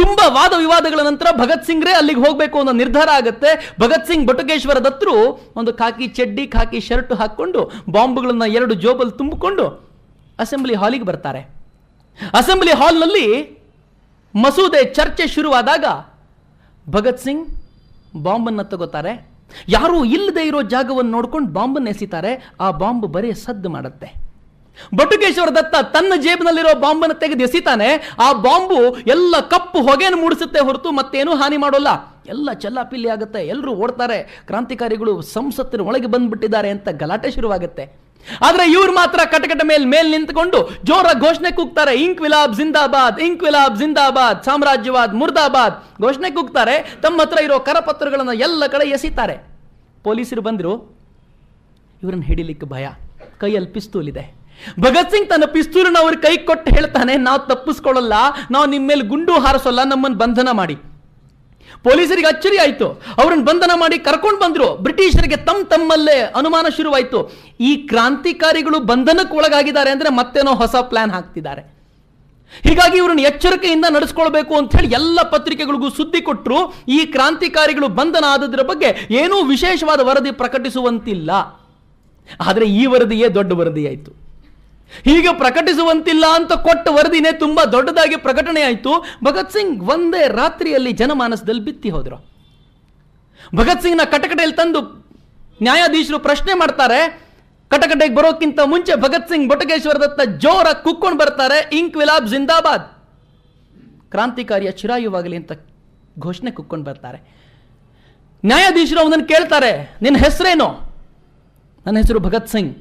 ತುಂಬ ವಾದ ವಿವಾದಗಳ ನಂತರ ಭಗತ್ ಸಿಂಗ್ರೇ ಅಲ್ಲಿಗೆ ಹೋಗಬೇಕು ಅನ್ನೋ ನಿರ್ಧಾರ ಆಗುತ್ತೆ. ಭಗತ್ ಸಿಂಗ್ ಬಟುಕೇಶ್ವರ ದತ್ತರು ಒಂದು ಖಾಕಿ ಚಡ್ಡಿ ಖಾಕಿ ಶರ್ಟ್ ಹಾಕ್ಕೊಂಡು ಬಾಂಬ್ಗಳನ್ನ 2 ಜೋಬಲ್ ತುಂಬಿಕೊಂಡು ಅಸೆಂಬ್ಲಿ ಹಾಲಿಗೆ ಬರ್ತಾರೆ. ಅಸೆಂಬ್ಲಿ ಹಾಲ್ನಲ್ಲಿ ಮಸೂದೆ ಚರ್ಚೆ ಶುರುವಾದಾಗ ಭಗತ್ ಸಿಂಗ್ ಬಾಂಬನ್ನು ತಗೋತಾರೆ. ಯಾರೂ ಇಲ್ಲದೆ ಇರೋ ಜಾಗವನ್ನು ನೋಡ್ಕೊಂಡು ಬಾಂಬನ್ನು ಎಸಿತಾರೆ. ಆ ಬಾಂಬ್ ಬರೀ ಸದ್ದು ಮಾಡುತ್ತೆ. ಬಟುಕೇಶ್ವರ ದತ್ತ ತನ್ನ ಜೇಬಿನಲ್ಲಿರೋ ಬಾಂಬನ್ನು ತೆಗೆದು ಎಸಿತಾನೆ. ಆ ಬಾಂಬು ಎಲ್ಲ ಕಪ್ಪು ಹೊಗೆಯನ್ನು ಮೂಡಿಸುತ್ತೆ ಹೊರತು ಮತ್ತೇನೂ ಹಾನಿ ಮಾಡೋಲ್ಲ. ಎಲ್ಲ ಚೆಲ್ಲಾಪಿಲ್ಲಿ ಆಗುತ್ತೆ, ಎಲ್ಲರೂ ಓಡ್ತಾರೆ, ಕ್ರಾಂತಿಕಾರಿಗಳು ಸಂಸತ್ತಿನ ಒಳಗೆ ಬಂದ್ಬಿಟ್ಟಿದ್ದಾರೆ ಅಂತ ಗಲಾಟೆ ಶುರುವಾಗುತ್ತೆ. ಆದ್ರೆ ಇವ್ರು ಮಾತ್ರ ಕಟಕಟ ಮೇಲ್ ನಿಂತ್ಕೊಂಡು ಜೋರ ಘೋಷಣೆ ಕೂಗ್ತಾರೆ, ಇಂಕ್ವಿಲಾಬ್ ಜಿಂದಾಬಾದ್, ಇಂಕ್ವಿಲಾಬ್ ಜಿಂದಾಬಾದ್, ಸಾಮ್ರಾಜ್ಯವಾದ್ ಮುರ್ದಾಬಾದ್ ಘೋಷಣೆ ಕೂಗ್ತಾರೆ. ತಮ್ಮ ಹತ್ರ ಇರೋ ಕರಪತ್ರಗಳನ್ನ ಎಲ್ಲ ಕಡೆ ಎಸಿತಾರೆ. ಪೊಲೀಸರು ಬಂದ್ರು, ಇವರನ್ನು ಹಿಡಿಲಿಕ್ಕೆ ಭಯ, ಕೈಯಲ್ಲಿ ಪಿಸ್ತೂಲ್ ಇದೆ. ಭಗತ್ ಸಿಂಗ್ ತನ್ನ ಪಿಸ್ತೂಲನ್ನು ಅವ್ರ ಕೈ ಕೊಟ್ಟು ಹೇಳ್ತಾನೆ, ನಾವು ತಪ್ಪಿಸ್ಕೊಳ್ಳಲ್ಲ, ನಾವು ನಿಮ್ಮ ಮೇಲೆ ಗುಂಡು ಹಾರಿಸೋಲ್ಲ, ನಮ್ಮನ್ನು ಬಂಧನ ಮಾಡಿ. ಪೊಲೀಸರಿಗೆ ಅಚ್ಚರಿ ಆಯಿತು. ಅವರನ್ನು ಬಂಧನ ಮಾಡಿ ಕರ್ಕೊಂಡು ಬಂದ್ರು. ಬ್ರಿಟಿಷರಿಗೆ ತಮ್ಮಲ್ಲೇ ಅನುಮಾನ ಶುರುವಾಯಿತು, ಈ ಕ್ರಾಂತಿಕಾರಿಗಳು ಬಂಧನಕ್ಕೆ ಒಳಗಾಗಿದ್ದಾರೆ ಅಂದ್ರೆ ಮತ್ತೇನೋ ಹೊಸ ಪ್ಲಾನ್ ಹಾಕ್ತಿದ್ದಾರೆ. ಹೀಗಾಗಿ ಇವರನ್ನು ಎಚ್ಚರಿಕೆಯಿಂದ ನಡೆಸ್ಕೊಳ್ಬೇಕು ಅಂತ ಹೇಳಿ ಎಲ್ಲ ಪತ್ರಿಕೆಗಳಿಗೂ ಸುದ್ದಿ ಕೊಟ್ಟರು. ಈ ಕ್ರಾಂತಿಕಾರಿಗಳು ಬಂಧನ ಆದದ್ರ ಬಗ್ಗೆ ಏನೂ ವಿಶೇಷವಾದ ವರದಿ ಪ್ರಕಟಿಸುವಂತಿಲ್ಲ. ಆದರೆ ಈ ವರದಿಯೇ ದೊಡ್ಡ ವರದಿ ಆಯಿತು. ಹೀಗೆ ಪ್ರಕಟಿಸುವಂತಿಲ್ಲ ಅಂತ ಕೊಟ್ಟ ವರದಿನೇ ತುಂಬಾ ದೊಡ್ಡದಾಗಿ ಪ್ರಕಟಣೆ ಆಯಿತು. ಭಗತ್ ಸಿಂಗ್ ಒಂದೇ ರಾತ್ರಿಯಲ್ಲಿ ಜನಮಾನಸದಲ್ಲಿ ಬಿತ್ತಿ ಹೋದ್ರು. ಭಗತ್ ಸಿಂಗ್ನ ಕಟಕಟೆಯಲ್ಲಿ ತಂದು ನ್ಯಾಯಾಧೀಶರು ಪ್ರಶ್ನೆ ಮಾಡ್ತಾರೆ. ಕಟಕಟೆಗೆ ಬರೋಕ್ಕಿಂತ ಮುಂಚೆ ಭಗತ್ ಸಿಂಗ್ ಬಟುಕೇಶ್ವರ ದತ್ತ ಜೋರ ಕುಕ್ಕೊಂಡು ಬರ್ತಾರೆ, ಇಂಕ್ವಿಲಾಬ್ ಜಿಂದಾಬಾದ್, ಕ್ರಾಂತಿಕಾರಿಯ ಚಿರಾಯುವಾಗಲಿ ಅಂತ ಘೋಷಣೆ ಕುಕ್ಕೊಂಡು ಬರ್ತಾರೆ. ನ್ಯಾಯಾಧೀಶರು ಅವನನ್ನು ಕೇಳ್ತಾರೆ, ನಿನ್ನ ಹೆಸರೇನು? ನನ್ನ ಹೆಸರು ಭಗತ್ ಸಿಂಗ್.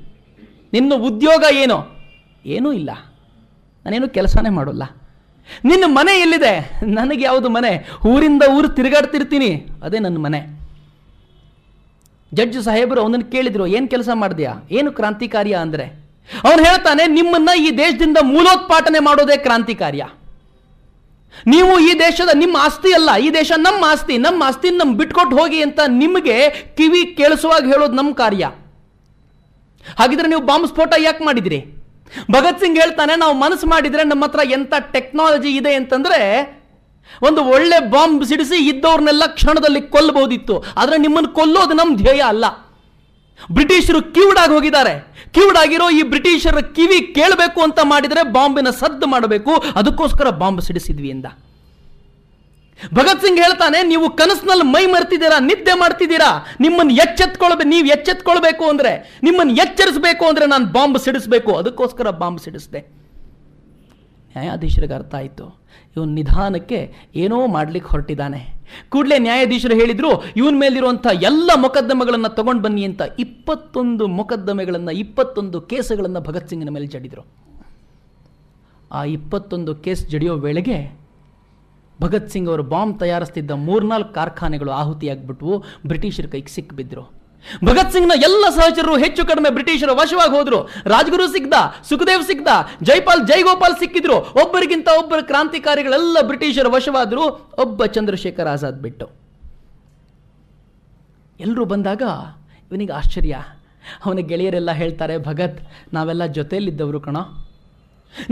ನಿನ್ನ ಉದ್ಯೋಗ ಏನು? ಏನೂ ಇಲ್ಲ, ನಾನೇನು ಕೆಲಸನೇ ಮಾಡೋಲ್ಲ. ನಿನ್ನ ಮನೆ ಎಲ್ಲಿದೆ? ನನಗೆ ಯಾವುದು ಮನೆ? ಊರಿಂದ ಊರು ತಿರುಗಾಡ್ತಿರ್ತೀನಿ, ಅದೇ ನನ್ನ ಮನೆ. ಜಡ್ಜ್ ಸಾಹೇಬರು ಅವನನ್ನು ಕೇಳಿದ್ರು, ಏನು ಕೆಲಸ ಮಾಡಿದ್ಯಾ, ಏನು ಕ್ರಾಂತಿಕಾರ್ಯ ಅಂದರೆ? ಅವನು ಹೇಳ್ತಾನೆ, ನಿಮ್ಮನ್ನ ಈ ದೇಶದಿಂದ ಮೂಲೋತ್ಪಾಟನೆ ಮಾಡೋದೇ ಕ್ರಾಂತಿಕಾರ್ಯ. ನೀವು ಈ ದೇಶದ ನಿಮ್ಮ ಆಸ್ತಿ ಅಲ್ಲ, ಈ ದೇಶ ನಮ್ಮ ಆಸ್ತಿ, ನಮ್ಮ ಆಸ್ತಿನ ನಮ್ಗೆ ಬಿಟ್ಕೊಟ್ಟು ಹೋಗಿ ಅಂತ ನಿಮಗೆ ಕಿವಿ ಕೇಳಿಸುವಾಗ ಹೇಳೋದು ನಮ್ಮ ಕಾರ್ಯ. ಹಾಗಿದ್ರೆ ನೀವು ಬಾಂಬ್ ಸ್ಫೋಟ ಯಾಕೆ ಮಾಡಿದ್ರಿ? ಭಗತ್ ಸಿಂಗ್ ಹೇಳ್ತಾನೆ, ನಾವು ಮನಸ್ಸು ಮಾಡಿದ್ರೆ ನಮ್ಮ ಹತ್ರ ಎಂತ ಟೆಕ್ನಾಲಜಿ ಇದೆ ಅಂತಂದ್ರೆ ಒಂದು ಒಳ್ಳೆ ಬಾಂಬ್ ಸಿಡಿಸಿ ಇದ್ದವ್ರನ್ನೆಲ್ಲ ಕ್ಷಣದಲ್ಲಿ ಕೊಲ್ಲಬಹುದಿತ್ತು. ಆದ್ರೆ ನಿಮ್ಮನ್ನು ಕೊಲ್ಲೋದು ನಮ್ಮ ಧ್ಯೇಯ ಅಲ್ಲ. ಬ್ರಿಟಿಷರು ಕಿವುಡಾಗಿ ಹೋಗಿದ್ದಾರೆ. ಕಿವುಡಾಗಿರೋ ಈ ಬ್ರಿಟಿಷರ ಕಿವಿ ಕೇಳಬೇಕು ಅಂತ ಮಾಡಿದರೆ ಬಾಂಬಿನ ಸದ್ದು ಮಾಡಬೇಕು, ಅದಕ್ಕೋಸ್ಕರ ಬಾಂಬ್ ಸಿಡಿಸಿದ್ವಿ ಎಂದ. ಭಗತ್ ಸಿಂಗ್ ಹೇಳ್ತಾನೆ, ನೀವು ಕನಸಿನಲ್ಲಿ ಮೈ ಮರ್ತಿದ್ದೀರಾ, ನಿದ್ದೆ ಮಾಡ್ತಿದ್ದೀರಾ. ನೀವು ಎಚ್ಚೆತ್ಕೊಳ್ಬೇಕು ಅಂದ್ರೆ, ನಿಮ್ಮನ್ನು ಎಚ್ಚರಿಸಬೇಕು ಅಂದ್ರೆ ನಾನು ಬಾಂಬ್ ಸಿಡಿಸಬೇಕು, ಅದಕ್ಕೋಸ್ಕರ ಬಾಂಬ್ ಸಿಡಿಸಿದೆ. ನ್ಯಾಯಾಧೀಶರಿಗೆ ಅರ್ಥ ಆಯಿತು, ಇವನು ನಿಧಾನಕ್ಕೆ ಏನೋ ಮಾಡ್ಲಿಕ್ಕೆ ಹೊರಟಿದ್ದಾನೆ. ಕೂಡಲೇ ನ್ಯಾಯಾಧೀಶರು ಹೇಳಿದ್ರು, ಇವನ ಮೇಲಿರುವಂಥ ಎಲ್ಲ ಮೊಕದ್ದಮೆಗಳನ್ನು ತಗೊಂಡು ಬನ್ನಿ ಅಂತ 21 ಮೊಕದ್ದಮೆಗಳನ್ನು 21 ಕೇಸುಗಳನ್ನು ಭಗತ್ ಸಿಂಗ್ನ ಮೇಲೆ ಜಡಿದ್ರು. ಆ 21 ಕೇಸ್ ಜಡಿಯೋ ವೇಳೆಗೆ ಭಗತ್ ಸಿಂಗ್ ಅವರು ಬಾಂಬ್ ತಯಾರಿಸ್ತಿದ್ದ 3-4 ಕಾರ್ಖಾನೆಗಳು ಆಹುತಿಯಾಗ್ಬಿಟ್ವು, ಬ್ರಿಟಿಷರ ಕೈಗೆ ಸಿಕ್ಕಿಬಿದ್ರು. ಭಗತ್ ಸಿಂಗ್ನ ಎಲ್ಲ ಸಹಚರರು ಹೆಚ್ಚು ಕಡಿಮೆ ಬ್ರಿಟಿಷರ ವಶವಾಗಿ ಹೋದ್ರು. ರಾಜ್ಗುರು ಸಿಕ್ದ, ಸುಖದೇವ್ ಸಿಕ್ದ, ಜೈಗೋಪಾಲ್ ಸಿಕ್ಕಿದ್ರು. ಒಬ್ಬರಿಗಿಂತ ಒಬ್ಬರು ಕ್ರಾಂತಿಕಾರಿಗಳೆಲ್ಲ ಬ್ರಿಟಿಷರ ವಶವಾದ್ರು, ಒಬ್ಬ ಚಂದ್ರಶೇಖರ್ ಆಜಾದ್ ಬಿಟ್ಟು. ಎಲ್ಲರೂ ಬಂದಾಗ ಇವನಿಗೆ ಆಶ್ಚರ್ಯ. ಅವನ ಗೆಳೆಯರೆಲ್ಲ ಹೇಳ್ತಾರೆ, ಭಗತ್, ನಾವೆಲ್ಲ ಜೊತೆಯಲ್ಲಿದ್ದವರು ಕಣ,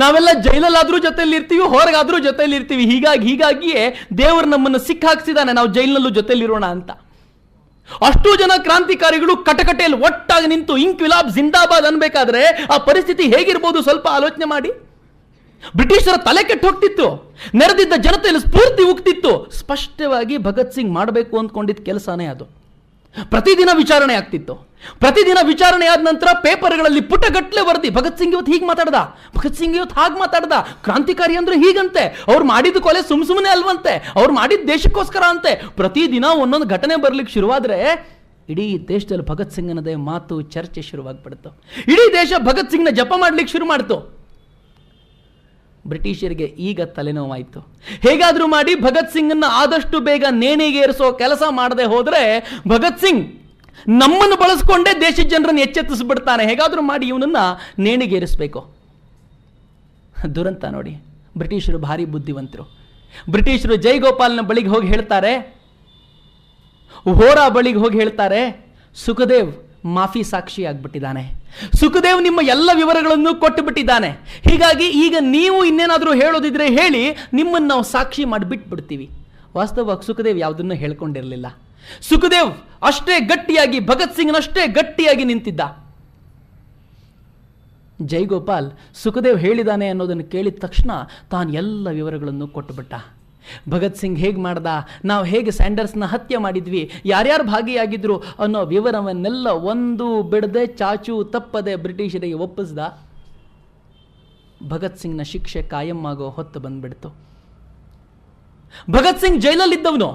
ನಾವೆಲ್ಲ ಜೈಲಲ್ಲಾದ್ರೂ ಜೊತೆಯಲ್ಲಿ ಇರ್ತೀವಿ, ಹೊರಗಾದ್ರೂ ಜೊತೆಯಲ್ಲಿ ಇರ್ತೀವಿ. ಹೀಗಾಗಿಯೇ ದೇವರು ನಮ್ಮನ್ನು ಸಿಕ್ಕಾಕ್ಸಿದಾನೆ, ನಾವು ಜೈಲಿನಲ್ಲೂ ಜೊತೆಯಲ್ಲಿರೋಣ ಅಂತ. ಅಷ್ಟು ಜನ ಕ್ರಾಂತಿಕಾರಿಗಳು ಕಟಕಟೆಯಲ್ಲಿ ಒಟ್ಟಾಗಿ ನಿಂತು ಇಂಕ್ವಿಲಾಬ್ ಜಿಂದಾಬಾದ್ ಅನ್ಬೇಕಾದ್ರೆ ಆ ಪರಿಸ್ಥಿತಿ ಹೇಗಿರ್ಬೋದು ಸ್ವಲ್ಪ ಆಲೋಚನೆ ಮಾಡಿ. ಬ್ರಿಟಿಷರ ತಲೆ ಕೆಟ್ಟು ಹೋಗ್ತಿತ್ತು, ನೆರೆದಿದ್ದ ಜನತೆಯಲ್ಲಿ ಸ್ಫೂರ್ತಿ ಉಕ್ತಿತ್ತು. ಸ್ಪಷ್ಟವಾಗಿ ಭಗತ್ ಸಿಂಗ್ ಮಾಡಬೇಕು ಅಂದ್ಕೊಂಡಿದ್ದ ಕೆಲಸನೇ ಅದು. ಪ್ರತಿದಿನ ವಿಚಾರಣೆ ಆಗ್ತಿತ್ತು. ಪ್ರತಿದಿನ ವಿಚಾರಣೆ ಆದ ನಂತರ ಪೇಪರ್ಗಳಲ್ಲಿ ಪುಟಗಟ್ಟಲೆ ವರದಿ, ಭಗತ್ ಸಿಂಗ್ ಇವತ್ತು ಹೀಗೆ ಮಾತಾಡ್ದ, ಭಗತ್ ಸಿಂಗ್ ಇವತ್ತು ಹಾಗೆ ಮಾತಾಡ್ದ, ಕ್ರಾಂತಿಕಾರಿ ಅಂದ್ರೆ ಹೀಗಂತೆ, ಅವ್ರು ಮಾಡಿದ ಕೊಲೆ ಸುಮ್ಮನೆ ಅಲ್ವಂತೆ, ಅವ್ರು ಮಾಡಿದ ದೇಶಕ್ಕೋಸ್ಕರ ಅಂತೆ. ಪ್ರತಿದಿನ ಒಂದೊಂದು ಘಟನೆ ಬರ್ಲಿಕ್ಕೆ ಶುರುವಾದ್ರೆ ಇಡೀ ದೇಶದಲ್ಲಿ ಭಗತ್ ಸಿಂಗ್ನದೇ ಮಾತು ಚರ್ಚೆ ಶುರುವಾಗ್ಬಿಡ್ತು. ಇಡೀ ದೇಶ ಭಗತ್ ಸಿಂಗ್ನ ಜಪ ಮಾಡ್ಲಿಕ್ಕೆ ಶುರು ಮಾಡ್ತು. ಬ್ರಿಟಿಷರಿಗೆ ಈಗ ತಲೆನೋವಾಯಿತು. ಹೇಗಾದ್ರೂ ಮಾಡಿ ಭಗತ್ ಸಿಂಗನ್ನ ಆದಷ್ಟು ಬೇಗ ನೇಣಿಗೇರಿಸೋ ಕೆಲಸ ಮಾಡದೆ ಹೋದ್ರೆ ಭಗತ್ ಸಿಂಗ್ ನಮ್ಮನ್ನು ಬಳಸ್ಕೊಂಡೇ ದೇಶದ ಜನರನ್ನು ಎಚ್ಚೆತ್ತಿಸ್ಬಿಡ್ತಾನೆ. ಹೇಗಾದ್ರೂ ಮಾಡಿ ಇವನನ್ನ ನೇಣಿಗೇರಿಸಬೇಕು. ದುರಂತ ನೋಡಿ, ಬ್ರಿಟಿಷರು ಭಾರಿ ಬುದ್ಧಿವಂತರು. ಬ್ರಿಟಿಷರು ಜೈಗೋಪಾಲ್ನ ಬಳಿಗೆ ಹೋಗಿ ಹೇಳ್ತಾರೆ, ಹೋರಾ ಬಳಿಗೆ ಹೋಗಿ ಹೇಳ್ತಾರೆ, ಸುಖದೇವ್ ಮಾಫಿ ಸಾಕ್ಷಿ ಆಗ್ಬಿಟ್ಟಿದ್ದಾನೆ, ಸುಖದೇವ್ ನಿಮ್ಮ ಎಲ್ಲ ವಿವರಗಳನ್ನು ಕೊಟ್ಟು ಬಿಟ್ಟಿದ್ದಾನೆ. ಹೀಗಾಗಿ ಈಗ ನೀವು ಇನ್ನೇನಾದರೂ ಹೇಳೋದಿದ್ರೆ ಹೇಳಿ, ನಿಮ್ಮನ್ನು ನಾವು ಸಾಕ್ಷಿ ಮಾಡಿ ಬಿಟ್ಬಿಡ್ತೀವಿ. ವಾಸ್ತವವಾಗಿ ಸುಖದೇವ್ ಯಾವುದನ್ನು ಹೇಳ್ಕೊಂಡಿರಲಿಲ್ಲ. ಸುಖದೇವ್ ಅಷ್ಟೇ ಗಟ್ಟಿಯಾಗಿ, ಭಗತ್ ಸಿಂಗ್ನಷ್ಟೇ ಗಟ್ಟಿಯಾಗಿ ನಿಂತಿದ್ದ. ಜೈಗೋಪಾಲ್ ಸುಖದೇವ್ ಹೇಳಿದಾನೆ ಅನ್ನೋದನ್ನು ಕೇಳಿದ ತಕ್ಷಣ ತಾನು ಎಲ್ಲ ವಿವರಗಳನ್ನು ಕೊಟ್ಟುಬಿಟ್ಟ. ಭಗತ್ ಸಿಂಗ್ ಹೇಗೆ ಮಾಡ್ದ, ನಾವು ಹೇಗೆ ಸ್ಯಾಂಡರ್ಸ್ನ ಹತ್ಯೆ ಮಾಡಿದ್ವಿ, ಯಾರ್ಯಾರು ಭಾಗಿಯಾಗಿದ್ರು ಅನ್ನೋ ವಿವರವನ್ನೆಲ್ಲ ಒಂದು ಬಿಡದೆ ಚಾಚು ತಪ್ಪದೆ ಬ್ರಿಟಿಷರಿಗೆ ಒಪ್ಪಿಸ್ದ. ಭಗತ್ ಸಿಂಗ್ನ ಶಿಕ್ಷೆ ಕಾಯಂ ಆಗೋ ಹೊತ್ತು ಬಂದ್ಬಿಡ್ತು. ಭಗತ್ ಸಿಂಗ್ ಜೈಲಲ್ಲಿದ್ದವನು.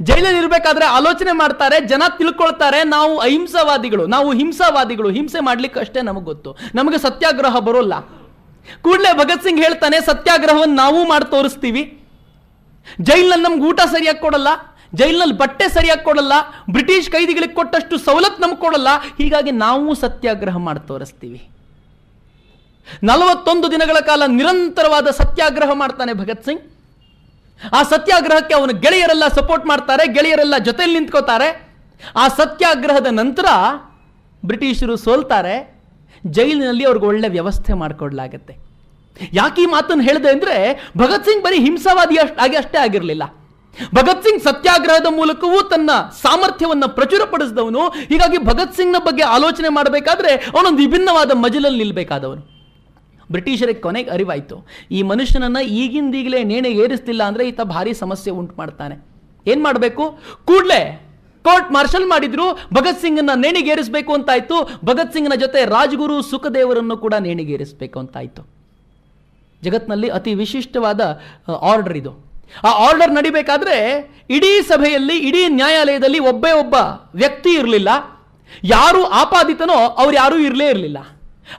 ಜೈಲಲ್ಲಿ ಇರಬೇಕಾದ್ರೆ ಆಲೋಚನೆ ಮಾಡ್ತಾರೆ, ಜನ ತಿಳ್ಕೊಳ್ತಾರೆ ನಾವು ಅಹಿಂಸಾವಾದಿಗಳು, ನಾವು ಹಿಂಸಾವಾದಿಗಳು, ಹಿಂಸೆ ಮಾಡ್ಲಿಕ್ಕೆ ಅಷ್ಟೇ ನಮಗೆ ಗೊತ್ತು, ನಮಗೆ ಸತ್ಯಾಗ್ರಹ ಬರೋಲ್ಲ. ಕೂಡಲೇ ಭಗತ್ ಸಿಂಗ್ ಹೇಳ್ತಾನೆ, ಸತ್ಯಾಗ್ರಹವನ್ನು ನಾವು ಮಾಡಿ ತೋರಿಸ್ತೀವಿ. ಜೈಲಿನಲ್ಲಿ ನಮ್ಗೆ ಊಟ ಸರಿಯಾಗಿ ಕೊಡಲ್ಲ, ಜೈಲಿನಲ್ಲಿ ಬಟ್ಟೆ ಸರಿಯಾಗಿ ಕೊಡಲ್ಲ, ಬ್ರಿಟಿಷ್ ಕೈದಿಗಳಿಗೆ ಕೊಟ್ಟಷ್ಟು ಸವಲತ್ತು ನಮ್ಗೆ ಕೊಡಲ್ಲ, ಹೀಗಾಗಿ ನಾವು ಸತ್ಯಾಗ್ರಹ ಮಾಡಿ ತೋರಿಸ್ತೀವಿ. 41 ದಿನಗಳ ಕಾಲ ನಿರಂತರವಾದ ಸತ್ಯಾಗ್ರಹ ಮಾಡ್ತಾನೆ ಭಗತ್ ಸಿಂಗ್. ಆ ಸತ್ಯಾಗ್ರಹಕ್ಕೆ ಅವನ ಗೆಳೆಯರೆಲ್ಲ ಸಪೋರ್ಟ್ ಮಾಡ್ತಾರೆ, ಗೆಳೆಯರೆಲ್ಲ ಜೊತೆಯಲ್ಲಿ ನಿಂತ್ಕೋತಾರೆ. ಆ ಸತ್ಯಾಗ್ರಹದ ನಂತರ ಬ್ರಿಟಿಷರು ಸೋಲ್ತಾರೆ. ಜೈಲಿನಲ್ಲಿ ಅವ್ರಿಗೆ ಒಳ್ಳೆ ವ್ಯವಸ್ಥೆ ಮಾಡಿಕೊಡ್ಲಾಗತ್ತೆ. ಯಾಕೆ ಈ ಮಾತನ್ನು ಹೇಳಿದೆ ಅಂದ್ರೆ, ಭಗತ್ ಸಿಂಗ್ ಬರೀ ಹಿಂಸಾವಾದಿ ಅಷ್ಟೇ ಆಗಿರಲಿಲ್ಲ. ಭಗತ್ ಸಿಂಗ್ ಸತ್ಯಾಗ್ರಹದ ಮೂಲಕವೂ ತನ್ನ ಸಾಮರ್ಥ್ಯವನ್ನು ಪ್ರಚುರಪಡಿಸಿದವನು. ಹೀಗಾಗಿ ಭಗತ್ ಸಿಂಗ್ನ ಬಗ್ಗೆ ಆಲೋಚನೆ ಮಾಡಬೇಕಾದ್ರೆ ಅವನೊಂದು ವಿಭಿನ್ನವಾದ ಮಜಲಲ್ಲಿ ನಿಲ್ಬೇಕಾದವನು. ಬ್ರಿಟಿಷರಿಗೆ ಕೊನೆಗೆ ಅರಿವಾಯಿತು, ಈ ಮನುಷ್ಯನನ್ನ ಈಗಿಂದೀಗಲೇ ನೇಣಿಗೆ ಏರಿಸ್ತಿಲ್ಲ ಅಂದ್ರೆ ಈತ ಭಾರಿ ಸಮಸ್ಯೆ ಉಂಟು ಮಾಡ್ತಾನೆ. ಏನ್ ಮಾಡಬೇಕು? ಕೂಡಲೇ ಕೋರ್ಟ್ ಮಾರ್ಷಲ್ ಮಾಡಿದ್ರು. ಭಗತ್ ಸಿಂಗ್ನ ನೇಣಿಗೇರಿಸಬೇಕು ಅಂತಾಯ್ತು. ಭಗತ್ ಸಿಂಗ್ನ ಜೊತೆ ರಾಜ್ಗುರು ಸುಖದೇವರನ್ನು ಕೂಡ ನೇಣಿಗೇರಿಸಬೇಕು ಅಂತಾಯ್ತು. ಜಗತ್ನಲ್ಲಿ ಅತಿ ವಿಶಿಷ್ಟವಾದ ಆರ್ಡರ್ ಇದು. ಆ ಆರ್ಡರ್ ನಡಿಬೇಕಾದ್ರೆ ಇಡೀ ಸಭೆಯಲ್ಲಿ, ಇಡೀ ನ್ಯಾಯಾಲಯದಲ್ಲಿ ಒಬ್ಬ ವ್ಯಕ್ತಿ ಇರಲಿಲ್ಲ. ಯಾರು ಆಪಾದಿತನೋ ಅವ್ರು ಯಾರೂ ಇರಲೇ ಇರಲಿಲ್ಲ.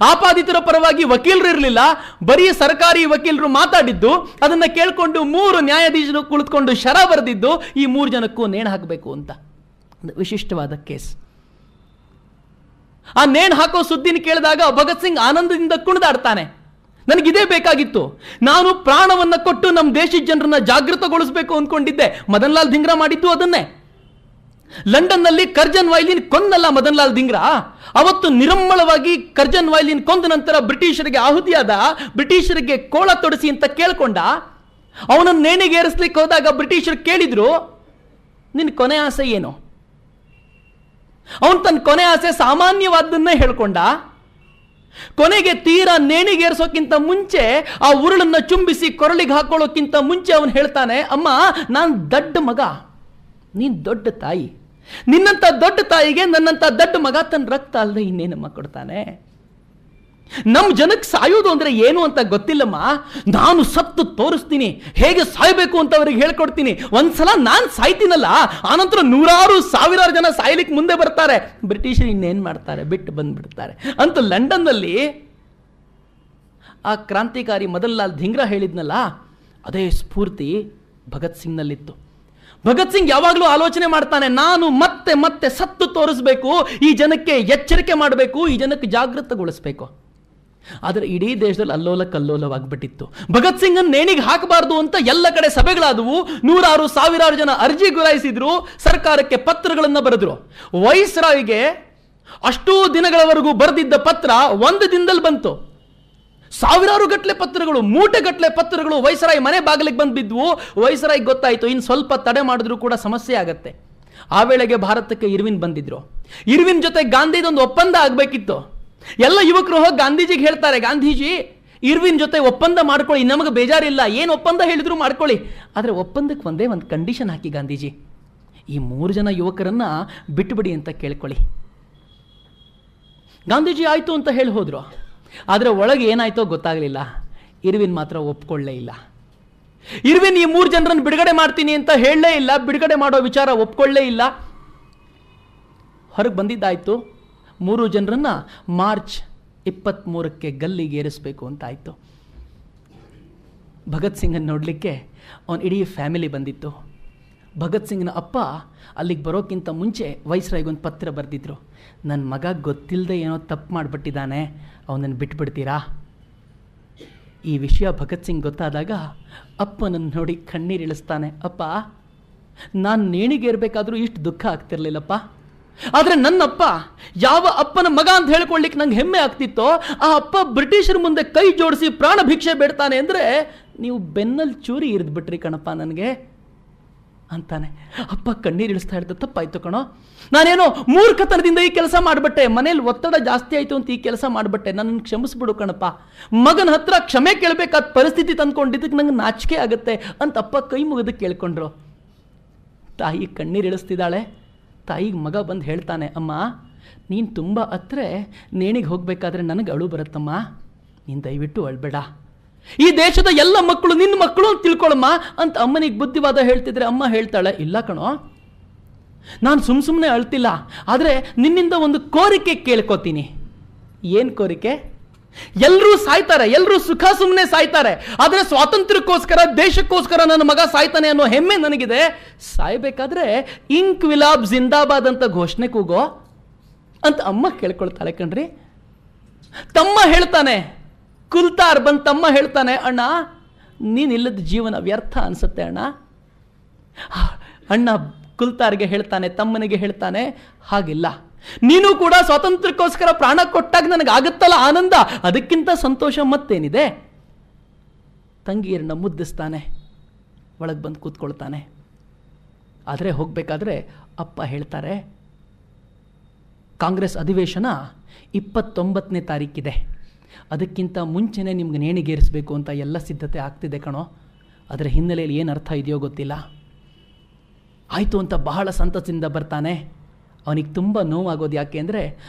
ಆಪಾದಿತರ ಪರವಾಗಿ ವಕೀಲರು ಇರಲಿಲ್ಲ. ಬರೀ ಸರ್ಕಾರಿ ವಕೀಲರು ಮಾತಾಡಿದ್ದು, ಅದನ್ನ ಕೇಳ್ಕೊಂಡು 3 ನ್ಯಾಯಾಧೀಶರು ಕುಳಿತುಕೊಂಡು ಶರ ಬರೆದಿದ್ದು, ಈ 3 ಜನಕ್ಕೂ ನೇಣು ಹಾಕಬೇಕು ಅಂತ. ವಿಶಿಷ್ಟವಾದ ಕೇಸ್. ಆ ನೇಣು ಹಾಕೋ ಸುದ್ದಿನ ಕೇಳಿದಾಗ ಭಗತ್ ಸಿಂಗ್ ಆನಂದದಿಂದ ಕುಣಿದಾಡ್ತಾನೆ. ನನಗಿದೇ ಬೇಕಾಗಿತ್ತು. ನಾನು ಪ್ರಾಣವನ್ನ ಕೊಟ್ಟು ನಮ್ಮ ದೇಶದ ಜನರನ್ನ ಜಾಗೃತಗೊಳಿಸಬೇಕು ಅಂದ್ಕೊಂಡಿದ್ದೆ. ಮದನ್ ಲಾಲ್ ಧಿಂಗ್ರಾ ಮಾಡಿದ್ದು ಅದನ್ನೇ. ಲಂಡನ್ನಲ್ಲಿ ಕರ್ಜನ್ ವೈಲಿನ್ ಕೊಂದಲ್ಲ ಮದನ್ ಲಾಲ್ ಧಿಂಗ್ರಾ. ಅವತ್ತು ನಿರಮ್ಮಳವಾಗಿ ಕರ್ಜನ್ ವೈಲಿನ್ ಕೊಂದ ನಂತರ ಬ್ರಿಟಿಷರಿಗೆ ಆಹುತಿಯಾದ, ಬ್ರಿಟಿಷರಿಗೆ ಕೋಳ ತೊಡಿಸಿ ಅಂತ ಕೇಳ್ಕೊಂಡ. ಅವನನ್ನು ನೇಣಿಗೇರಿಸ್ಲಿಕ್ಕೆ ಹೋದಾಗ ಬ್ರಿಟಿಷರು ಕೇಳಿದ್ರು, ನಿನ್ನ ಕೊನೆ ಆಸೆ ಏನು? ಅವನು ತನ್ನ ಕೊನೆ ಆಸೆ ಸಾಮಾನ್ಯವಾದನ್ನೇ ಹೇಳ್ಕೊಂಡ. ಕೊನೆಗೆ ತೀರಾ ನೇಣಿಗೇರಿಸೋಕ್ಕಿಂತ ಮುಂಚೆ, ಆ ಉರುಳನ್ನ ಚುಂಬಿಸಿ ಕೊರಳಿಗೆ ಹಾಕೊಳ್ಳೋಕ್ಕಿಂತ ಮುಂಚೆ ಅವನು ಹೇಳ್ತಾನೆ, ಅಮ್ಮ ನಾನು ದೊಡ್ಡ ಮಗ, ನೀನ್ ದೊಡ್ಡ ತಾಯಿ. ನಿನ್ನಂತ ದೊಡ್ಡ ತಾಯಿಗೆ ನನ್ನಂತ ದೊಡ್ಡ ಮಗ ತನ್ನ ರಕ್ತ ಅಲ್ಲದೆ ಇನ್ನೇನಮ್ಮ ಕೊಡ್ತಾನೆ? ನಮ್ಮ ಜನಕ್ಕೆ ಸಾಯೋದು ಅಂದ್ರೆ ಏನು ಅಂತ ಗೊತ್ತಿಲ್ಲಮ್ಮ. ನಾನು ಸತ್ತು ತೋರಿಸ್ತೀನಿ, ಹೇಗೆ ಸಾಯ್ಬೇಕು ಅಂತ ಅವ್ರಿಗೆ ಹೇಳ್ಕೊಡ್ತೀನಿ. ಒಂದ್ಸಲ ನಾನು ಸಾಯ್ತೀನಲ್ಲ, ಆನಂತರ 100,000 ಜನ ಸಾಯ್ಲಿಕ್ಕೆ ಮುಂದೆ ಬರ್ತಾರೆ. ಬ್ರಿಟಿಷರು ಇನ್ನೇನ್ ಮಾಡ್ತಾರೆ? ಬಿಟ್ಟು ಬಂದ್ಬಿಡ್ತಾರೆ ಅಂತ ಲಂಡನ್ನಲ್ಲಿ ಆ ಕ್ರಾಂತಿಕಾರಿ ಮದನ್ ಲಾಲ್ ಧಿಂಗ್ರಾ ಹೇಳಿದ್ನಲ್ಲ, ಅದೇ ಸ್ಫೂರ್ತಿ ಭಗತ್ ಸಿಂಗ್ನಲ್ಲಿತ್ತು. ಭಗತ್ ಸಿಂಗ್ ಯಾವಾಗಲೂ ಆಲೋಚನೆ ಮಾಡ್ತಾನೆ, ನಾನು ಮತ್ತೆ ಮತ್ತೆ ಸತ್ತು ತೋರಿಸ್ಬೇಕು, ಈ ಜನಕ್ಕೆ ಎಚ್ಚರಿಕೆ ಮಾಡಬೇಕು, ಈ ಜನಕ್ಕೆ ಜಾಗೃತಗೊಳಿಸಬೇಕು. ಆದರೆ ಇಡೀ ದೇಶದಲ್ಲಿ ಅಲ್ಲೋಲ ಕಲ್ಲೋಲವಾಗ್ಬಿಟ್ಟಿತ್ತು. ಭಗತ್ ಸಿಂಗ್ ನೇಣಿಗೆ ಹಾಕಬಾರ್ದು ಅಂತ ಎಲ್ಲ ಕಡೆ ಸಭೆಗಳಾದವು. 100,000 ಜನ ಅರ್ಜಿ ಗುರಾಯಿಸಿದ್ರು, ಸರ್ಕಾರಕ್ಕೆ ಪತ್ರಗಳನ್ನು ಬರೆದ್ರು. ವೈಸ್ರಾಯ್ಗೆ ಅಷ್ಟೂ ದಿನಗಳವರೆಗೂ ಬರೆದಿದ್ದ ಪತ್ರ 1 ದಿನದಲ್ಲಿ ಬಂತು. 1000 ಗಟ್ಟಲೆ ಪತ್ರಗಳು, ಮೂಟೆಗಟ್ಟಲೆ ಪತ್ರಗಳು ವೈಸರಾಯ್ ಮನೆ ಬಾಗಿಲಿಗೆ ಬಂದು ಬಿದ್ವು. ವೈಸರಾಯ್ ಗೊತ್ತಾಯಿತು, ಇನ್ನು ಸ್ವಲ್ಪ ತಡೆ ಮಾಡಿದ್ರು ಕೂಡ ಸಮಸ್ಯೆ ಆಗತ್ತೆ. ಆ ವೇಳೆಗೆ ಭಾರತಕ್ಕೆ ಇರ್ವಿನ್ ಬಂದಿದ್ರು. ಇರ್ವಿನ್ ಜೊತೆ ಗಾಂಧಿದೊಂದು ಒಪ್ಪಂದ ಆಗಬೇಕಿತ್ತು. ಎಲ್ಲ ಯುವಕರು ಹೋಗಿ ಗಾಂಧೀಜಿಗೆ ಹೇಳ್ತಾರೆ, ಗಾಂಧೀಜಿ ಇರ್ವಿನ್ ಜೊತೆ ಒಪ್ಪಂದ ಮಾಡ್ಕೊಳ್ಳಿ, ನಮಗೆ ಬೇಜಾರಿಲ್ಲ, ಏನು ಒಪ್ಪಂದ ಹೇಳಿದ್ರು ಮಾಡ್ಕೊಳ್ಳಿ, ಆದರೆ ಒಪ್ಪಂದಕ್ಕೆ ಒಂದೇ ಒಂದು ಕಂಡೀಷನ್ ಹಾಕಿ ಗಾಂಧೀಜಿ, ಈ 3 ಜನ ಯುವಕರನ್ನ ಬಿಟ್ಟುಬಿಡಿ ಅಂತ ಕೇಳ್ಕೊಳ್ಳಿ. ಗಾಂಧೀಜಿ ಆಯ್ತು ಅಂತ ಹೇಳಿ ಹೋದ್ರು. ಆದರೆ ಒಳಗೆ ಏನಾಯ್ತೋ ಗೊತ್ತಾಗಲಿಲ್ಲ. ಇರ್ವಿನ್ ಮಾತ್ರ ಒಪ್ಕೊಳ್ಳೇ ಇಲ್ಲ. ಇರ್ವಿನ್ ಈ 3 ಜನರನ್ನು ಬಿಡುಗಡೆ ಮಾಡ್ತೀನಿ ಅಂತ ಹೇಳಲೇ ಇಲ್ಲ, ಬಿಡುಗಡೆ ಮಾಡೋ ವಿಚಾರ ಒಪ್ಕೊಳ್ಳೇ ಇಲ್ಲ. ಹೊರಗೆ ಬಂದಿದ್ದಾಯಿತು. 3 ಜನರನ್ನು ಮಾರ್ಚ್ 23ಕ್ಕೆ ಗಲ್ಲಿಗೆ ಏರಿಸಬೇಕು ಅಂತ ಆಯಿತು. ಭಗತ್ ಸಿಂಗನ್ನು ನೋಡಲಿಕ್ಕೆ ಅವನ ಇಡೀ ಫ್ಯಾಮಿಲಿ ಬಂದಿತ್ತು. ಭಗತ್ ಸಿಂಗ್ನ ಅಪ್ಪ ಅಲ್ಲಿಗೆ ಬರೋಕ್ಕಿಂತ ಮುಂಚೆ ವೈಸ್ರಾಯ್ಗೊಂದು ಪತ್ರ ಬರೆದಿದ್ರು. ನನ್ನ ಮಗ ಗೊತ್ತಿಲ್ಲದೆ ಏನೋ ತಪ್ಪು ಮಾಡಿಬಿಟ್ಟಿದ್ದಾನೆ, ಅವನನ್ನು ಬಿಟ್ಬಿಡ್ತೀರಾ? ಈ ವಿಷಯ ಭಗತ್ ಸಿಂಗ್ ಗೊತ್ತಾದಾಗ ಅಪ್ಪನನ್ನು ನೋಡಿ ಕಣ್ಣೀರಿಳಿಸ್ತಾನೆ. ಅಪ್ಪ, ನಾನು ನೇಣಿಗೇರಬೇಕಾದ್ರೂ ಇಷ್ಟು ದುಃಖ ಆಗ್ತಿರ್ಲಿಲ್ಲಪ್ಪ. ಆದರೆ ನನ್ನಪ್ಪ ಯಾವ ಅಪ್ಪನ ಮಗ ಅಂತ ಹೇಳ್ಕೊಳ್ಳಿಕ್ಕೆ ನಂಗೆ ಹೆಮ್ಮೆ ಆಗ್ತಿತ್ತೋ, ಆ ಅಪ್ಪ ಬ್ರಿಟಿಷರ ಮುಂದೆ ಕೈ ಜೋಡಿಸಿ ಪ್ರಾಣ ಭಿಕ್ಷೆ ಬೇಡ್ತಾನೆ ಅಂದರೆ ನೀವು ಬೆನ್ನಲ್ಲಿ ಚೂರಿ ಇರಿದ್ಬಿಟ್ರಿ ಕಣಪ್ಪ ನನಗೆ ಅಂತಾನೆ. ಅಪ್ಪ ಕಣ್ಣೀರಿಳಿಸ್ತಾ ಇರ್ತ, ತಪ್ಪಾಯ್ತು ಕಣೋ, ನಾನೇನೋ ಮೂರ್ಖತನದಿಂದ ಈ ಕೆಲಸ ಮಾಡಿಬಿಟ್ಟೆ, ಮನೇಲಿ ಒತ್ತಡ ಜಾಸ್ತಿ ಆಯಿತು ಅಂತ ಈ ಕೆಲಸ ಮಾಡಿಬಿಟ್ಟೆ, ನನ್ನನ್ನು ಕ್ಷಮಿಸ್ಬಿಡು ಕಣಪ್ಪ. ಮಗನ ಹತ್ರ ಕ್ಷಮೆ ಕೇಳಬೇಕಾದ ಪರಿಸ್ಥಿತಿ ತಂದ್ಕೊಂಡಿದ್ದಕ್ಕೆ ನಂಗೆ ನಾಚಿಕೆ ಆಗುತ್ತೆ ಅಂತ ಅಪ್ಪ ಕೈ ಮುಗಿದು ಕೇಳ್ಕೊಂಡ್ರು. ತಾಯಿ ಕಣ್ಣೀರಿಳಿಸ್ತಿದ್ದಾಳೆ. ತಾಯಿಗೆ ಮಗ ಬಂದು ಹೇಳ್ತಾನೆ, ಅಮ್ಮ ನೀನು ತುಂಬ ಹತ್ರ ನೇಣಿಗೆ ಹೋಗಬೇಕಾದ್ರೆ ನನಗೆ ಅಳು ಬರುತ್ತಮ್ಮ, ನೀನು ದಯವಿಟ್ಟು ಅಳ್ಬೇಡ, ಈ ದೇಶದ ಎಲ್ಲ ಮಕ್ಕಳು ನಿನ್ನ ಮಕ್ಕಳು ಅಂತ ತಿಳ್ಕೊಳಮ್ಮ ಅಂತ ಅಮ್ಮನಿಗೆ ಬುದ್ಧಿವಾದ ಹೇಳ್ತಿದ್ರೆ ಅಮ್ಮ ಹೇಳ್ತಾಳೆ, ಇಲ್ಲ ಕಣೋ, ನಾನು ಸುಮ್ಮನೆ ಅಳ್ತಿಲ್ಲ, ಆದರೆ ನಿನ್ನಿಂದ ಒಂದು ಕೋರಿಕೆ ಕೇಳ್ಕೊತೀನಿ. ಏನು ಕೋರಿಕೆ? ಎಲ್ಲರೂ ಸಾಯ್ತಾರೆ, ಎಲ್ಲರೂ ಸುಖ ಸುಮ್ಮನೆ ಸಾಯ್ತಾರೆ, ಆದರೆ ಸ್ವಾತಂತ್ರ್ಯಕ್ಕೋಸ್ಕರ ದೇಶಕ್ಕೋಸ್ಕರ ನನ್ನ ಮಗ ಸಾಯ್ತಾನೆ ಅನ್ನೋ ಹೆಮ್ಮೆ ನನಗಿದೆ. ಸಾಯ್ಬೇಕಾದ್ರೆ ಇಂಕ್ವಿಲಾಬ್ ಜಿಂದಾಬಾದ್ ಅಂತ ಘೋಷಣೆ ಕೂಗೋ ಅಂತ ಅಮ್ಮ ಕೇಳ್ಕೊಳ್ತಾಳೆ ಕಣ್ರಿ. ತಮ್ಮ ಹೇಳ್ತಾನೆ, ಕುಲ್ತಾರ್ ಬಂದು ತಮ್ಮ ಹೇಳ್ತಾನೆ, ಅಣ್ಣ ನೀನಿಲ್ಲದ ಜೀವನ ವ್ಯರ್ಥ ಅನ್ಸುತ್ತೆ ಅಣ್ಣ. ಅಣ್ಣ ಕುಲ್ತಾರ್ಗೆ ಹೇಳ್ತಾನೆ, ತಮ್ಮನಿಗೆ ಹೇಳ್ತಾನೆ, ಹಾಗಿಲ್ಲ, ನೀನು ಕೂಡ ಸ್ವಾತಂತ್ರ್ಯಕ್ಕೋಸ್ಕರ ಪ್ರಾಣ ಕೊಟ್ಟಾಗ ನನಗಾಗುತ್ತಲ್ಲ ಆನಂದ, ಅದಕ್ಕಿಂತ ಸಂತೋಷ ಮತ್ತೇನಿದೆ. ತಂಗಿಯರನ್ನ ಮುದ್ದಿಸ್ತಾನೆ, ಒಳಗೆ ಬಂದು ಕೂತ್ಕೊಳ್ತಾನೆ. ಆದರೆ ಹೋಗಬೇಕಾದ್ರೆ ಅಪ್ಪ ಹೇಳ್ತಾರೆ, ಕಾಂಗ್ರೆಸ್ ಅಧಿವೇಶನ 29ನೇ ತಾರೀಕಿದೆ, ಅದಕ್ಕಿಂತ ಮುಂಚೆನೇ ನಿಮ್ಗೆ ನೇಣಿಗೇರಿಸಬೇಕು ಅಂತ ಎಲ್ಲ ಸಿದ್ಧತೆ ಆಗ್ತಿದೆ ಕಣೋ. ಅದರ ಹಿನ್ನೆಲೆಯಲ್ಲಿ ಏನು ಅರ್ಥ ಇದೆಯೋ ಗೊತ್ತಿಲ್ಲ. ಆಯಿತು ಅಂತ ಬಹಳ ಸಂತಸದಿಂದ ಬರ್ತಾನೆ. ಅವನಿಗೆ ತುಂಬ ನೋವಾಗೋದು ಯಾಕೆ ಅಂದರೆ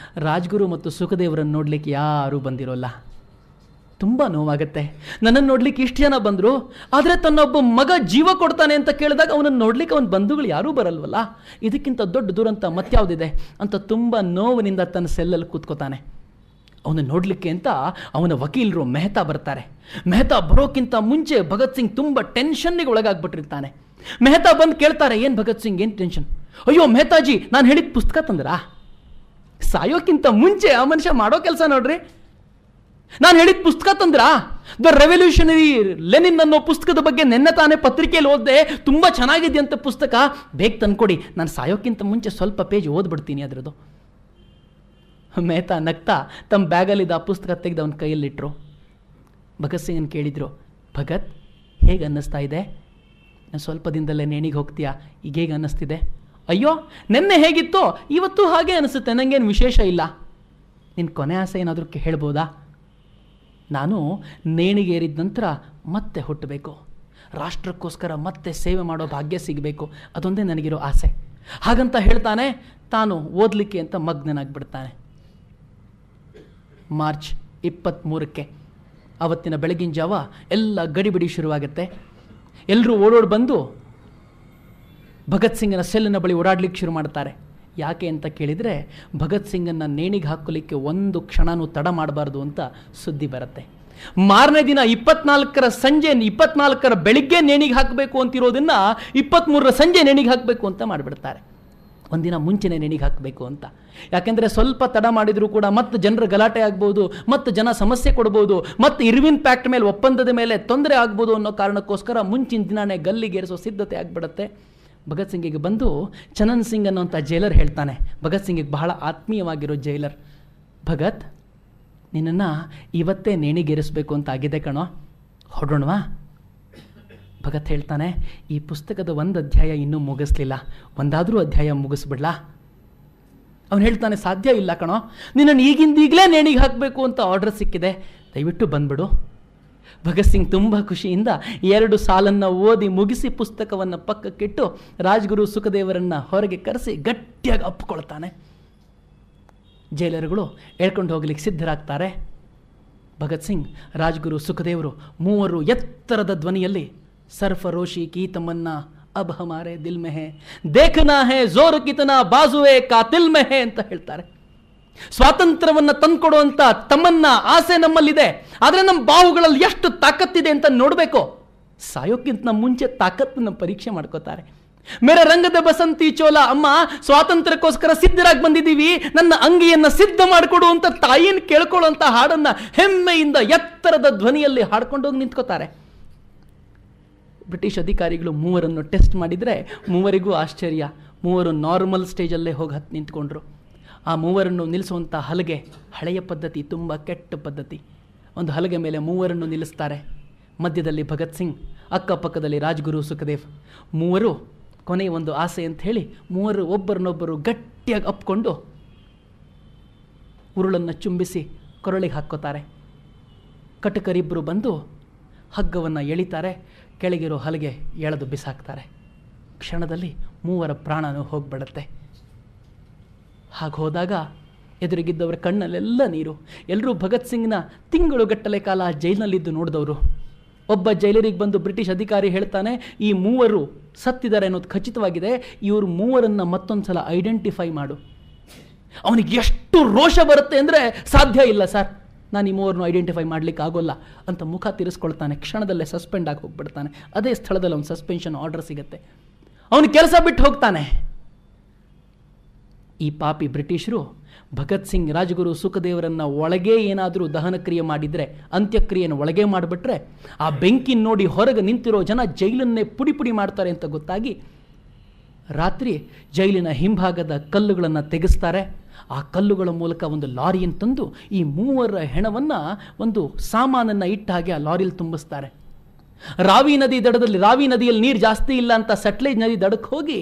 ರಾಜ್ಗುರು ಮತ್ತು ಸುಖದೇವರನ್ನು ನೋಡಲಿಕ್ಕೆ ಯಾರೂ ಬಂದಿರೋಲ್ಲ. ತುಂಬ ನೋವಾಗುತ್ತೆ. ನನ್ನನ್ನು ನೋಡ್ಲಿಕ್ಕೆ ಇಷ್ಟು ಜನ ಬಂದರು, ಆದರೆ ತನ್ನೊಬ್ಬ ಮಗ ಜೀವ ಕೊಡ್ತಾನೆ ಅಂತ ಕೇಳಿದಾಗ ಅವನನ್ನು ನೋಡ್ಲಿಕ್ಕೆ ಅವನ ಬಂಧುಗಳು ಯಾರೂ ಬರಲ್ವಲ್ಲ, ಇದಕ್ಕಿಂತ ದೊಡ್ಡ ದುರಂತ ಮತ್ಯಾವುದಿದೆ ಅಂತ ತುಂಬ ನೋವಿನಿಂದ ತನ್ನ ಸೆಲ್ಲಲ್ಲಿ ಕೂತ್ಕೋತಾನೆ. ಅವನು ನೋಡಲಿಕ್ಕೆ ಅಂತ ಅವನ ವಕೀಲರು ಮೆಹ್ತಾ ಬರ್ತಾರೆ. ಮೆಹ್ತಾ ಬರೋಕ್ಕಿಂತ ಮುಂಚೆ ಭಗತ್ ಸಿಂಗ್ ತುಂಬ ಟೆನ್ಷನ್ನಿಗೆ ಒಳಗಾಗ್ಬಿಟ್ಟಿರ್ತಾನೆ. ಮೆಹ್ತಾ ಬಂದು ಕೇಳ್ತಾರೆ, ಏನು ಭಗತ್ ಸಿಂಗ್, ಏನು ಟೆನ್ಷನ್? ಅಯ್ಯೋ ಮೆಹ್ತಾಜಿ, ನಾನು ಹೇಳಿದ ಪುಸ್ತಕ ತಂದ್ರಾ? ಸಾಯೋಕ್ಕಿಂತ ಮುಂಚೆ ಆ ಮನುಷ್ಯ ಮಾಡೋ ಕೆಲಸ ನೋಡ್ರಿ. ನಾನು ಹೇಳಿದ ಪುಸ್ತಕ ತಂದ್ರಾ? ದ ರೆವಲ್ಯೂಷನರಿ ಲೆನಿನ್ ಅನ್ನೋ ಪುಸ್ತಕದ ಬಗ್ಗೆ ನೆನ್ನೆ ತಾನೇ ಪತ್ರಿಕೆಯಲ್ಲಿ ಓದಿದೆ, ತುಂಬ ಚೆನ್ನಾಗಿದೆಯಂತ ಪುಸ್ತಕ, ಬೇಗ ತಂದ್ಕೊಡಿ, ನಾನು ಸಾಯೋಕ್ಕಿಂತ ಮುಂಚೆ ಸ್ವಲ್ಪ ಪೇಜ್ ಓದ್ಬಿಡ್ತೀನಿ ಅದರದ್ದು. ಮೆಹ್ತಾ ನಗ್ತಾ ತಮ್ಮ ಬ್ಯಾಗಲ್ಲಿದ್ದ ಆ ಪುಸ್ತಕ ತೆಗೆದು ಅವನ ಕೈಯಲ್ಲಿಟ್ಟರು. ಭಗತ್ ಸಿಂಗನ್ನು ಕೇಳಿದರು, ಭಗತ್ ಹೇಗೆ ಅನ್ನಿಸ್ತಾ ಇದೆ? ನಾನು ಸ್ವಲ್ಪ ದಿನದಲ್ಲೇ ನೇಣಿಗೆ ಹೋಗ್ತೀಯಾ, ಈಗ ಹೇಗೆ ಅನ್ನಿಸ್ತಿದೆ? ಅಯ್ಯೋ ನೆನ್ನೆ ಹೇಗಿತ್ತೋ ಇವತ್ತು ಹಾಗೆ ಅನಿಸುತ್ತೆ, ನನಗೇನು ವಿಶೇಷ ಇಲ್ಲ. ನಿನ್ನ ಕೊನೆ ಆಸೆ ಏನಾದರೂ ಹೇಳ್ಬೋದಾ? ನಾನು ನೇಣಿಗೇರಿದ ನಂತರ ಮತ್ತೆ ಹುಟ್ಟಬೇಕು, ರಾಷ್ಟ್ರಕ್ಕೋಸ್ಕರ ಮತ್ತೆ ಸೇವೆ ಮಾಡೋ ಭಾಗ್ಯ ಸಿಗಬೇಕು, ಅದೊಂದೇ ನನಗಿರೋ ಆಸೆ. ಹಾಗಂತ ಹೇಳ್ತಾನೆ, ತಾನು ಓದಲಿಕ್ಕೆ ಅಂತ ಮಗ್ನನಾಗ್ಬಿಡ್ತಾನೆ. ಮಾರ್ಚ್ 23ಕ್ಕೆ ಅವತ್ತಿನ ಬೆಳಗಿನ ಜಾವ ಎಲ್ಲ ಗಡಿಬಿಡಿ ಶುರುವಾಗುತ್ತೆ. ಎಲ್ಲರೂ ಓಡೋಡಿ ಬಂದು ಭಗತ್ ಸಿಂಗನ ಸೆಲ್ಲಿನ ಬಳಿ ಓಡಾಡ್ಲಿಕ್ಕೆ ಶುರು ಮಾಡ್ತಾರೆ. ಯಾಕೆ ಅಂತ ಕೇಳಿದರೆ, ಭಗತ್ ಸಿಂಗನ್ನು ನೇಣಿಗೆ ಹಾಕೋಲಿಕ್ಕೆ ಒಂದು ಕ್ಷಣನೂ ತಡ ಮಾಡಬಾರ್ದು ಅಂತ ಸುದ್ದಿ ಬರುತ್ತೆ. ಮಾರನೇ ದಿನ 24ರ ಸಂಜೆ 24ರ ಬೆಳಿಗ್ಗೆ ನೇಣಿಗೆ ಹಾಕಬೇಕು ಅಂತಿರೋದನ್ನು 23ರ ಸಂಜೆ ನೇಣಿಗೆ ಹಾಕಬೇಕು ಅಂತ ಮಾಡಿಬಿಡ್ತಾರೆ. ಒಂದಿನ ಮುಂಚೆನೇ ನೇಣಿಗೆ ಹಾಕಬೇಕು ಅಂತ. ಯಾಕೆಂದರೆ ಸ್ವಲ್ಪ ತಡ ಮಾಡಿದರೂ ಕೂಡ ಮತ್ತೆ ಜನರ ಗಲಾಟೆ ಆಗ್ಬೋದು, ಮತ್ತು ಜನ ಸಮಸ್ಯೆ ಕೊಡ್ಬೋದು, ಮತ್ತು ಇರ್ವಿನ್ ಪ್ಯಾಕ್ಟ್ ಮೇಲೆ ಒಪ್ಪಂದದ ಮೇಲೆ ತೊಂದರೆ ಆಗ್ಬೋದು ಅನ್ನೋ ಕಾರಣಕ್ಕೋಸ್ಕರ ಮುಂಚಿನ ದಿನಾನೇ ಗಲ್ಲಿಗೇರಿಸೋ ಸಿದ್ಧತೆ ಆಗಿಬಿಡುತ್ತೆ. ಭಗತ್ ಸಿಂಗಿಗೆ ಬಂದು ಚನನ್ ಸಿಂಗ್ ಅನ್ನೋಂಥ ಜೈಲರ್ ಹೇಳ್ತಾನೆ, ಭಗತ್ ಸಿಂಗಿಗೆ ಬಹಳ ಆತ್ಮೀಯವಾಗಿರೋ ಜೈಲರ್, ಭಗತ್ ನಿನ್ನನ್ನು ಇವತ್ತೇ ನೇಣಿಗೇರಿಸಬೇಕು ಅಂತ ಆಗಿದೆ ಕಣೋ, ಹೊರಡೋಣವಾ? ಭಗತ್ ಹೇಳ್ತಾನೆ, ಈ ಪುಸ್ತಕದ ಒಂದು ಅಧ್ಯಾಯ ಇನ್ನೂ ಮುಗಿಸ್ಲಿಲ್ಲ, ಒಂದಾದರೂ ಅಧ್ಯಾಯ ಮುಗಿಸ್ಬಿಡ್ಲಾ? ಅವನು ಹೇಳ್ತಾನೆ, ಸಾಧ್ಯ ಇಲ್ಲ ಕಣೋ, ನಿನ್ನನ್ನು ಈಗಿಂದೀಗಲೇ ನೇಣಿಗೆ ಹಾಕಬೇಕು ಅಂತ ಆರ್ಡರ್ ಸಿಕ್ಕಿದೆ, ದಯವಿಟ್ಟು ಬಂದ್ಬಿಡು. ಭಗತ್ ಸಿಂಗ್ ತುಂಬ ಖುಷಿಯಿಂದ 2 ಸಾಲನ್ನು ಓದಿ ಮುಗಿಸಿ ಪುಸ್ತಕವನ್ನು ಪಕ್ಕಕ್ಕಿಟ್ಟು ರಾಜ್ಗುರು ಸುಖದೇವರನ್ನು ಹೊರಗೆ ಕರೆಸಿ ಗಟ್ಟಿಯಾಗಿ ಅಪ್ಪಿಕೊಳ್ತಾನೆ. ಜೈಲರುಗಳು ಹೇಳ್ಕೊಂಡು ಹೋಗ್ಲಿಕ್ಕೆ ಸಿದ್ಧರಾಗ್ತಾರೆ. ಭಗತ್ ಸಿಂಗ್, ರಾಜ್ಗುರು ಸುಖದೇವರು ಮೂವರು ಎತ್ತರದ ಧ್ವನಿಯಲ್ಲಿ ಸರ್ಫರೋಶಿ ಕಿ ತಮನ್ನಾ ಅಬ್ ಹಮಾರೆ ದಿಲ್ ಮೆ ಹೇ, ದೇಖನಾ ಹೇ ಜೋರ್ ಕಿತನಾ ಬಾಜುವೆ ಕಾತಿಲ್ ಮೆ ಹೇ ಅಂತ ಹೇಳ್ತಾರೆ. ಸ್ವಾತಂತ್ರ್ಯವನ್ನ ತಂದ್ಕೊಡುವಂತ ತಮ್ಮನ್ನ ಆಸೆ ನಮ್ಮಲ್ಲಿದೆ, ಆದ್ರೆ ನಮ್ಮ ಬಾಹುಗಳಲ್ಲಿ ಎಷ್ಟು ತಾಕತ್ತಿದೆ ಅಂತ ನೋಡ್ಬೇಕು. ಸಾಯೋಕ್ಕಿಂತ ಮುಂಚೆ ತಾಕತ್ತನ್ನ ಪರೀಕ್ಷೆ ಮಾಡ್ಕೋತಾರೆ. ಮೇರೆ ರಂಗದ ಬಸಂತಿ ಚೋಲ, ಅಮ್ಮ ಸ್ವಾತಂತ್ರ್ಯಕ್ಕೋಸ್ಕರ ಸಿದ್ಧರಾಗಿ ಬಂದಿದ್ದೀವಿ, ನನ್ನ ಅಂಗಿಯನ್ನ ಸಿದ್ಧ ಮಾಡಿಕೊಡು ಅಂತ ತಾಯಿನ ಕೇಳ್ಕೊಳ್ಳುವಂತ ಹಾಡನ್ನ ಹೆಮ್ಮೆಯಿಂದ ಎತ್ತರದ ಧ್ವನಿಯಲ್ಲಿ ಹಾಡ್ಕೊಂಡೋಗಿ ನಿಂತ್ಕೋತಾರೆ. ಬ್ರಿಟಿಷ್ ಅಧಿಕಾರಿಗಳು ಮೂವರನ್ನು ಟೆಸ್ಟ್ ಮಾಡಿದ್ರೆ ಮೂವರಿಗೂ ಆಶ್ಚರ್ಯ. ಮೂವರು ನಾರ್ಮಲ್ ಸ್ಟೇಜಲ್ಲೇ ಹೋಗಿ ಹತ್ತು ನಿಂತ್ಕೊಂಡ್ರು. ಆ ಮೂವರನ್ನು ನಿಲ್ಲಿಸುವಂಥ ಹಲಗೆ ಹಳೆಯ ಪದ್ಧತಿ, ತುಂಬ ಕೆಟ್ಟ ಪದ್ಧತಿ. ಒಂದು ಹಲಗೆ ಮೇಲೆ ಮೂವರನ್ನು ನಿಲ್ಲಿಸ್ತಾರೆ. ಮಧ್ಯದಲ್ಲಿ ಭಗತ್ ಸಿಂಗ್, ಅಕ್ಕಪಕ್ಕದಲ್ಲಿ ರಾಜ್ಗುರು ಸುಖದೇವ್. ಮೂವರು ಕೊನೆಯ ಒಂದು ಆಸೆ ಅಂತ ಹೇಳಿ ಮೂವರು ಒಬ್ಬರನ್ನೊಬ್ಬರು ಗಟ್ಟಿಯಾಗಿ ಅಪ್ಕೊಂಡು ಉರುಳನ್ನು ಚುಂಬಿಸಿ ಕೊರಳಿಗೆ ಹಾಕ್ಕೋತಾರೆ. ಕಟಕರಿಬ್ಬರು ಬಂದು ಹಗ್ಗವನ್ನು ಎಳಿತಾರೆ, ಕೆಳಗಿರೋ ಹಲಗೆ ಎಳೆದು ಬಿಸಾಕ್ತಾರೆ. ಕ್ಷಣದಲ್ಲಿ ಮೂವರ ಪ್ರಾಣನೂ ಹೋಗ್ಬಿಡತ್ತೆ. ಹಾಗೆ ಹೋದಾಗ ಎದುರಿಗಿದ್ದವರ ಕಣ್ಣಲ್ಲೆಲ್ಲ ನೀರು. ಎಲ್ಲರೂ ಭಗತ್ ಸಿಂಗ್ನ ತಿಂಗಳುಗಟ್ಟಲೆ ಕಾಲ ಜೈಲಿನಲ್ಲಿದ್ದು ನೋಡಿದವರು. ಒಬ್ಬ ಜೈಲರಿಗೆ ಬಂದು ಬ್ರಿಟಿಷ್ ಅಧಿಕಾರಿ ಹೇಳ್ತಾನೆ, ಈ ಮೂವರು ಸತ್ತಿದ್ದಾರೆ ಅನ್ನೋದು ಖಚಿತವಾಗಿದೆ, ಇವರು ಮೂವರನ್ನು ಮತ್ತೊಂದು ಸಲ ಐಡೆಂಟಿಫೈ ಮಾಡು. ಅವನಿಗೆ ಎಷ್ಟು ರೋಷ ಬರುತ್ತೆ ಅಂದರೆ ಸಾಧ್ಯ ಇಲ್ಲ ಸರ್, ನಾನು ಈ ಮೂವರನ್ನು ಐಡೆಂಟಿಫೈ ಮಾಡಲಿಕ್ಕೆ ಆಗೋಲ್ಲ ಅಂತ ಮುಖ ತಿರ್ಸ್ಕೊಳ್ತಾನೆ. ಕ್ಷಣದಲ್ಲೇ ಸಸ್ಪೆಂಡ್ ಆಗಿ ಹೋಗ್ಬಿಡ್ತಾನೆ. ಅದೇ ಸ್ಥಳದಲ್ಲಿ ಅವನು ಸಸ್ಪೆನ್ಷನ್ ಆರ್ಡರ್ ಸಿಗುತ್ತೆ. ಅವನು ಕೆಲಸ ಬಿಟ್ಟು ಹೋಗ್ತಾನೆ. ಈ ಪಾಪಿ ಬ್ರಿಟಿಷರು ಭಗತ್ ಸಿಂಗ್, ರಾಜಗುರು ಸುಖದೇವರನ್ನ ಒಳಗೆ ಏನಾದರೂ ದಹನ ಕ್ರಿಯೆ ಮಾಡಿದರೆ, ಅಂತ್ಯಕ್ರಿಯೆಯನ್ನು ಒಳಗೆ ಮಾಡಿಬಿಟ್ರೆ ಆ ಬೆಂಕಿ ನೋಡಿ ಹೊರಗೆ ನಿಂತಿರೋ ಜನ ಜೈಲನ್ನೇ ಪುಡಿ ಪುಡಿ ಮಾಡ್ತಾರೆ ಅಂತ ಗೊತ್ತಾಗಿ ರಾತ್ರಿ ಜೈಲಿನ ಹಿಂಭಾಗದ ಕಲ್ಲುಗಳನ್ನು ತೆಗೆಸ್ತಾರೆ. ಆ ಕಲ್ಲುಗಳ ಮೂಲಕ ಒಂದು ಲಾರಿಯನ್ನು ತಂದು ಈ ಮೂವರ ಹೆಣವನ್ನು ಒಂದು ಸಾಮಾನನ್ನು ಇಟ್ಟ ಹಾಗೆ ಆ ಲಾರಿಯಲ್ಲಿ ತುಂಬಿಸ್ತಾರೆ. ರಾವಿ ನದಿಯಲ್ಲಿ ನೀರು ಜಾಸ್ತಿ ಇಲ್ಲ ಅಂತ ಸಟ್ಲೇಜ್ ನದಿ ದಡಕ್ಕೆ ಹೋಗಿ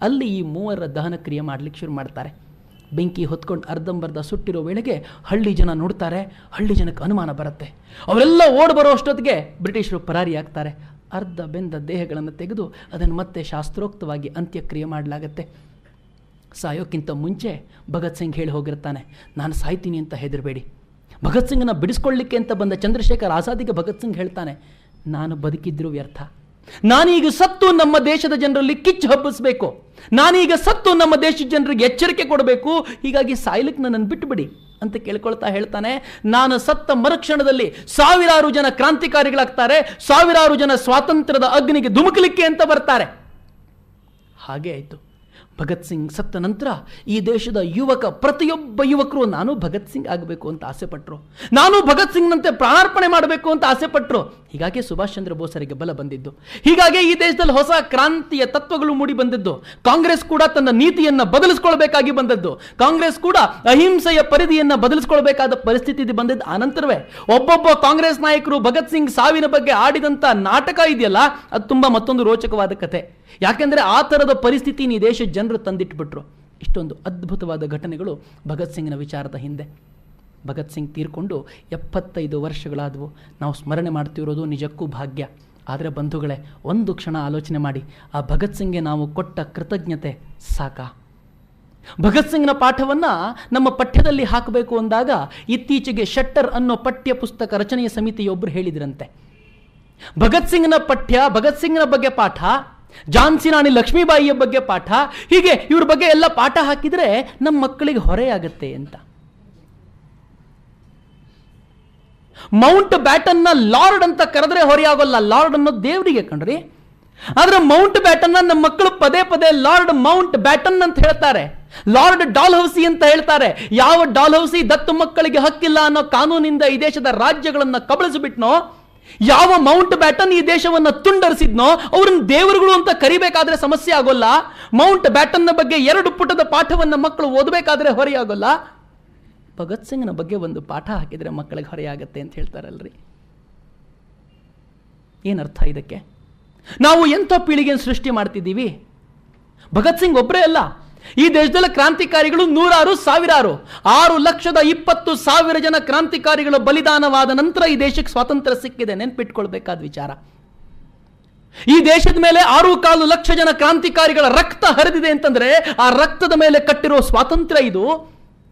ಅಲ್ಲಿ ಈ ಮೂವರ ದಹನ ಕ್ರಿಯೆ ಮಾಡಲಿಕ್ಕೆ ಶುರು ಮಾಡ್ತಾರೆ. ಬೆಂಕಿ ಹೊತ್ಕೊಂಡು ಅರ್ಧಂಬರ್ಧ ಸುಟ್ಟಿರೋ ವೇಳೆಗೆ ಹಳ್ಳಿ ಜನ ನೋಡ್ತಾರೆ. ಹಳ್ಳಿ ಜನಕ್ಕೆ ಅನುಮಾನ ಬರುತ್ತೆ. ಅವರೆಲ್ಲ ಓಡ್ ಬರೋ ಅಷ್ಟೊತ್ತಿಗೆ ಬ್ರಿಟಿಷರು ಪರಾರಿಯಾಗ್ತಾರೆ. ಅರ್ಧ ಬೆಂದ ದೇಹಗಳನ್ನು ತೆಗೆದು ಅದನ್ನು ಮತ್ತೆ ಶಾಸ್ತ್ರೋಕ್ತವಾಗಿ ಅಂತ್ಯಕ್ರಿಯೆ ಮಾಡಲಾಗತ್ತೆ. ಸಾಯೋಕ್ಕಿಂತ ಮುಂಚೆ ಭಗತ್ ಸಿಂಗ್ ಹೇಳಿ ಹೋಗಿರ್ತಾನೆ, ನಾನು ಸಾಯ್ತೀನಿ ಅಂತ ಹೆದರಬೇಡಿ. ಭಗತ್ ಸಿಂಗ್ನ ಬಿಡಿಸ್ಕೊಳ್ಳಿಕ್ಕೆ ಅಂತ ಬಂದ ಚಂದ್ರಶೇಖರ್ ಆಜಾದಿಗೆ ಭಗತ್ ಸಿಂಗ್ ಹೇಳ್ತಾನೆ, ನಾನು ಬದುಕಿದ್ರು ವ್ಯರ್ಥ, ನಾನೀಗ ಸತ್ತು ನಮ್ಮ ದೇಶದ ಜನರಲ್ಲಿ ಕಿಚ್ಚು ಹಬ್ಬಿಸಬೇಕು, ನಾನೀಗ ಸತ್ತು ನಮ್ಮ ದೇಶದ ಜನರಿಗೆ ಎಚ್ಚರಿಕೆ ಕೊಡಬೇಕು, ಹೀಗಾಗಿ ಸಾಯ್ಲಿಕ್ಕೆ ನನ್ನನ್ನು ಬಿಟ್ಟುಬಿಡಿ ಅಂತ ಕೇಳ್ಕೊಳ್ತಾ ಹೇಳ್ತಾನೆ. ನಾನು ಸತ್ತ ಮರುಕ್ಷಣದಲ್ಲಿ ಸಾವಿರಾರು ಜನ ಕ್ರಾಂತಿಕಾರಿಗಳಾಗ್ತಾರೆ, ಸಾವಿರಾರು ಜನ ಸ್ವಾತಂತ್ರ್ಯದ ಅಗ್ನಿಗೆ ಧುಮುಕಲಿಕ್ಕೆ ಅಂತ ಬರ್ತಾರೆ. ಹಾಗೆ ಆಯಿತು. ಭಗತ್ ಸಿಂಗ್ ಸತ್ತ ನಂತರ ಈ ದೇಶದ ಪ್ರತಿಯೊಬ್ಬ ಯುವಕರು ನಾನು ಭಗತ್ ಸಿಂಗ್ ಆಗಬೇಕು ಅಂತ ಆಸೆಪಟ್ಟರು, ನಾನು ಭಗತ್ ಸಿಂಗ್ನಂತೆ ಪ್ರಾಣಾರ್ಪಣೆ ಮಾಡಬೇಕು ಅಂತ ಆಸೆಪಟ್ಟರು. ಹೀಗಾಗಿ ಸುಭಾಷ್ ಚಂದ್ರ ಬೋಸರಿಗೆ ಬಲ ಬಂದಿದ್ದು, ಹೀಗಾಗಿ ಈ ದೇಶದಲ್ಲಿ ಹೊಸ ಕ್ರಾಂತಿಯ ತತ್ವಗಳು ಮೂಡಿ ಬಂದಿದ್ದು. ಕಾಂಗ್ರೆಸ್ ಕೂಡ ತನ್ನ ನೀತಿಯನ್ನು ಬದಲಿಸ್ಕೊಳ್ಬೇಕಾಗಿ ಬಂದದ್ದು, ಕಾಂಗ್ರೆಸ್ ಕೂಡ ಅಹಿಂಸೆಯ ಪರಿಧಿಯನ್ನು ಬದಲಿಸ್ಕೊಳ್ಬೇಕಾದ ಪರಿಸ್ಥಿತಿ ಬಂದಿದ್ದು ಆನಂತರವೇ. ಒಬ್ಬೊಬ್ಬ ಕಾಂಗ್ರೆಸ್ ನಾಯಕರು ಭಗತ್ ಸಿಂಗ್ ಸಾವಿನ ಬಗ್ಗೆ ಆಡಿದಂಥ ನಾಟಕ ಇದೆಯಲ್ಲ, ಅದು ತುಂಬ ಮತ್ತೊಂದು ರೋಚಕವಾದ ಕಥೆ. ಯಾಕೆಂದರೆ ಆ ಥರದ ಪರಿಸ್ಥಿತಿ ಈ ದೇಶದ ಜನರು ತಂದಿಟ್ಬಿಟ್ರು. ಇಷ್ಟೊಂದು ಅದ್ಭುತವಾದ ಘಟನೆಗಳು ಭಗತ್ ಸಿಂಗ್ನ ವಿಚಾರದ ಹಿಂದೆ. ಭಗತ್ ಸಿಂಗ್ ತೀರ್ಕೊಂಡು 75 ವರ್ಷಗಳಾದವು. ನಾವು ಸ್ಮರಣೆ ಮಾಡ್ತಿರೋದು ನಿಜಕ್ಕೂ ಭಾಗ್ಯ. ಆದರೆ ಬಂಧುಗಳೇ, ಒಂದು ಕ್ಷಣ ಆಲೋಚನೆ ಮಾಡಿ, ಆ ಭಗತ್ ಸಿಂಗ್ಗೆ ನಾವು ಕೊಟ್ಟ ಕೃತಜ್ಞತೆ ಸಾಕಾ? ಭಗತ್ ಸಿಂಗ್ನ ಪಾಠವನ್ನು ನಮ್ಮ ಪಠ್ಯದಲ್ಲಿ ಹಾಕಬೇಕು ಅಂದಾಗ ಇತ್ತೀಚೆಗೆ ಶಟ್ಟರ್ ಅನ್ನೋ ಪಠ್ಯ ಪುಸ್ತಕ ರಚನೆಯ ಸಮಿತಿಯೊಬ್ಬರು ಹೇಳಿದ್ರಂತೆ, ಭಗತ್ ಸಿಂಗ್ನ ಪಠ್ಯ, ಭಗತ್ ಸಿಂಗ್ನ ಬಗ್ಗೆ ಪಾಠ, ಝಾನ್ಸಿ ರಾಣಿ ಲಕ್ಷ್ಮೀಬಾಯಿಯ ಬಗ್ಗೆ ಪಾಠ, ಹೀಗೆ ಇವ್ರ ಬಗ್ಗೆ ಎಲ್ಲ ಪಾಠ ಹಾಕಿದರೆ ನಮ್ಮ ಮಕ್ಕಳಿಗೆ ಹೊರೆಯಾಗತ್ತೆ ಅಂತ. ಮೌಂಟ್ ಬ್ಯಾಟನ್ನ ಲಾರ್ಡ್ ಅಂತ ಕರೆದ್ರೆ ಹೊರೆಯಾಗೋಲ್ಲ, ಲಾರ್ಡ್ ಅನ್ನೋ ದೇವರಿಗೆ ಕಣ್ರಿ. ಆದ್ರೆ ಮೌಂಟ್ ಬ್ಯಾಟನ್ನ ನಮ್ಮ ಮಕ್ಕಳು ಪದೇ ಪದೇ ಲಾರ್ಡ್ ಮೌಂಟ್ ಬ್ಯಾಟನ್ ಅಂತ ಹೇಳ್ತಾರೆ, ಲಾರ್ಡ್ ಡಾಲ್ ಹೌಸಿ ಅಂತ ಹೇಳ್ತಾರೆ. ಯಾವ ಡಾಲ್ ಹೌಸಿ ದತ್ತು ಮಕ್ಕಳಿಗೆ ಹಕ್ಕಿಲ್ಲ ಅನ್ನೋ ಕಾನೂನಿಂದ ಈ ದೇಶದ ರಾಜ್ಯಗಳನ್ನ ಕಬಳಿಸಿಬಿಟ್ನೋ, ಯಾವ ಮೌಂಟ್ ಬ್ಯಾಟನ್ ಈ ದೇಶವನ್ನು ತುಂಡರಿಸಿದ್ನೋ ಅವ್ರನ್ನ ದೇವರುಗಳು ಅಂತ ಕರಿಬೇಕಾದ್ರೆ ಸಮಸ್ಯೆ ಆಗೋಲ್ಲ. ಮೌಂಟ್ ಬ್ಯಾಟನ್ನ ಬಗ್ಗೆ 2 ಪುಟದ ಪಾಠವನ್ನು ಮಕ್ಕಳು ಓದಬೇಕಾದ್ರೆ ಹೊರೆಯಾಗೋಲ್ಲ. ಭಗತ್ ಸಿಂಗ್ನ ಬಗ್ಗೆ ಒಂದು ಪಾಠ ಹಾಕಿದರೆ ಮಕ್ಕಳಿಗೆ ಹೊರೆಯಾಗತ್ತೆ ಅಂತ ಹೇಳ್ತಾರಲ್ರಿ. ಏನರ್ಥ ಇದಕ್ಕೆ? ನಾವು ಎಂಥ ಪೀಳಿಗೆಯನ್ನು ಸೃಷ್ಟಿ ಮಾಡ್ತಿದ್ದೀವಿ? ಭಗತ್ ಸಿಂಗ್ ಒಬ್ಬರೇ ಅಲ್ಲ, ಈ ದೇಶದಲ್ಲಿ ಕ್ರಾಂತಿಕಾರಿಗಳು ನೂರಾರು, ಸಾವಿರಾರು. 6,20,000 ಜನ ಕ್ರಾಂತಿಕಾರಿಗಳು ಬಲಿದಾನವಾದ ನಂತರ ಈ ದೇಶಕ್ಕೆ ಸ್ವಾತಂತ್ರ್ಯ ಸಿಕ್ಕಿದೆ. ನೆನ್ಪಿಟ್ಕೊಳ್ಬೇಕಾದ ವಿಚಾರ. ಈ ದೇಶದ ಮೇಲೆ 6.25 ಲಕ್ಷ ಜನ ಕ್ರಾಂತಿಕಾರಿಗಳ ರಕ್ತ ಹರಿದಿದೆ ಅಂತಂದ್ರೆ ಆ ರಕ್ತದ ಮೇಲೆ ಕಟ್ಟಿರೋ ಸ್ವಾತಂತ್ರ್ಯ ಇದು.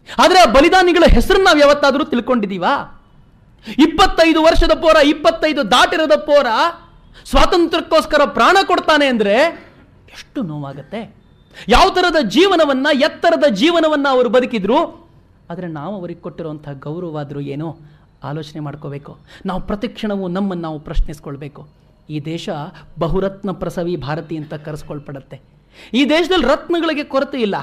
ಆದರೆ ಆ ಬಲಿದಾನಿಗಳ ಹೆಸರನ್ನು ನಾವು ಯಾವತ್ತಾದರೂ ತಿಳ್ಕೊಂಡಿದ್ದೀವಾ? 25 ವರ್ಷದ ಪೋರ, 25 ದಾಟಿರದ ಪೋರ ಸ್ವಾತಂತ್ರ್ಯಕ್ಕೋಸ್ಕರ ಪ್ರಾಣ ಕೊಡ್ತಾನೆ ಅಂದ್ರೆ ಎಷ್ಟು ನೋವಾಗತ್ತೆ. ಯಾವ ಥರದ ಜೀವನವನ್ನು, ಎತ್ತರದ ಜೀವನವನ್ನು ಅವರು ಬದುಕಿದ್ರು. ಆದರೆ ನಾವು ಅವರಿಗೆ ಕೊಟ್ಟಿರುವಂಥ ಗೌರವವಾದರೂ ಏನೋ ಆಲೋಚನೆ ಮಾಡ್ಕೋಬೇಕು. ನಾವು ಪ್ರತಿಕ್ಷಣವೂ ನಮ್ಮನ್ನು ನಾವು ಪ್ರಶ್ನಿಸ್ಕೊಳ್ಬೇಕು. ಈ ದೇಶ ಬಹುರತ್ನ ಪ್ರಸವಿ ಭಾರತಿ ಅಂತ ಕರೆಸ್ಕೊಳ್ಪಡತ್ತೆ. ಈ ದೇಶದಲ್ಲಿ ರತ್ನಗಳಿಗೆ ಕೊರತೆ ಇಲ್ಲ.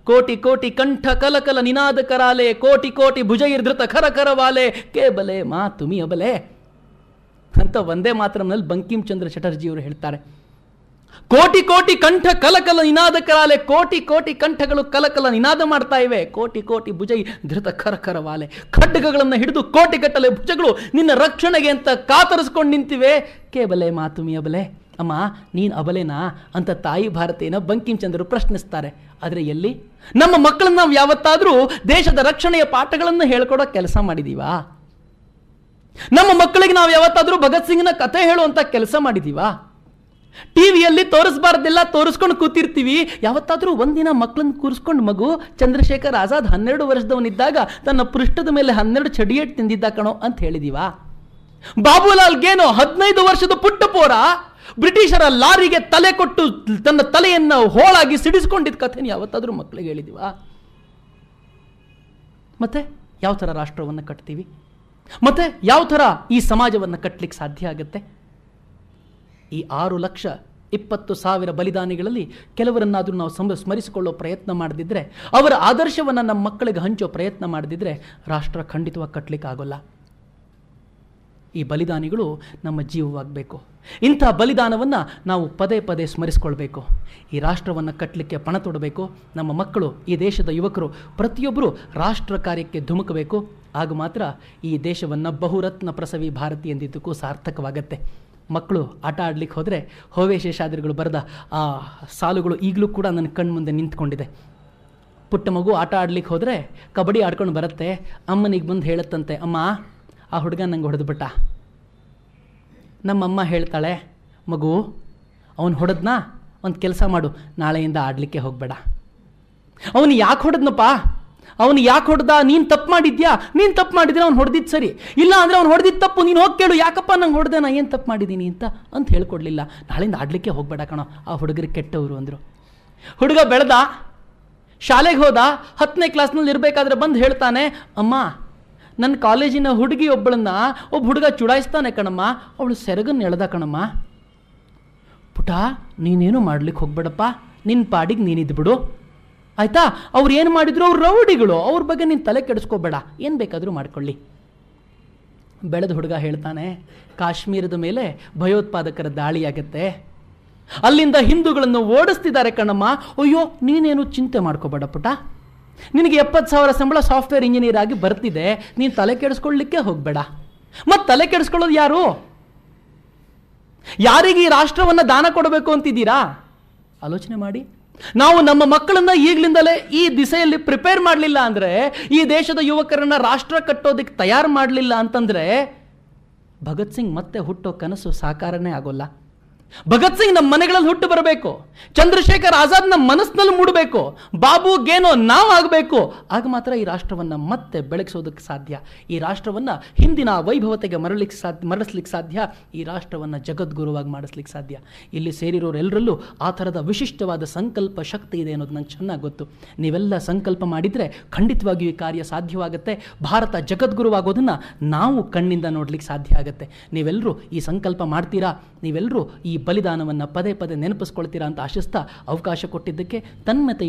ಕೋಟಿ ಕೋಟಿ ಕಂಠ ಕಲಕಲ ನಿನಾದ ಕರಾಲೆ, ಕೋಟಿ ಕೋಟಿ ಭುಜೈರ್ಧೃತ ಖರ ಕರವಾಲೆ, ಕೇಬಲೆ ಮಾ ತುಮಿ ಅಬಲೆ ಅಂತ ಒಂದೇ ಮಾತರದಲ್ಲಿ ಬಂಕಿಂ ಚಂದ್ರ ಚಟರ್ಜಿಯವರು ಹೇಳ್ತಾರೆ. ಕೋಟಿ ಕೋಟಿ ಕಂಠ ಕಲಕಲ ನಿನಾದ ಕರಾಲೆ, ಕೋಟಿ ಕೋಟಿ ಕಂಠಗಳು ಕಲಕಲ ನಿನಾದ ಮಾಡ್ತಾ ಇವೆ. ಕೋಟಿ ಕೋಟಿ ಭುಜೈ ಧೃತ ಖರ ಕರವಾಲೆ, ಖಡ್ಗಗಳನ್ನು ಹಿಡಿದು ಕೋಟಿಗಟ್ಟಲೆ ಭುಜಗಳು ನಿನ್ನ ರಕ್ಷಣೆಗೆ ಅಂತ ಕಾತರಿಸ್ಕೊಂಡು ನಿಂತಿವೆ. ಕೇಬಲೆ ಮಾ ತುಮಿ ಅಬಲೆ, ಅಮ್ಮ ನೀನು ಅಬಲೆನಾ ಅಂತ ತಾಯಿ ಭಾರತೀಯನ ಬಂಕಿಂ ಚಂದ್ರರು ಪ್ರಶ್ನಿಸ್ತಾರೆ. ಆದರೆ ಎಲ್ಲಿ ನಮ್ಮ ಮಕ್ಕಳನ್ನ ನಾವು ಯಾವತ್ತಾದರೂ ದೇಶದ ರಕ್ಷಣೆಯ ಪಾಠಗಳನ್ನು ಹೇಳ್ಕೊಡೋ ಕೆಲಸ ಮಾಡಿದೀವಾ? ನಮ್ಮ ಮಕ್ಕಳಿಗೆ ನಾವು ಯಾವತ್ತಾದರೂ ಭಗತ್ ಸಿಂಗ್ನ ಕಥೆ ಹೇಳುವಂಥ ಕೆಲಸ ಮಾಡಿದೀವಾ? ಟಿವಿಯಲ್ಲಿ ತೋರಿಸಬಾರ್ದೆಲ್ಲ ತೋರಿಸ್ಕೊಂಡು ಕೂತಿರ್ತೀವಿ. ಯಾವತ್ತಾದರೂ ಒಂದಿನ ಮಕ್ಕಳನ್ನ ಕೂರಿಸ್ಕೊಂಡು, ಮಗು ಚಂದ್ರಶೇಖರ್ ಆಜಾದ್ 12 ವರ್ಷದವನಿದ್ದಾಗ ತನ್ನ ಪೃಷ್ಠದ ಮೇಲೆ 12 ಚಡಿಯೇಟ್ ತಿಂದಿದ್ದ ಕಣೋ ಅಂತ ಹೇಳಿದೀವಾ? ಬಾಬುಲಾಲ್ ಗೇನೋ 15 ವರ್ಷದ ಪುಟ್ಟ ಪೋರ ಬ್ರಿಟಿಷರ ಲಾರಿಗೆ ತಲೆ ಕೊಟ್ಟು ತನ್ನ ತಲೆಯನ್ನು ಹೋಳಾಗಿ ಸಿಡಿಸ್ಕೊಂಡಿದ್ದ ಕಥೆನ ಯಾವತ್ತಾದರೂ ಮಕ್ಕಳಿಗೆ ಹೇಳಿದೀವಾ? ಮತ್ತೆ ಯಾವ ಥರ ರಾಷ್ಟ್ರವನ್ನು ಕಟ್ತೀವಿ? ಮತ್ತೆ ಯಾವ ಥರ ಈ ಸಮಾಜವನ್ನು ಕಟ್ಟಲಿಕ್ಕೆ ಸಾಧ್ಯ ಆಗುತ್ತೆ? ಈ 6,20,000 ಬಲಿದಾನಿಗಳಲ್ಲಿ ಕೆಲವರನ್ನಾದರೂ ನಾವು ಸ್ಮರಿಸಿಕೊಳ್ಳೋ ಪ್ರಯತ್ನ ಮಾಡದಿದ್ರೆ, ಅವರ ಆದರ್ಶವನ್ನು ನಮ್ಮ ಮಕ್ಕಳಿಗೆ ಹಂಚೋ ಪ್ರಯತ್ನ ಮಾಡದಿದ್ರೆ ರಾಷ್ಟ್ರ ಖಂಡಿತವಾಗಿ ಕಟ್ಟಲಿಕ್ಕೆ ಆಗೋಲ್ಲ. ಈ ಬಲಿದಾನಿಗಳು ನಮ್ಮ ಜೀವವಾಗಬೇಕು. ಇಂಥ ಬಲಿದಾನವನ್ನು ನಾವು ಪದೇ ಪದೇ ಸ್ಮರಿಸ್ಕೊಳ್ಬೇಕು. ಈ ರಾಷ್ಟ್ರವನ್ನು ಕಟ್ಟಲಿಕ್ಕೆ ಪಣ ತೊಡಬೇಕು. ನಮ್ಮ ಮಕ್ಕಳು, ಈ ದೇಶದ ಯುವಕರು ಪ್ರತಿಯೊಬ್ಬರು ರಾಷ್ಟ್ರ ಕಾರ್ಯಕ್ಕೆ ಧುಮುಕಬೇಕು. ಆಗ ಮಾತ್ರ ಈ ದೇಶವನ್ನು ಬಹುರತ್ನ ಪ್ರಸವಿ ಭಾರತಿ ಎಂದಿದ್ದಕ್ಕೂ ಸಾರ್ಥಕವಾಗತ್ತೆ. ಮಕ್ಕಳು ಆಟ ಆಡ್ಲಿಕ್ಕೆ ಹೋದರೆ ಹೋವೆ ಶೇಷಾದ್ರಿಗಳು ಬರೆದ ಆ ಸಾಲುಗಳು ಈಗಲೂ ಕೂಡ ನನ್ನ ಕಣ್ಮುಂದೆ ನಿಂತ್ಕೊಂಡಿದೆ. ಪುಟ್ಟ ಮಗು ಆಟ ಆಡ್ಲಿಕ್ಕೆ ಹೋದರೆ ಕಬಡ್ಡಿ ಆಡ್ಕೊಂಡು ಬರುತ್ತೆ. ಅಮ್ಮನಿಗೆ ಬಂದು ಹೇಳುತ್ತಂತೆ, ಅಮ್ಮ ಆ ಹುಡುಗ ನಂಗೆ ಹೊಡೆದ್ಬಿಟ್ಟ. ನಮ್ಮಮ್ಮ ಹೇಳ್ತಾಳೆ, ಮಗು ಅವನು ಹೊಡೆದ್ನಾ, ಒಂದು ಕೆಲಸ ಮಾಡು, ನಾಳೆಯಿಂದ ಆಡಲಿಕ್ಕೆ ಹೋಗಬೇಡ. ಅವನು ಯಾಕೆ ಹೊಡೆದ್ನಪ್ಪ, ಅವನು ಯಾಕೆ ಹೊಡೆದ, ನೀನು ತಪ್ಪು ಮಾಡಿದ್ಯಾ, ನೀನು ತಪ್ಪು ಮಾಡಿದ್ರೆ ಅವ್ನು ಹೊಡೆದಿದ್ದು ಸರಿ, ಇಲ್ಲ ಅಂದರೆ ಅವ್ನು ಹೊಡೆದಿದ್ದು ತಪ್ಪು, ನೀನು ಹೋಗಿ ಕೇಳು, ಯಾಕಪ್ಪ ನಂಗೆ ಹೊಡೆದೆ, ನಾನು ಏನು ತಪ್ಪು ಮಾಡಿದ್ದೀನಿ ಅಂತ ಹೇಳ್ಕೊಡ್ಲಿಲ್ಲ. ನಾಳೆಯಿಂದ ಆಡಲಿಕ್ಕೆ ಹೋಗಬೇಡ ಕಣೋ, ಆ ಹುಡುಗರಿಗೆ ಕೆಟ್ಟವರು ಅಂದರು. ಹುಡುಗ ಬೆಳೆದ, ಶಾಲೆಗೆ ಹೋದ, 10ನೇ ಕ್ಲಾಸ್ನಲ್ಲಿ ಇರಬೇಕಾದ್ರೆ ಬಂದು ಹೇಳ್ತಾನೆ, ಅಮ್ಮ ನನ್ನ ಕಾಲೇಜಿನ ಹುಡುಗಿ ಒಬ್ಬಳನ್ನ ಒಬ್ಬ ಹುಡುಗ ಚುಡಾಯಿಸ್ತಾನೆ ಕಣಮ್ಮ, ಅವಳು ಸೆರಗನ್ನು ಎಳೆದ ಕಣಮ್ಮ. ಪುಟ ನೀನೇನು ಮಾಡ್ಲಿಕ್ಕೆ ಹೋಗ್ಬೇಡಪ್ಪ, ನಿನ್ನ ಪಾಡಿಗೆ ನೀನಿದ್ಬಿಡು ಆಯಿತಾ. ಅವ್ರು ಏನು ಮಾಡಿದ್ರು, ಅವ್ರು ರೌಡಿಗಳು, ಅವ್ರ ಬಗ್ಗೆ ನೀನು ತಲೆ ಕೆಡಿಸ್ಕೋಬೇಡ, ಏನು ಬೇಕಾದರೂ ಮಾಡ್ಕೊಳ್ಳಿ. ಬೆಳೆದ ಹುಡುಗ ಹೇಳ್ತಾನೆ, ಕಾಶ್ಮೀರದ ಮೇಲೆ ಭಯೋತ್ಪಾದಕರ ದಾಳಿಯಾಗತ್ತೆ, ಅಲ್ಲಿಂದ ಹಿಂದೂಗಳನ್ನು ಓಡಿಸ್ತಿದ್ದಾರೆ ಕಣಮ್ಮ. ಅಯ್ಯೋ ನೀನೇನು ಚಿಂತೆ ಮಾಡ್ಕೋಬೇಡ ಪುಟ, ನಿನಗೆ 70,000 ಸಂಬಳ ಸಾಫ್ಟ್ವೇರ್ ಇಂಜಿನಿಯರ್ ಆಗಿ ಬರ್ತಿದೆ, ನೀನು ತಲೆ ಕೆಡಿಸ್ಕೊಳ್ಳಿಕ್ಕೆ ಹೋಗಬೇಡ. ಮತ್ತು ತಲೆ ಕೆಡಿಸ್ಕೊಳ್ಳೋದು ಯಾರು? ಯಾರಿಗೆ ಈ ರಾಷ್ಟ್ರವನ್ನು ದಾನ ಕೊಡಬೇಕು ಅಂತಿದ್ದೀರಾ? ಆಲೋಚನೆ ಮಾಡಿ. ನಾವು ನಮ್ಮ ಮಕ್ಕಳನ್ನ ಈಗಲಿಂದಲೇ ಈ ದಿಸೆಯಲ್ಲಿ ಪ್ರಿಪೇರ್ ಮಾಡಲಿಲ್ಲ ಅಂದರೆ, ಈ ದೇಶದ ಯುವಕರನ್ನ ರಾಷ್ಟ್ರ ಕಟ್ಟೋದಕ್ಕೆ ತಯಾರು ಮಾಡಲಿಲ್ಲ ಅಂತಂದರೆ ಭಗತ್ ಸಿಂಗ್ ಮತ್ತೆ ಹುಟ್ಟೋ ಕನಸು ಸಾಕಾರನೇ ಆಗೋಲ್ಲ. ಭಗತ್ ಸಿಂಗ್ ನಮ್ಮ ಮನೆಗಳಲ್ಲಿ ಹುಟ್ಟು ಬರಬೇಕು, ಚಂದ್ರಶೇಖರ್ ಆಜಾದ್ ನಮ್ಮ ಮನಸ್ಸಿನಲ್ಲಿ ಮೂಡಬೇಕು, ಬಾಬು ಗೇನೋ ನಾವು ಆಗಬೇಕು. ಆಗ ಮಾತ್ರ ಈ ರಾಷ್ಟ್ರವನ್ನು ಮತ್ತೆ ಬೆಳಗಿಸೋದಕ್ಕೆ ಸಾಧ್ಯ. ಈ ರಾಷ್ಟ್ರವನ್ನು ಹಿಂದಿನ ವೈಭವತೆಗೆ ಮರಳಿಸ್ಲಿಕ್ಕೆ ಸಾಧ್ಯ. ಈ ರಾಷ್ಟ್ರವನ್ನು ಜಗದ್ಗುರುವಾಗಿ ಮಾಡಿಸ್ಲಿಕ್ಕೆ ಸಾಧ್ಯ. ಇಲ್ಲಿ ಸೇರಿರೋರೆಲ್ಲರಲ್ಲೂ ಆ ಥರದ ವಿಶಿಷ್ಟವಾದ ಸಂಕಲ್ಪ ಶಕ್ತಿ ಇದೆ ಅನ್ನೋದು ನಂಗೆ ಚೆನ್ನಾಗಿ ಗೊತ್ತು. ನೀವೆಲ್ಲ ಸಂಕಲ್ಪ ಮಾಡಿದರೆ ಖಂಡಿತವಾಗಿಯೂ ಈ ಕಾರ್ಯ ಸಾಧ್ಯವಾಗುತ್ತೆ. ಭಾರತ ಜಗದ್ಗುರುವಾಗೋದನ್ನು ನಾವು ಕಣ್ಣಿಂದ ನೋಡ್ಲಿಕ್ಕೆ ಸಾಧ್ಯ ಆಗುತ್ತೆ. ನೀವೆಲ್ಲರೂ ಈ ಸಂಕಲ್ಪ ಮಾಡ್ತೀರಾ, ನೀವೆಲ್ಲರೂ ಈ ಬಲಿದಾನವನ್ನು ಪದೇ ಪದೇ ನೆನಪಿಸ್ಕೊಳ್ತೀರಾ ಅಂತ ಆಶಿಸ್ತಾ ಅವಕಾಶ ಕೊಟ್ಟಿದ್ದಕ್ಕೆ ತನ್ಮತೆ